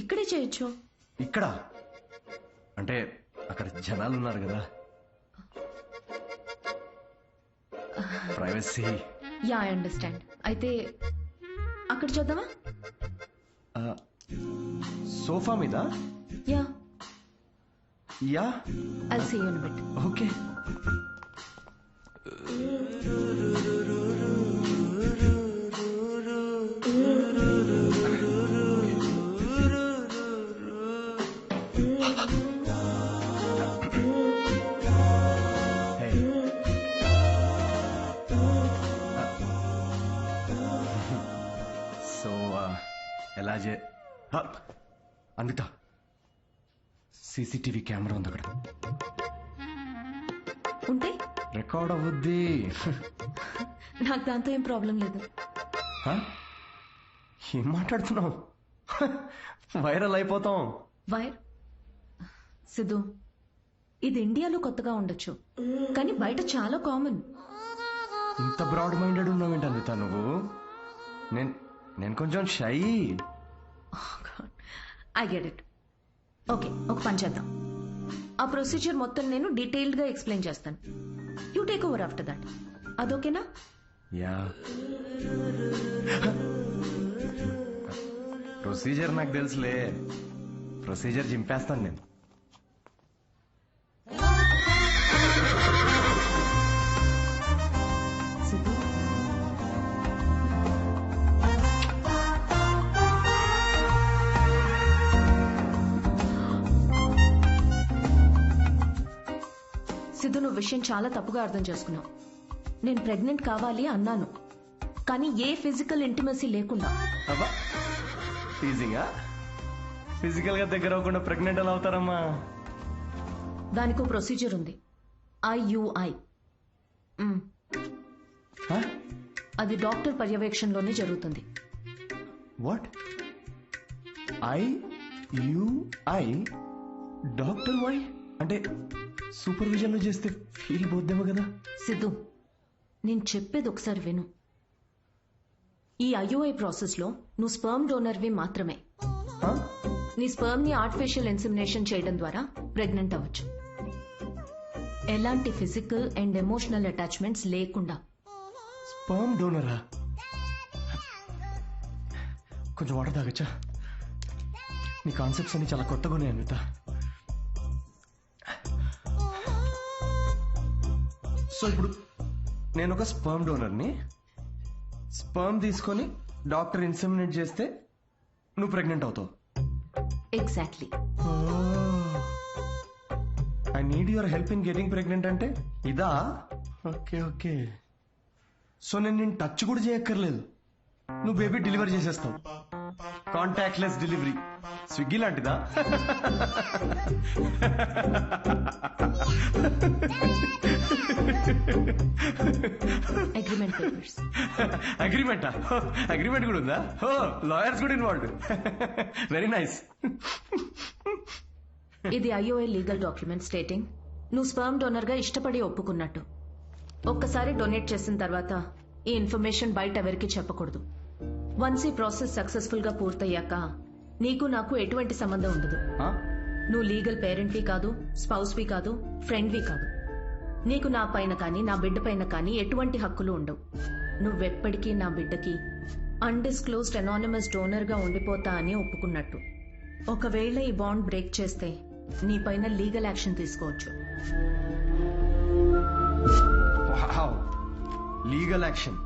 ఇక్కడే చేయొచ్చు. ఇక్కడ అంటే అక్కడ జనాలు ఉన్నారు కదా, ప్రైవసీ. Yeah, I understand. అయితే అక్కడ చూద్దామా? సోఫా మీద? Yeah yeah. I'll see you in a bit. Okay. ఎలా అనిత, సీసీటీవీ కెమెరా ఉంది అక్కడ. ఉంటే రికార్డ్ అవుద్ది. నాకు దాంతో ఏం ప్రాబ్లం లేదు. ఏం మాట్లాడుతున్నావు? వైరల్ అయిపోతాం. సిద్ధు, ఇది ఇండియాలో కొత్తగా ఉండొచ్చు, కానీ బయట చాలా కామన్. ఇంత బ్రాడ్ మైండెడ్ ఉన్నావేంటి అనిత నువ్వు? నేను కొంచెం shy. I get it. Okay, ఒక పని చేద్దాం. ఆ ప్రొసీజర్ మొత్తం నేను డీటెయిల్డ్ గా ఎక్స్ప్లెయిన్ చేస్తాను. You take over after that. అదొకేనా? యా. ప్రొసీజర్ నాకు తెలుసులే. ప్రొసీజర్ చింపేస్తాను నేను. సిద్ధు, సిద్ధు, నువ్వు విషయం చాలా తప్పుగా అర్థం చేసుకున్నావు. నేను ప్రెగ్నెంట్ కావాలి అన్నాను, కానీ ఏ ఫిజికల్ ఇంటిమసీ లేకుండా. అబ్బా, టీజింగా? ఫిజికల్ గా దగ్గర అవ్వకుండా ప్రెగ్నెంట్ ఎలా అవుతారమ్మా? దానికో ప్రొసీజర్ ఉంది, IUI. అది డాక్టర్ పర్యవేక్షణలోనే జరుగుతుంది. వాట్? IUI? డాక్టర్ వై అంటే సూపర్విజన్ లో చేస్తే ఫీల్ పోద్దేమో కదా? సిద్ధు, నేను చెప్పేది ఒకసారి విను. ఈ IUI ప్రాసెస్ లో నువ్వు స్పర్మ్ డోనర్వి మాత్రమే. నీ స్పర్మ్ ని ఆర్టిఫిషియల్ ఇన్సెమినేషన్ చేయడం ద్వారా ప్రెగ్నెంట్ అవ్వచ్చు, ఎలాంటి ఫిజికల్ అండ్ ఎమోషనల్ అటాచ్మెంట్స్ లేకుండా. స్పర్మ్ డోనరా? కొంచెం వాటర్ తాగచ్చా? నీ కాన్సెప్ట్స్ అన్ని చాలా కొత్తగా ఉన్నాయి అన్విత. సో ఇప్పుడు నేను ఒక స్పర్మ్ డోనర్ని, స్పర్మ్ తీసుకొని డాక్టర్ ఇన్సెమినేట్ చేస్తే నువ్వు ప్రెగ్నెంట్ అవుతావు. Exactly. I need your help in getting pregnant అంటే ఇదా? Okay okay. సో నేను టచ్ కూడా చేయక్కర్లేదు, నువ్వు బేబీ డెలివరీ చేసేస్తావు. కాంటాక్ట్లెస్ డెలివరీ, స్విగ్గీ లాంటిదా? Agreement papers. అగ్రిమెంటా? అగ్రిమెంట్ కూడా ఉందా? ఓ, లాయర్స్ కూడా ఇన్వాల్వ్డ్. Very nice. ఇది IUI లీగల్ డాక్యుమెంట్ స్టేటింగ్ నువ్వు స్పర్మ్ డోనర్ గా ఇష్టపడి ఒప్పుకున్నట్టు. ఒక్కసారి డొనేట్ చేసిన తర్వాత ఈ ఇన్ఫర్మేషన్ బయట ఎవరికి చెప్పకూడదు. వన్స్ ఈ ప్రాసెస్ సక్సెస్ఫుల్ గా పూర్తయ్యాక నీకు నాకు ఎటువంటి సంబంధం ఉండదు. నువ్వు లీగల్ పేరెంట్వి కాదు, స్పౌస్వి కాదు, ఫ్రెండ్వి కాదు. నీకు నా పైన కానీ నా బిడ్డ పైన కానీ ఎటువంటి హక్కులు ఉండవు. నువ్వెప్పటికీ నా బిడ్డకి అన్డిస్క్లోజ్డ్ అనానిమస్ డోనర్ గా ఉండిపోతా అని ఒప్పుకున్నట్టు. ఒకవేళ ఈ బాండ్ బ్రేక్ చేస్తే నీ పైన లీగల్ యాక్షన్ తీసుకోవచ్చు. Legal action?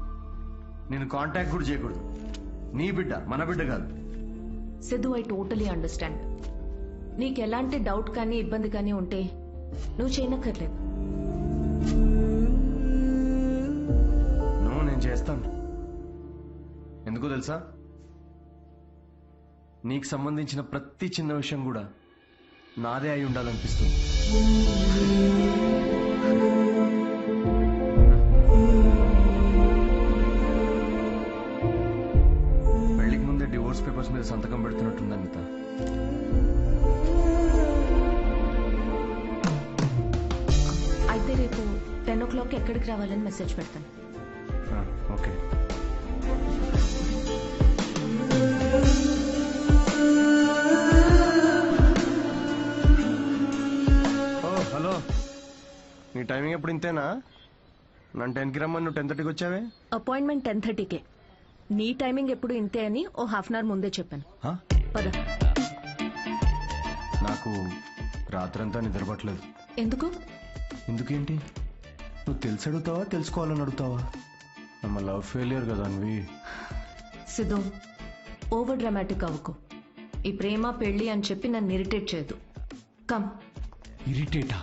నేను కాంటాక్ట్ కూడా చేయకూడదు? నీ బిడ్డ మన బిడ్డ కాదు. Siddhu, I totally understand. నీకు ఎలాంటి డౌట్ కానీ ఇబ్బంది కానీ ఉంటే నువ్వు చేయనక్కర్లేదు. నేను చేస్తాను. ఎందుకో తెలుసా? నీకు సంబంధించిన ప్రతి చిన్న విషయం కూడా నాదే అయి ఉండాలనిపిస్తుంది. పెళ్లికి ముందే డివోర్స్ పేపర్స్ మీద సంతకం పెడుతున్నట్టుంది అనిత. అయితే రేపు 10 o'clock ఎక్కడికి రావాలని మెసేజ్ పెడతాను. ఓకే. హలో, నీ టైమింగ్ ఎప్పుడు ఇంతేనా? నన్ను 10కి రమ్మని నువ్వు 10:30కి వచ్చావే. అపాయింట్మెంట్ 10:30కే. నీ టైమింగ్ ఎప్పుడు ఇంతే అని ఓ ½ అవర్ ముందే చెప్పాను. పద. నాకు రాత్రంతా నిద్రపట్టలేదు. ఎందుకు? ఎందుకేంటి? నువ్వు తెలిసి అడుగుతావా తెలుసుకోవాలని అడుగుతావా? నమ్మ లవ్ ఫెయిలియర్ కదా అన్వి. సిద్ధు, ఓవర్ డ్రామాటిక్ అవ్వకు. ఈ ప్రేమ పెళ్లి అని చెప్పి నన్ను ఇరిటేట్ చేయదు. కమ్. ఇరిటేటా?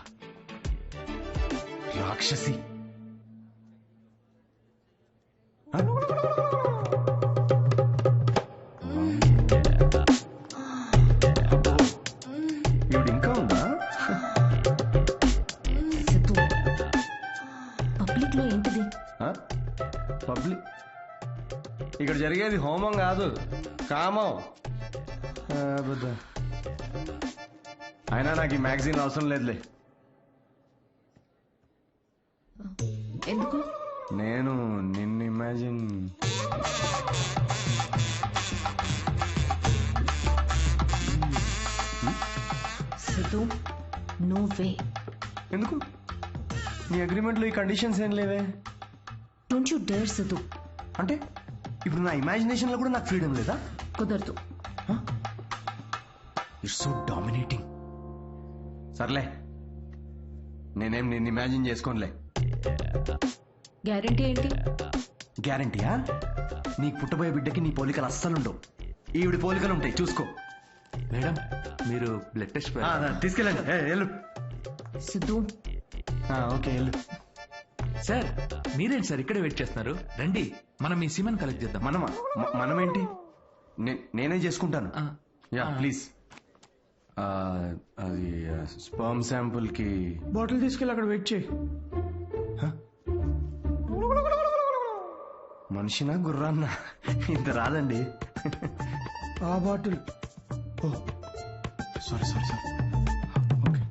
రాక్షసి. ఇవిడు ఇంకా ఉందా? సిద్ధు, పబ్లిక్ లో ఏంటిది? పబ్లిక్? ఇక్కడ జరిగేది హోమం కాదు, కామం. అయినా నాకు ఈ మ్యాగజైన్ అవసరం లేదులే. ఎందుకు? నేను నిన్ను ఇమాజిన్. Siddhu, no way. ఎందుకు? నీ అగ్రిమెంట్ లో ఈ కండిషన్స్ ఏం లేవే. Don't you dare Siddhu. అంటే ఇప్పుడు నా ఇమాజినేషన్ లో కూడా నాకు ఫ్రీడమ్ లేదా? కుదరదు. It's so dominating. సర్లే, నేనేం నిన్ను ఇమాజిన్ చేసుకోనులే. గ్యారంటీ ఏంటి? గ్యారంటీయా? నీకు పుట్టబోయే బిడ్డకి నీ పోలికలు అస్సలుండవు. ఈవిడి పోలికలు ఉంటాయి, చూసుకో. మేడం, మీరు బ్లడ్ టెస్ట్ తీసుకెళ్ళండి. వెళ్ళు. సిద్ధు. ఓకే, వెళ్ళు. సార్ మీరేంటి సార్ ఇక్కడే వెయిట్ చేస్తున్నారు? రండి, మనం మీ సిమెన్ కలెక్ట్ చేద్దాం. మనమా? మనమేంటి? నేనే చేసుకుంటాను. Yeah please. అది స్పర్మ్ శాంపుల్ కి బాటిల్ తీసుకెళ్ళి అక్కడ వెయిట్ చేయి. మనిషినా గుర్రాన్నా? ఇంత రాదండి. ఆ bottle. Sorry sorry sorry. Okay.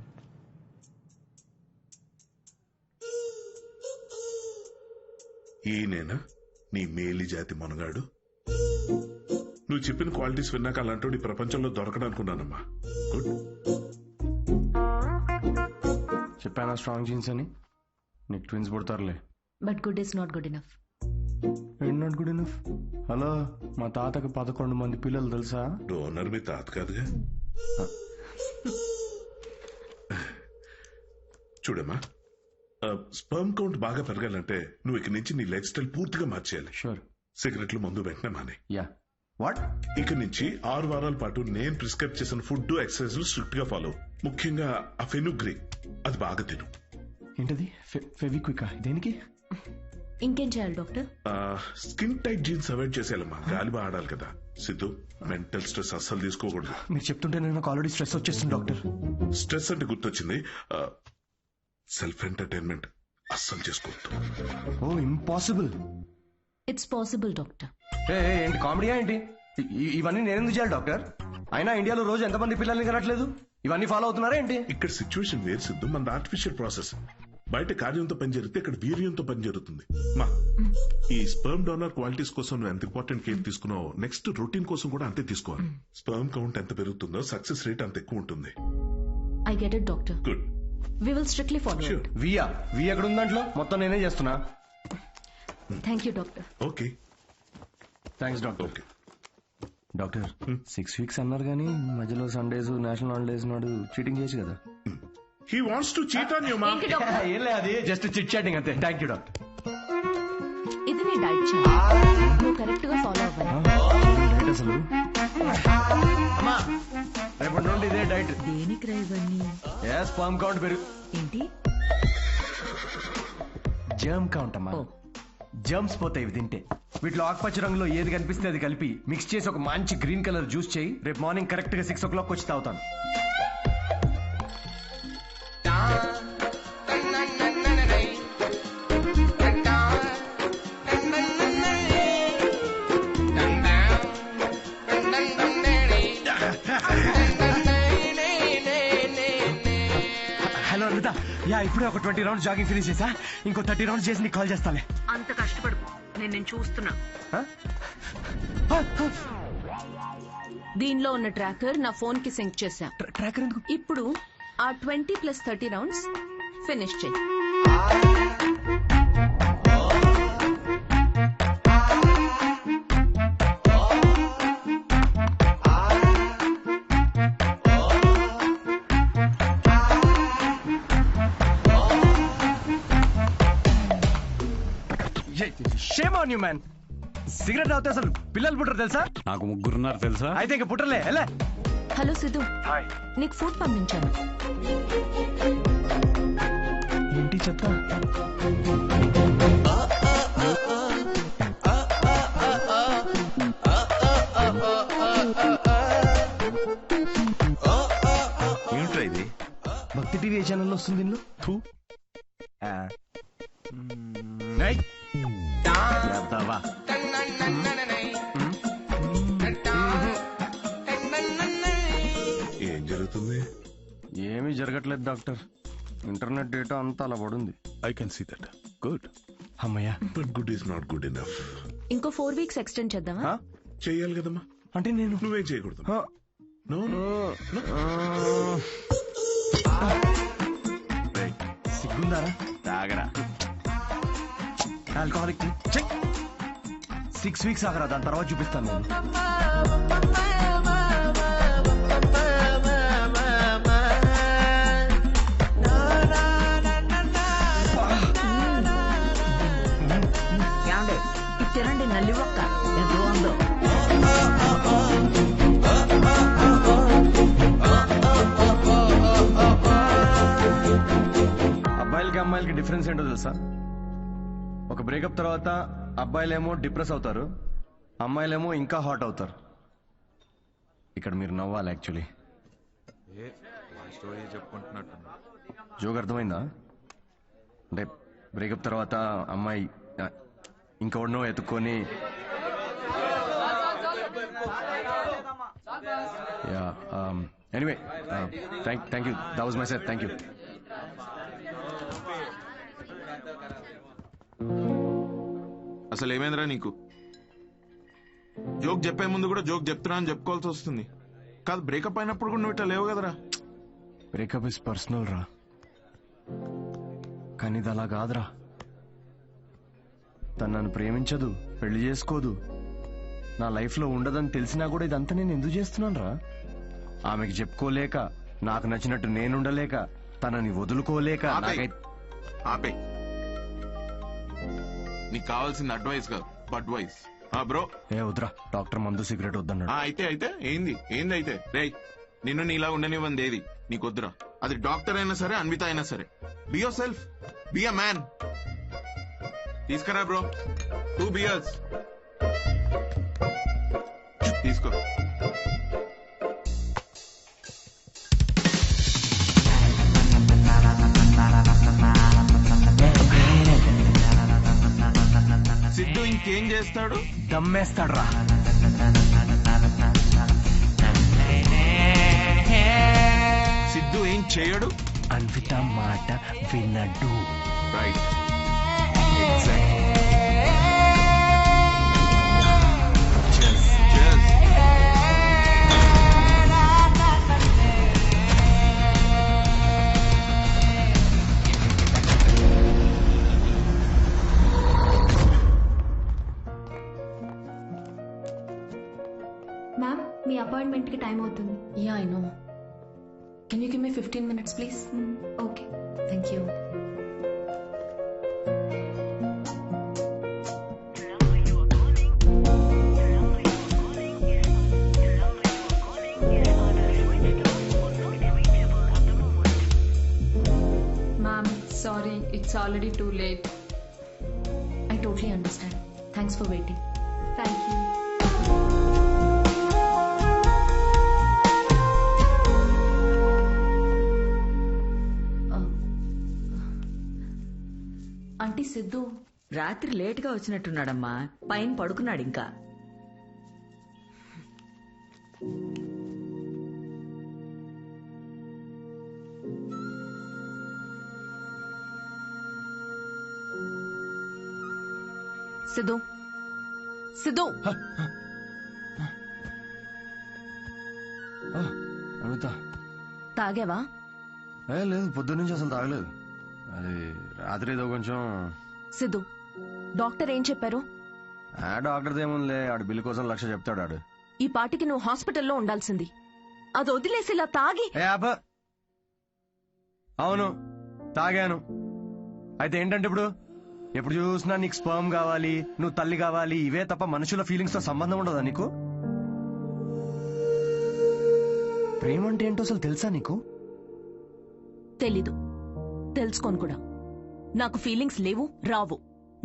ఈయనేనా నీ మేలి జాతి మనగాడు? నువ్వు చెప్పిన క్వాలిటీస్ విన్నాక అలాంటి ప్రపంచంలో దొరకడనుకున్నానమ్మా. గుడ్. చెప్పానా స్ట్రాంగ్ జీన్స్ అని? నీకు ట్విన్స్ పుడతారులే. But good is not good enough. ఏంటి నాట్ గుడ్ ఇనఫ్? హలో, మా తాతకు 11 మంది పిల్లలు తెలుసా? డోనర్ మీ తాత కాదుగా. చూడమ్మా, స్పర్మ్ కౌంట్ బాగా పెరగాలంటే నువ్వు ఇక నుంచి నీ లైఫ్ స్టైల్ పూర్తిగా మార్చేయాలి. షూర్. సిగరెట్లు మందు వెంటనే మానే. యా. వాట్? ఇక నుంచి 6 వారాల పాటు నేను ప్రిస్క్రైబ్ చేసిన ఫుడ్ ఎక్సర్సైజ్ స్ట్రిక్ట్ గా ఫాలో. ముఖ్యంగా ఆ ఫెనుగ్రీక్, అది బాగా తిను. ఏంటది? ఫెవిక్వికా? దేనికి? ఇంకేం చేయాలి doctor? Skin tight jeans avoid చేసేయాలమ్మా. గాలి బాగా ఆడాలి కదా. సిద్ధు, మెంటల్ స్ట్రెస్ అస్సలు తీసుకోకూడదు. మీరు చెప్తుంటే నాకు ఆల్రెడీ స్ట్రెస్ వచ్చేస్తుంది డాక్టర్. స్ట్రెస్ అంటే గుర్తొచ్చింది, సెల్ఫ్ ఎంటర్టైన్మెంట్ అస్సలు చేసుకోవద్దు. Oh impossible. It's possible doctor. ఏంటి కామెడీయా ఏంటి? ఇవన్నీ నేను ఎందుకు చేయాలి డాక్టర్? అయినా ఇండియాలో రోజు ఎంతమంది పిల్లల్ని కనట్లేదు? ఇవన్నీ ఫాలో అవుతున్నారా ఏంటి? ఇక్కడ సిచ్యువేషన్ వేరు సిద్ధు. మన ఆర్టిఫిషియల్ ప్రాసెస్. బయట కార్యంతో పని జరిగితే ఇక్కడ వీర్యంతో పని జరుగుతుంది. మా ఈ స్పర్మ్ డోనర్ క్వాలిటీస్ కోసం నువ్వు ఎంత ఇంపార్టెంట్ కేర్ తీసుకున్నావో నెక్స్ట్ రొటీన్ కోసం కూడా అంతే తీసుకోవాలి. స్పర్మ్ కౌంట్ ఎంత పెరుగుతుందో సక్సెస్ రేట్ అంత ఎక్కువ ఉంటుంది. I get it doctor. Good. We will strictly follow. We ఎక్కడ ఉంది దాంట్లో? మొత్తం నేనే చేస్తున్నా. Thank you doctor. Okay, thanks doctor. Okay doctor, 6 weeks అన్నారు కానీ మధ్యలో సండేస్, నేషనల్ హాలిడేస్ నాడు చీటింగ్ చేయొచ్చు కదా? He wants to cheat on you, ma. ఏం లేదు, అది జస్ట్ చిట్ చాటింగ్ అంతే. Thank you doctor. ఇది నీ డైట్ చార్ట్. నువ్వు కరెక్ట్ గా ఫాలో అవ్వాలి. డైట్ అసలు రేపటి నుండి ఇదే డైట్. దేనికి రా ఇవన్నీ? స్పర్మ్ కౌంట్ పెరుగు. ఏంటి? జర్మ్ కౌంట్ అమ్మా. జర్మ్స్ పోతాయి ఇవి తింటే. వీటిలో ఆకుపచ్చ రంగులో ఏది కనిపిస్తే అది కలిపి మిక్స్ చేసి ఒక మంచి గ్రీన్ కలర్ జ్యూస్ చేయి. రేపు మార్నింగ్ కరెక్ట్ గా 6 o'clock వచ్చి తాగుతాను. హలో అనిత, యా ఇప్పుడే ఒక 20 rounds జాగింగ్ ఫినిష్ చేసా. ఇంకో 30 rounds చేసి నీకు కాల్ చేస్తాలే. అంత కష్టపడు, నేను చూస్తున్నా. దీనిలో ఉన్న ట్రాకర్ నా ఫోన్ కి సింక్ చేశా. ట్రాకర్ ఎందుకు? ఇప్పుడు ఆ 20 + 30 rounds ఫినిష్ చేయి. Shame on you man. Cigarette తాగితే అసలు పిల్లలు పుట్టరు తెలుసా? నాకు 3 ఉన్నారు తెలుసా? అయితే ఇంక పుట్టలే. హలో సిద్ధు, నీకు ఫుడ్ పంపించాను. ఏంటి చెప్తా? ఏమిట్రా ఇది? భక్తి టీవీ ఛానల్లో వస్తుంది. దీనిలో ఏం జరుగుతుంది? ఏమీ జరగట్లేదు డాక్టర్. ఇంటర్నెట్ డేటా అంతా అలా పడుంది. I can see that. Good. అమ్మయ్యా. But good is not good enough. ఇంకో 4 weeks ఎక్స్టెండ్ చేద్దామా? చేయాలి కదమ్మా. అంటే నేను నువ్వేం చేయకూడదు. సిగ్గుందారా? తాగరా. ఆల్కహాలిక్ 6 weeks ఆగరా, దాని తర్వాత చూపిస్తాను నేను. నల్లివక్క ఎంత బాగుందో. అబ్బాయిలకి అమ్మాయిలకి డిఫరెన్స్ ఏంటో తెలుసా? ఒక బ్రేకప్ తర్వాత అబ్బాయిలేమో డిప్రెస్ అవుతారు, అమ్మాయిలేమో ఇంకా హాట్ అవుతారు. ఇక్కడ మీరు నవ్వాలి. యాక్చువల్లీ జోక్ అర్థమైందా? అంటే బ్రేకప్ తర్వాత అమ్మాయి ఇంకెవడనో ఎత్తుక్కొని anyway thank you, that was my set. Thank you. అసలు ఏమైందిరా నీకు? జోక్ చెప్పే ముందు కూడా జోక్ చెప్తున్నా అని చెప్పుకోవాల్సి వస్తుంది. కాదు, బ్రేకప్ అయినప్పుడు కూడా నువ్వు ఇట్లా లేవు కదరా. బ్రేకప్ ఇస్ పర్సనల్ రా, కానీ ఇది అలా కాదురా. తను నన్ను ప్రేమించదు, పెళ్లి చేసుకోదు, నా లైఫ్ లో ఉండదని తెలిసినా కూడా ఇదంతా నేను ఎందుకు చేస్తున్నాను రా? ఆమెకి చెప్పుకోలేక, నాకు నచ్చినట్టు నేనుండలేక, తనని వదులుకోలేక. ఆపే. నీకు కావాల్సింది అడ్వైస్ కాదు, అడ్వైస్. బ్రో ఏ వద్దురా, డాక్టర్ మందు సిగరెట్ వద్దన్నాడు. అయితే ఏంది అయితే రే, నిన్ను నీలా ఉండనివ్వంది ఏది నీకు వద్దురా. అది డాక్టర్ అయినా సరే, అన్విత అయినా సరే. Be your self, be a man. తీసుకురా బ్రో, 2 beers తీసుకో. సిద్ధు ఇంకేం చేస్తాడు? దమ్మేస్తాడు రా. సిద్ధు ఏం చేయడు, అన్విత మాట వినడు. రైట్. మ్యామ్, మీ అపాయింట్మెంట్ కి టైం అవుతుంది. Yeah I know. Can you give me 15 minutes please? Okay, thank you. Ma'am sorry, it's already too late. I totally understand. Thanks for waiting. Thank you. Aunty, Siddhu రాత్రి లేటుగా వచ్చినట్టున్నాడమ్మా, పైన పడుకున్నాడు ఇంకా. సిద్ధు అడుగుతా. తాగావా? లేదు, పొద్దున్న నుంచి అసలు తాగలేదు. అది రాత్రి ఏదో కొంచెం. సిద్ధు, డాక్టర్ ఏం చెప్పారు? డాక్టర్ ఏముందిలే, ఆడు బిల్లు కోసం 1,00,000 చెప్తాడు ఆడు. ఈ పాటికి నువ్వు హాస్పిటల్లో ఉండాల్సింది. అది వదిలేసి ఇలా తాగి. అవును, తాగాను. అయితే ఏంటంటే ఇప్పుడు ఎప్పుడు చూసినా నీకు స్పర్మ్ కావాలి, నువ్వు తల్లి కావాలి, ఇవే తప్ప మనుషుల ఫీలింగ్స్ తో సంబంధం ఉండదా నీకు? ప్రేమ అంటే ఏంటో అసలు తెలుసా నీకు? తెలీదు, తెలుసుకోను కూడా. నాకు ఫీలింగ్స్ లేవు, రావు.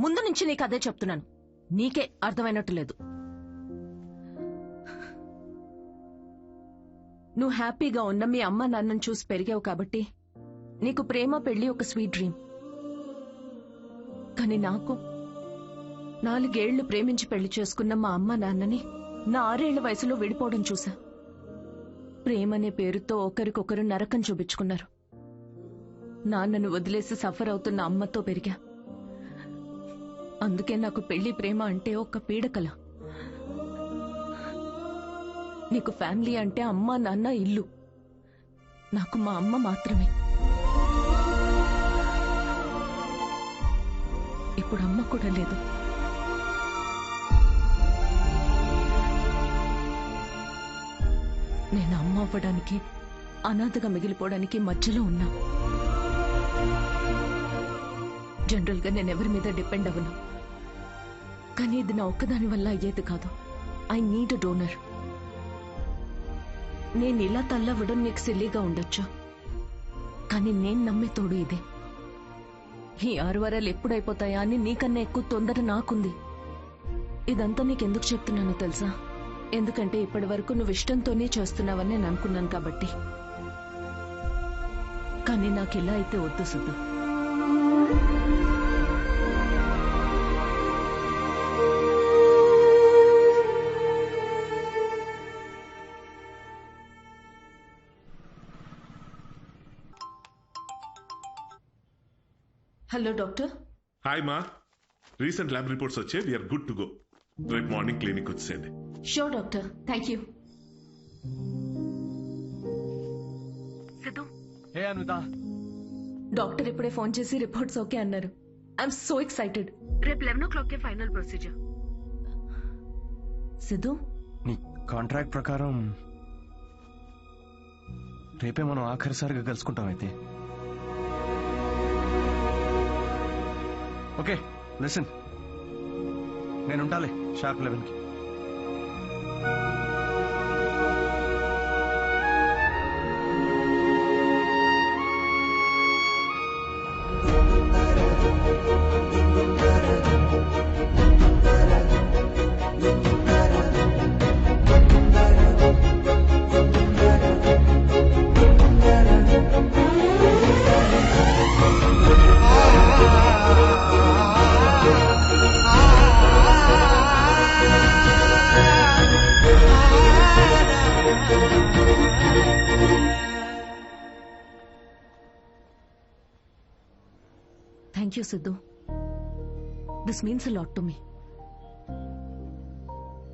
ముందు నుంచి నీకు అదే చెప్తున్నాను. నీకే అర్థమైనట్టు లేదు. నువ్వు హ్యాపీగా ఉన్న మీ అమ్మ నాన్నను చూసి పెరిగావు కాబట్టి నీకు ప్రేమ పెళ్లి ఒక స్వీట్ డ్రీమ్. కానీ నాకు 4 ఏళ్లు ప్రేమించి పెళ్లి చేసుకున్న మా అమ్మ నాన్నని నా 6 ఏళ్ల వయసులో విడిపోవడం చూసా. ప్రేమనే పేరుతో ఒకరికొకరు నరకం చూపించుకున్నారు. నాన్నను వదిలేసి సఫర్ అవుతున్న అమ్మతో పెరిగా. అందుకే నాకు పెళ్లి ప్రేమ అంటే ఒక పీడకల. నీకు ఫ్యామిలీ అంటే అమ్మ నాన్న ఇల్లు. నాకు మా అమ్మ మాత్రమే. ఇప్పుడు అమ్మ కూడా లేదు. నేను అమ్మ అవ్వడానికి, అనాథగా మిగిలిపోవడానికి మధ్యలో ఉన్నా. జనరల్ గా నేను ఎవరి మీద డిపెండ్ అవ్వను. కానీ ఇది నా ఒక్కదాని వల్ల అయ్యేది కాదు. I need a donor. నేను ఇలా తల్లవ్వడం నీకు సిల్లీగా ఉండొచ్చు, కానీ నేను నమ్మే తోడు ఇదే. ఈ 6 వారాలు ఎప్పుడైపోతాయా అని నీకన్నా ఎక్కువ తొందర నాకుంది. ఇదంతా నీకెందుకు చెప్తున్నానో తెలుసా? ఎందుకంటే ఇప్పటి వరకు నువ్వు ఇష్టంతోనే చేస్తున్నావని నేను అనుకున్నాను కాబట్టి. కానీ నాకు ఇలా అయితే వద్దు సిద్ధు. Hello doctor. హాయ్ మా, రీసెంట్ ల్యాబ్ రిపోర్ట్స్ వచ్చే వీఆర్ గుడ్ టు గో. రేపు మార్నింగ్ క్లినిక్ వచ్చేయండి. Sure doctor, thank you. Siddhu, hey Anvitha. Doctor ఇప్పుడే ఫోన్ చేసి రిపోర్ట్స్ ఓకే అన్నారు. I'm so excited. రేపు 11 o'clock ఫైనల్ ప్రొసీజర్. సిద్ధు, నీ కాంట్రాక్ట్ ప్రకారం రేపే మనం ఆఖరిసారిగా కలుసుకుంటాం అయితే. ఓకే లిసన్, నేను ఉంటాలే షార్ప్ 11కి. Thank you Siddhu. This means a lot to me.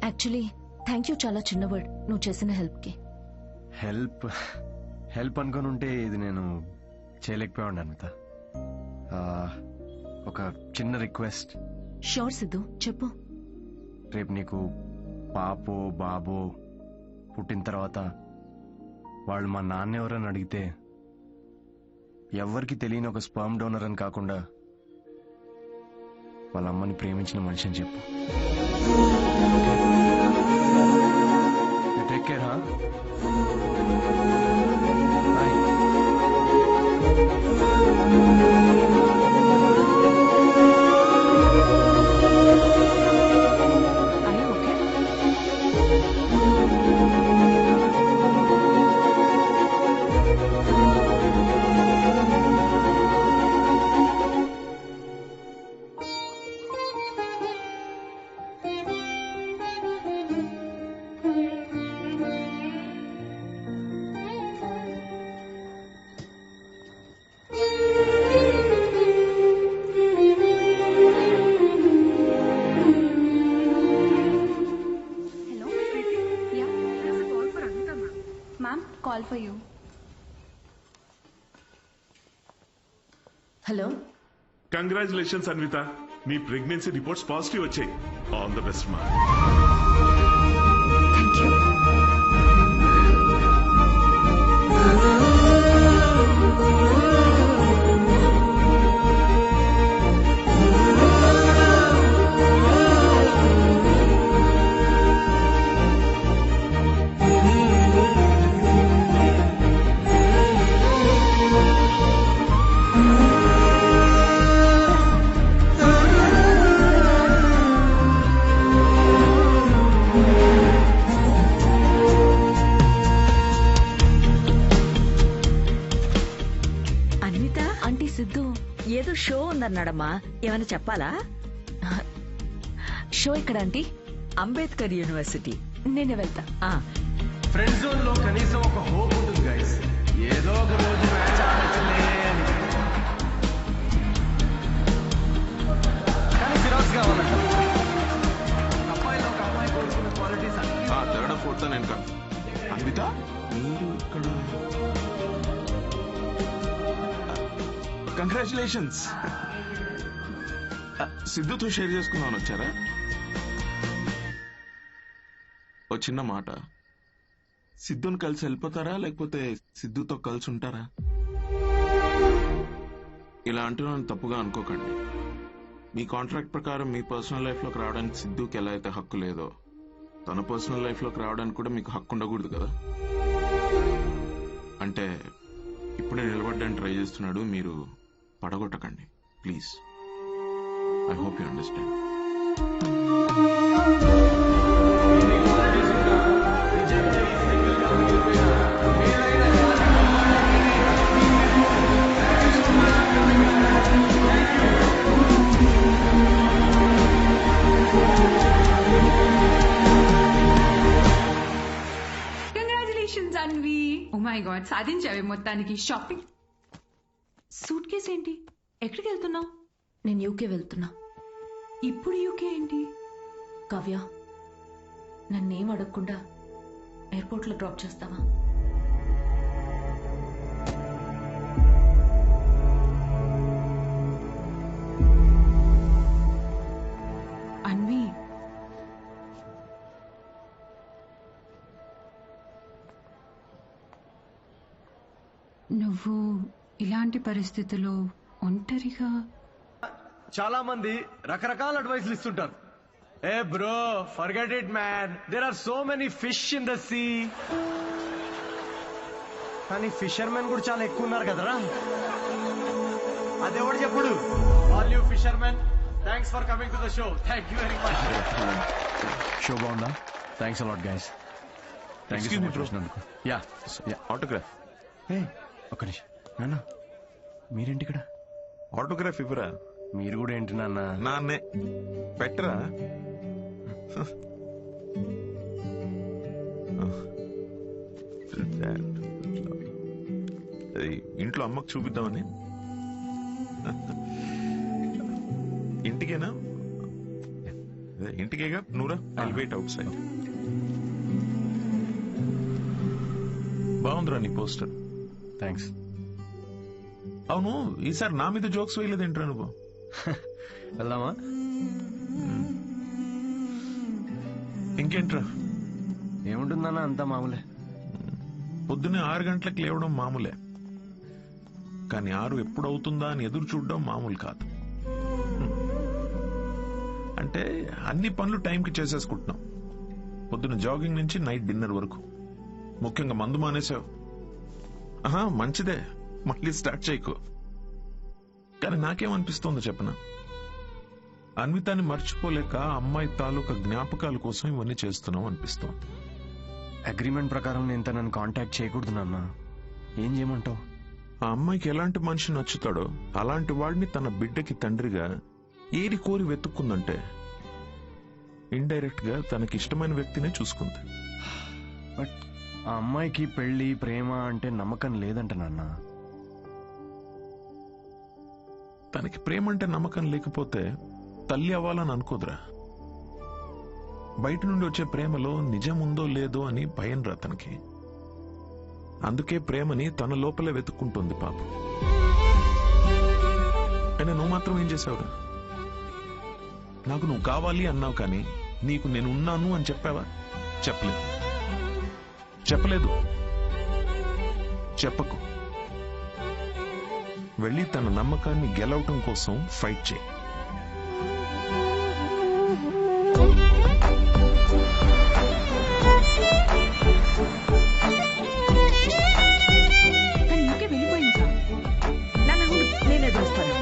Actually thank you చాలా చిన్న వర్డ్ నువ్వు చేసిన హెల్ప్కి. హెల్ప్ అనుకుని ఉంటే ఇది నేను చేయలేకపోయాను అనిత. ఒక చిన్న రిక్వెస్ట్. షూర్ సిద్ధు, చెప్పు. రేపు నీకు పాపో బాబో పుట్టిన తర్వాత వాళ్ళు మా నాన్న ఎవరని అడిగితే ఎవ్వరికి తెలియని ఒక స్పర్మ్ డోనర్ అని కాకుండా వాళ్ళ అమ్మని ప్రేమించిన మనిషి అని చెప్పు. Take care. Call for you. Hello. Congratulations Anvitha, నీ ప్రెగ్నెన్సీ రిపోర్ట్స్ పాజిటివ్ వచ్చాయి. ఆల్ ద బెస్ట్ మా. Thank you. ఏదో షో ఉందన్నాడమ్మా, ఏమైనా చెప్పాలా? షో ఎక్కడ ఆంటీ? అంబేద్కర్ యూనివర్సిటీ. నేనే వెళ్తా. ఫ్రెండ్ జోన్ లో కనీసం ఒక హోప్ ఉంటుంది గైస్. ఏదో ఒక రోజు మ్యాచ్ ఆడచ్చులే అని. కానీ ఫిరాక్స్ కావాలంట. అమ్మాయిలో ఒక అమ్మాయి కోరుకున్న క్వాలిటీస్ థర్డ్ ఫోర్త్ నేను కాదు. అన్విత మీరు ఇక్కడ. కంగ్రాచులేషన్స్. సిద్ధుతో షేర్ చేసుకుందామని వచ్చారా? ఓ చిన్న మాట, సిద్ధుని కలిసి వెళ్ళిపోతారా లేకపోతే సిద్ధుతో కలిసి ఉంటారా? ఇలా అంటున్నాను తప్పుగా అనుకోకండి. మీ కాంట్రాక్ట్ ప్రకారం మీ పర్సనల్ లైఫ్ లోకి రావడానికి సిద్ధుకి ఎలా అయితే హక్కు లేదో తన పర్సనల్ లైఫ్ లోకి రావడానికి కూడా మీకు హక్కు ఉండకూడదు కదా. అంటే ఇప్పుడే నిలబడడానికి ట్రై చేస్తున్నాడు, మీరు పడగొట్టకండి please. I hope you understand. Congratulations Anvi. Oh my God, సాధించావే మొత్తానికి. షాపింగ్. సూట్ కేస్ ఏంటి? ఎక్కడికి వెళ్తున్నావు? నేను యూకే వెళ్తున్నా. ఇప్పుడు యూకే ఏంటి? కావ్య, నన్నేం అడగకుండా ఎయిర్పోర్ట్లో డ్రాప్ చేస్తావా? అన్వి, నువ్వు ఇలాంటి పరిస్థితుల్లో ఒంటరిగా. చాలా మంది రకరకాల అడ్వైస్లు ఇస్తుంటారు. ఏ bro, forget it man, there are so many fish in the sea. కానీ ఫిషర్మెన్ కూడా చాలా ఎక్కువ ఉన్నారు కదరా. అదెవడు చెప్పుడు? All you fishermen, thanks for coming to the show. Thank you very much. Show బాగుందా? Thanks a lot guys. Thank you చూసినందుకు. Yeah autograph. ఒక్క నిమిషం నాన్న, మీరేంటి ఇక్కడ? ఆటోగ్రాఫ్ ఇవ్వరా? మీరు కూడా ఏంటి నాన్న? నాన్నే పెట్టరా. ఇంట్లో అమ్మకు చూపిద్దామని. ఇంటికేనా? ఇంటికేగా నూరా. I wait outside. బాగుందిరా నీ పోస్టర్. థ్యాంక్స్. అవును, ఈసారి నా మీద జోక్స్ వేయలేదేంట్రా నువ్వు? వెళ్దామా? ఇంకేంట్రా? ఏముంటుందన్నా, అంతా మామూలే. పొద్దున్నే 6 గంటలకు లేవడం మామూలే, కానీ 6 ఎప్పుడు అవుతుందా అని ఎదురు చూడడం మామూలు కాదు. అంటే అన్ని పనులు టైంకి చేసేసుకుంటున్నాం. పొద్దున్న జాగింగ్ నుంచి నైట్ డిన్నర్ వరకు. ముఖ్యంగా మందు మానేసావు. మంచిదే, మళ్ళీ స్టార్ట్ చేయకు. కానీ నాకేమనిపిస్తోందో చెప్పనా, అన్వితాన్ని మర్చిపోలేక అమ్మాయి తాలూకా జ్ఞాపకాల కోసం ఇవన్నీ చేస్తున్నాం అనిపిస్తోంది. అగ్రిమెంట్ ప్రకారం నేను తనని కాంటాక్ట్ చేయకూడదు నాన్న. ఏం చేయమంటావు? ఆ అమ్మాయికి ఎలాంటి మనిషి నచ్చుతాడో అలాంటి వాడిని తన బిడ్డకి తండ్రిగా ఏరి కోరి వెతుక్కుందంటే ఇండైరెక్ట్ గా తనకి ఇష్టమైన వ్యక్తినే చూసుకుంది. బట్ ఆ అమ్మాయికి పెళ్లి ప్రేమ అంటే నమ్మకం లేదంట నాన్న. తనకి ప్రేమ అంటే నమ్మకం లేకపోతే తల్లి అవ్వాలని అనుకోదురా. బయట నుండి వచ్చే ప్రేమలో నిజం ఉందో లేదో అని భయం రా తనకి. అందుకే ప్రేమని తన లోపలే వెతుక్కుంటుంది పాపం. అయినా నువ్వు మాత్రం ఏం చేసావురా? నాకు నువ్వు కావాలి అన్నావు, కానీ నీకు నేను ఉన్నాను అని చెప్పావా? చెప్పలేదు. చెప్పకు. వెళ్ళి తన నమ్మకాన్ని గెలవటం కోసం ఫైట్ చేయి. వెళ్ళిపోయింది. నేను ఎదురుస్తాను.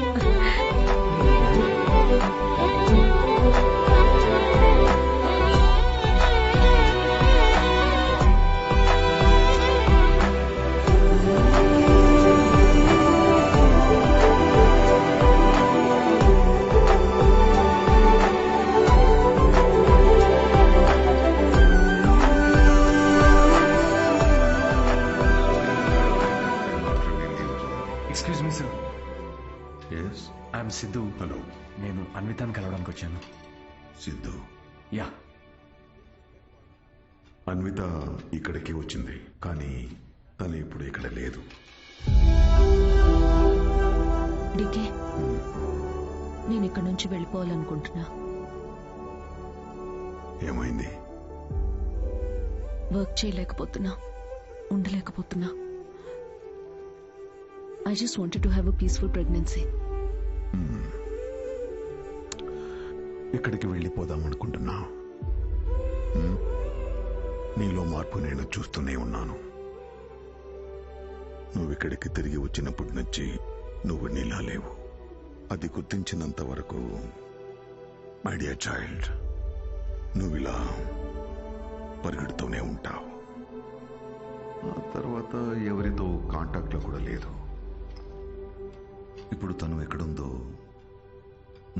Excuse me sir. I'm Siddhu. Hello. నేను అన్వితాన్ని కలవడానికి వచ్చాను. సిద్ధు? యా. అన్విత ఇక్కడికి వచ్చింది, కానీ తను ఇప్పుడు ఇక్కడ లేదు. డీకే, నేను ఇక్కడి నుంచి వెళ్ళిపోవాలనుకుంటున్నా. ఏమైంది? Work చేయలేకపోతున్నా, ఉండలేకపోతున్నా. I just wanted to have a peaceful pregnancy. ఇక్కడికి వెళ్ళిపోదామనుకుంటున్నా. నీలో మార్పు నేను చూస్తూనే ఉన్నాను. నువ్వు ఇక్కడికి తిరిగి వచ్చినప్పటి నుంచి నువ్వు నీలా లేవు. అది గుర్తించినంత వరకు మై డియర్ చైల్డ్, నువ్విలా పరిగెడుతూనే ఉంటావు. ఆ తర్వాత ఎవరితో కాంటాక్ట్లో కూడా లేదు. ఇప్పుడు తను ఎక్కడుందో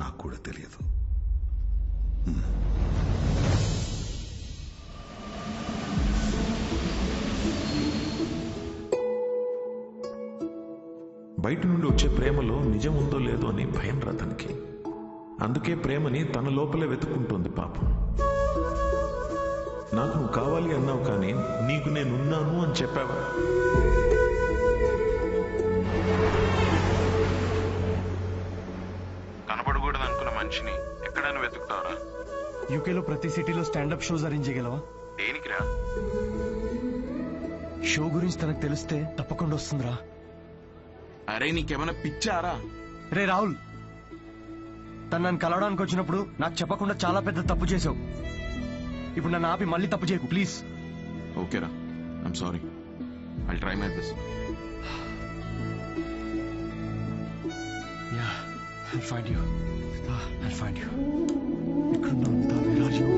నాకు కూడా తెలియదు. బయట నుండి వచ్చే ప్రేమలో నిజం ఉందో లేదో అని భయం రా తనకి. అందుకే ప్రేమని తన లోపలే వెతుక్కుంటోంది పాపం. నాకు నువ్వు కావాలి అన్నావు, కానీ నీకు నేనున్నాను అని చెప్పావా? కనపడకూడదు అనుకున్న మనిషిని ఎక్కడైనా వెతుకుతావరా? యూకేలో ప్రతి సిటీలో స్టాండప్ షోస్ అరేంజ్ చేయగలవా? దేనికిరా? షో గురించి తనకు తెలిస్తే తప్పకుండా వస్తుందిరా. అరే నీకేమైనా పిచ్చారా? రే రాహుల్, తను నన్ను కలవడానికి వచ్చినప్పుడు నాకు చెప్పకుండా చాలా పెద్ద తప్పు చేసావు. ఇప్పుడు నన్ను ఆపి మళ్ళీ తప్పు చేయకు ప్లీజ్. ఓకేరా, I'm sorry. I'll try my best. Yeah, I'll find you. I'll find you. ఎక్కడున్నావు? Where are you?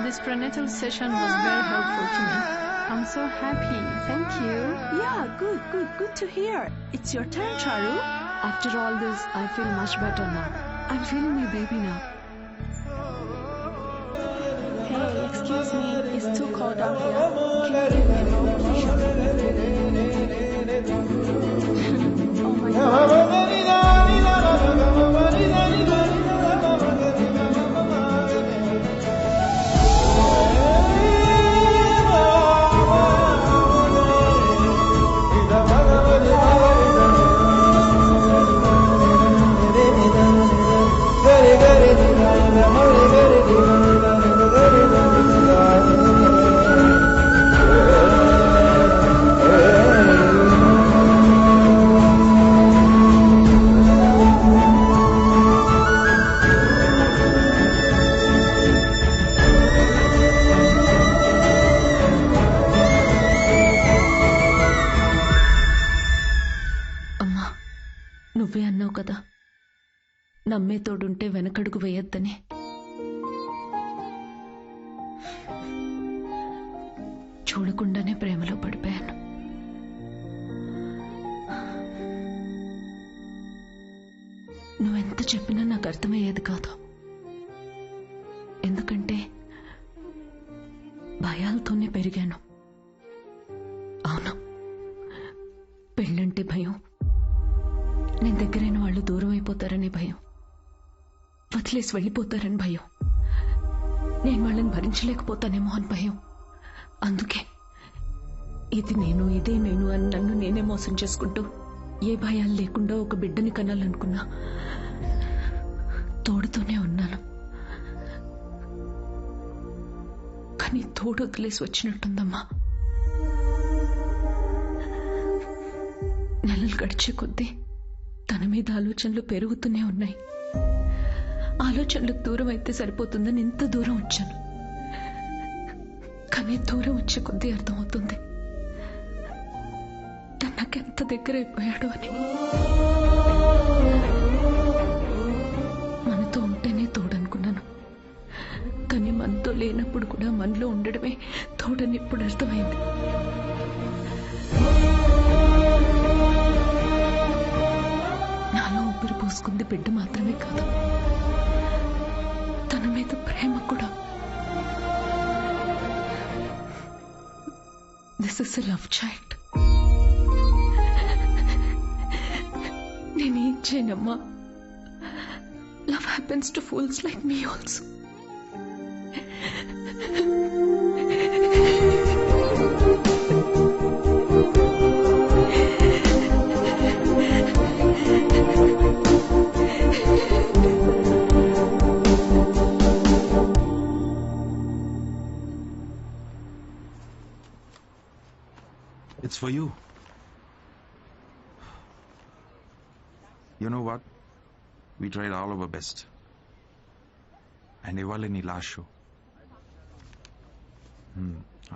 This prenatal session was very helpful to me. I'm so happy. Thank you. Yeah, good to hear. It's your turn, Charu. After all this, I feel much better now. I'm feeling my baby now. Hey, excuse me. It's too cold out here. Can you give me a robe, please? Oh my God. నువ్వే అన్నావు కదా, నమ్మే తోడుంటే వెనకడుగు వేయొద్దని. చూడకుండానే ప్రేమలో పడిపోయాను. నువ్వెంత చెప్పినా నాకు అర్థమయ్యేది కాదు. ఎందుకంటే భయాలతోనే పెరిగాను. అవును, పెళ్ళంటే భయం, నేను దగ్గరైన వాళ్ళు దూరం అయిపోతారనే భయం, వదిలేసి వెళ్ళిపోతారని భయం, నేను వాళ్ళని భరించలేకపోతానేమో అని భయం. అందుకే ఇది నేను, ఇదే నేను అని నన్ను నేనే మోసం చేసుకుంటూ ఏ భయాలు లేకుండా ఒక బిడ్డని కనాలనుకున్నా. తోడుతోనే ఉన్నాను, కానీ తోడు వదిలేసి వచ్చినట్టుందమ్మా. నెలలు గడిచే కొద్దీ తన మీద ఆలోచనలు పెరుగుతూనే ఉన్నాయి. ఆలోచనలకు దూరం అయితే సరిపోతుందని ఇంత దూరం వచ్చాను. కానీ దూరం వచ్చే కొద్దీ అర్థమవుతుంది తను నాకెంత దగ్గర అయిపోయాడు అని. మనతో ఉంటేనే తోడనుకున్నాను, కానీ మనతో లేనప్పుడు కూడా మనలో ఉండడమే తోడని ఇప్పుడు అర్థమైంది. నాలో ఊపిరి పోసుకుంది బిడ్డ మాత్రమే కాదు, తన మీద ప్రేమ కూడా. This is a love child. నేనేం చేయనమ్మా, love happens to fools like me also. It's for you. You know what we tried all our best and ఇవాళ నీ last show.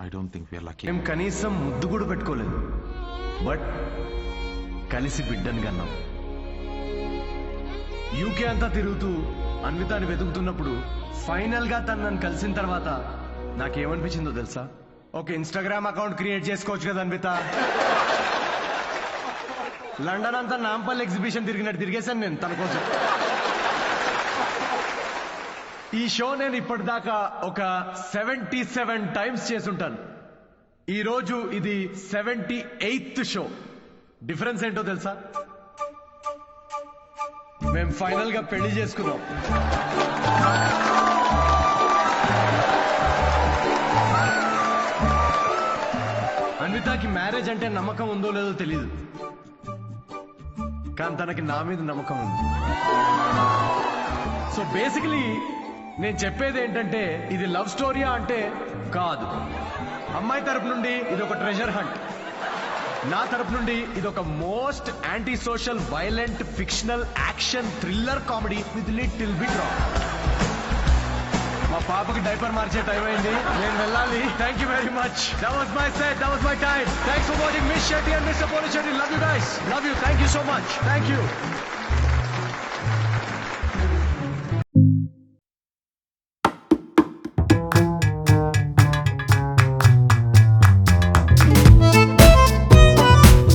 I don't think we're lucky. మేము కనీసం ముద్దు కూడా పెట్టుకోలేదు, but కలిసి బిడ్డని కన్నాం. యూకే అంతా తిరుగుతూ అన్వితాని వెతుకుతున్నప్పుడు ఫైనల్ గా తను నన్ను కలిసిన తర్వాత నాకేమనిపించిందో తెలుసా? ఒక ఇన్స్టాగ్రామ్ అకౌంట్ క్రియేట్ చేసుకోవచ్చు కదా అన్విత. లండన్ అంతా నాంపల్ ఎగ్జిబిషన్ తిరిగినట్టు తిరిగేశాను నేను తన కోసం. ఈ షో నేను ఇప్పటిదాకా ఒక 77 టైమ్స్ చేసుంటాను. ఈ రోజు ఇది 78th షో. డిఫరెన్స్ ఏంటో తెలుసా? మేము ఫైనల్ గా పెళ్లి చేసుకున్నాం. అన్వితాకి మ్యారేజ్ అంటే నమ్మకం ఉందో లేదో తెలియదు, కానీ తనకి నా మీద నమ్మకం ఉంది. సో బేసికలీ నేను చెప్పేది ఏంటంటే, ఇది లవ్ స్టోరీయా అంటే కాదు. అమ్మాయి తరపు నుండి ఇది ఒక ట్రెజర్ హంట్, నా తరపు నుండి ఇది ఒక most anti social violent fictional action thriller comedy with little bit రా. మా పాపకి డైపర్ మార్చే టైం అయింది, నేను వెళ్ళాలి. Thank you very much. That was my set, that was my time. Thanks for watching miss Shetty and mister Polishetty. Love you guys, love you. Thank you so much. Thank you.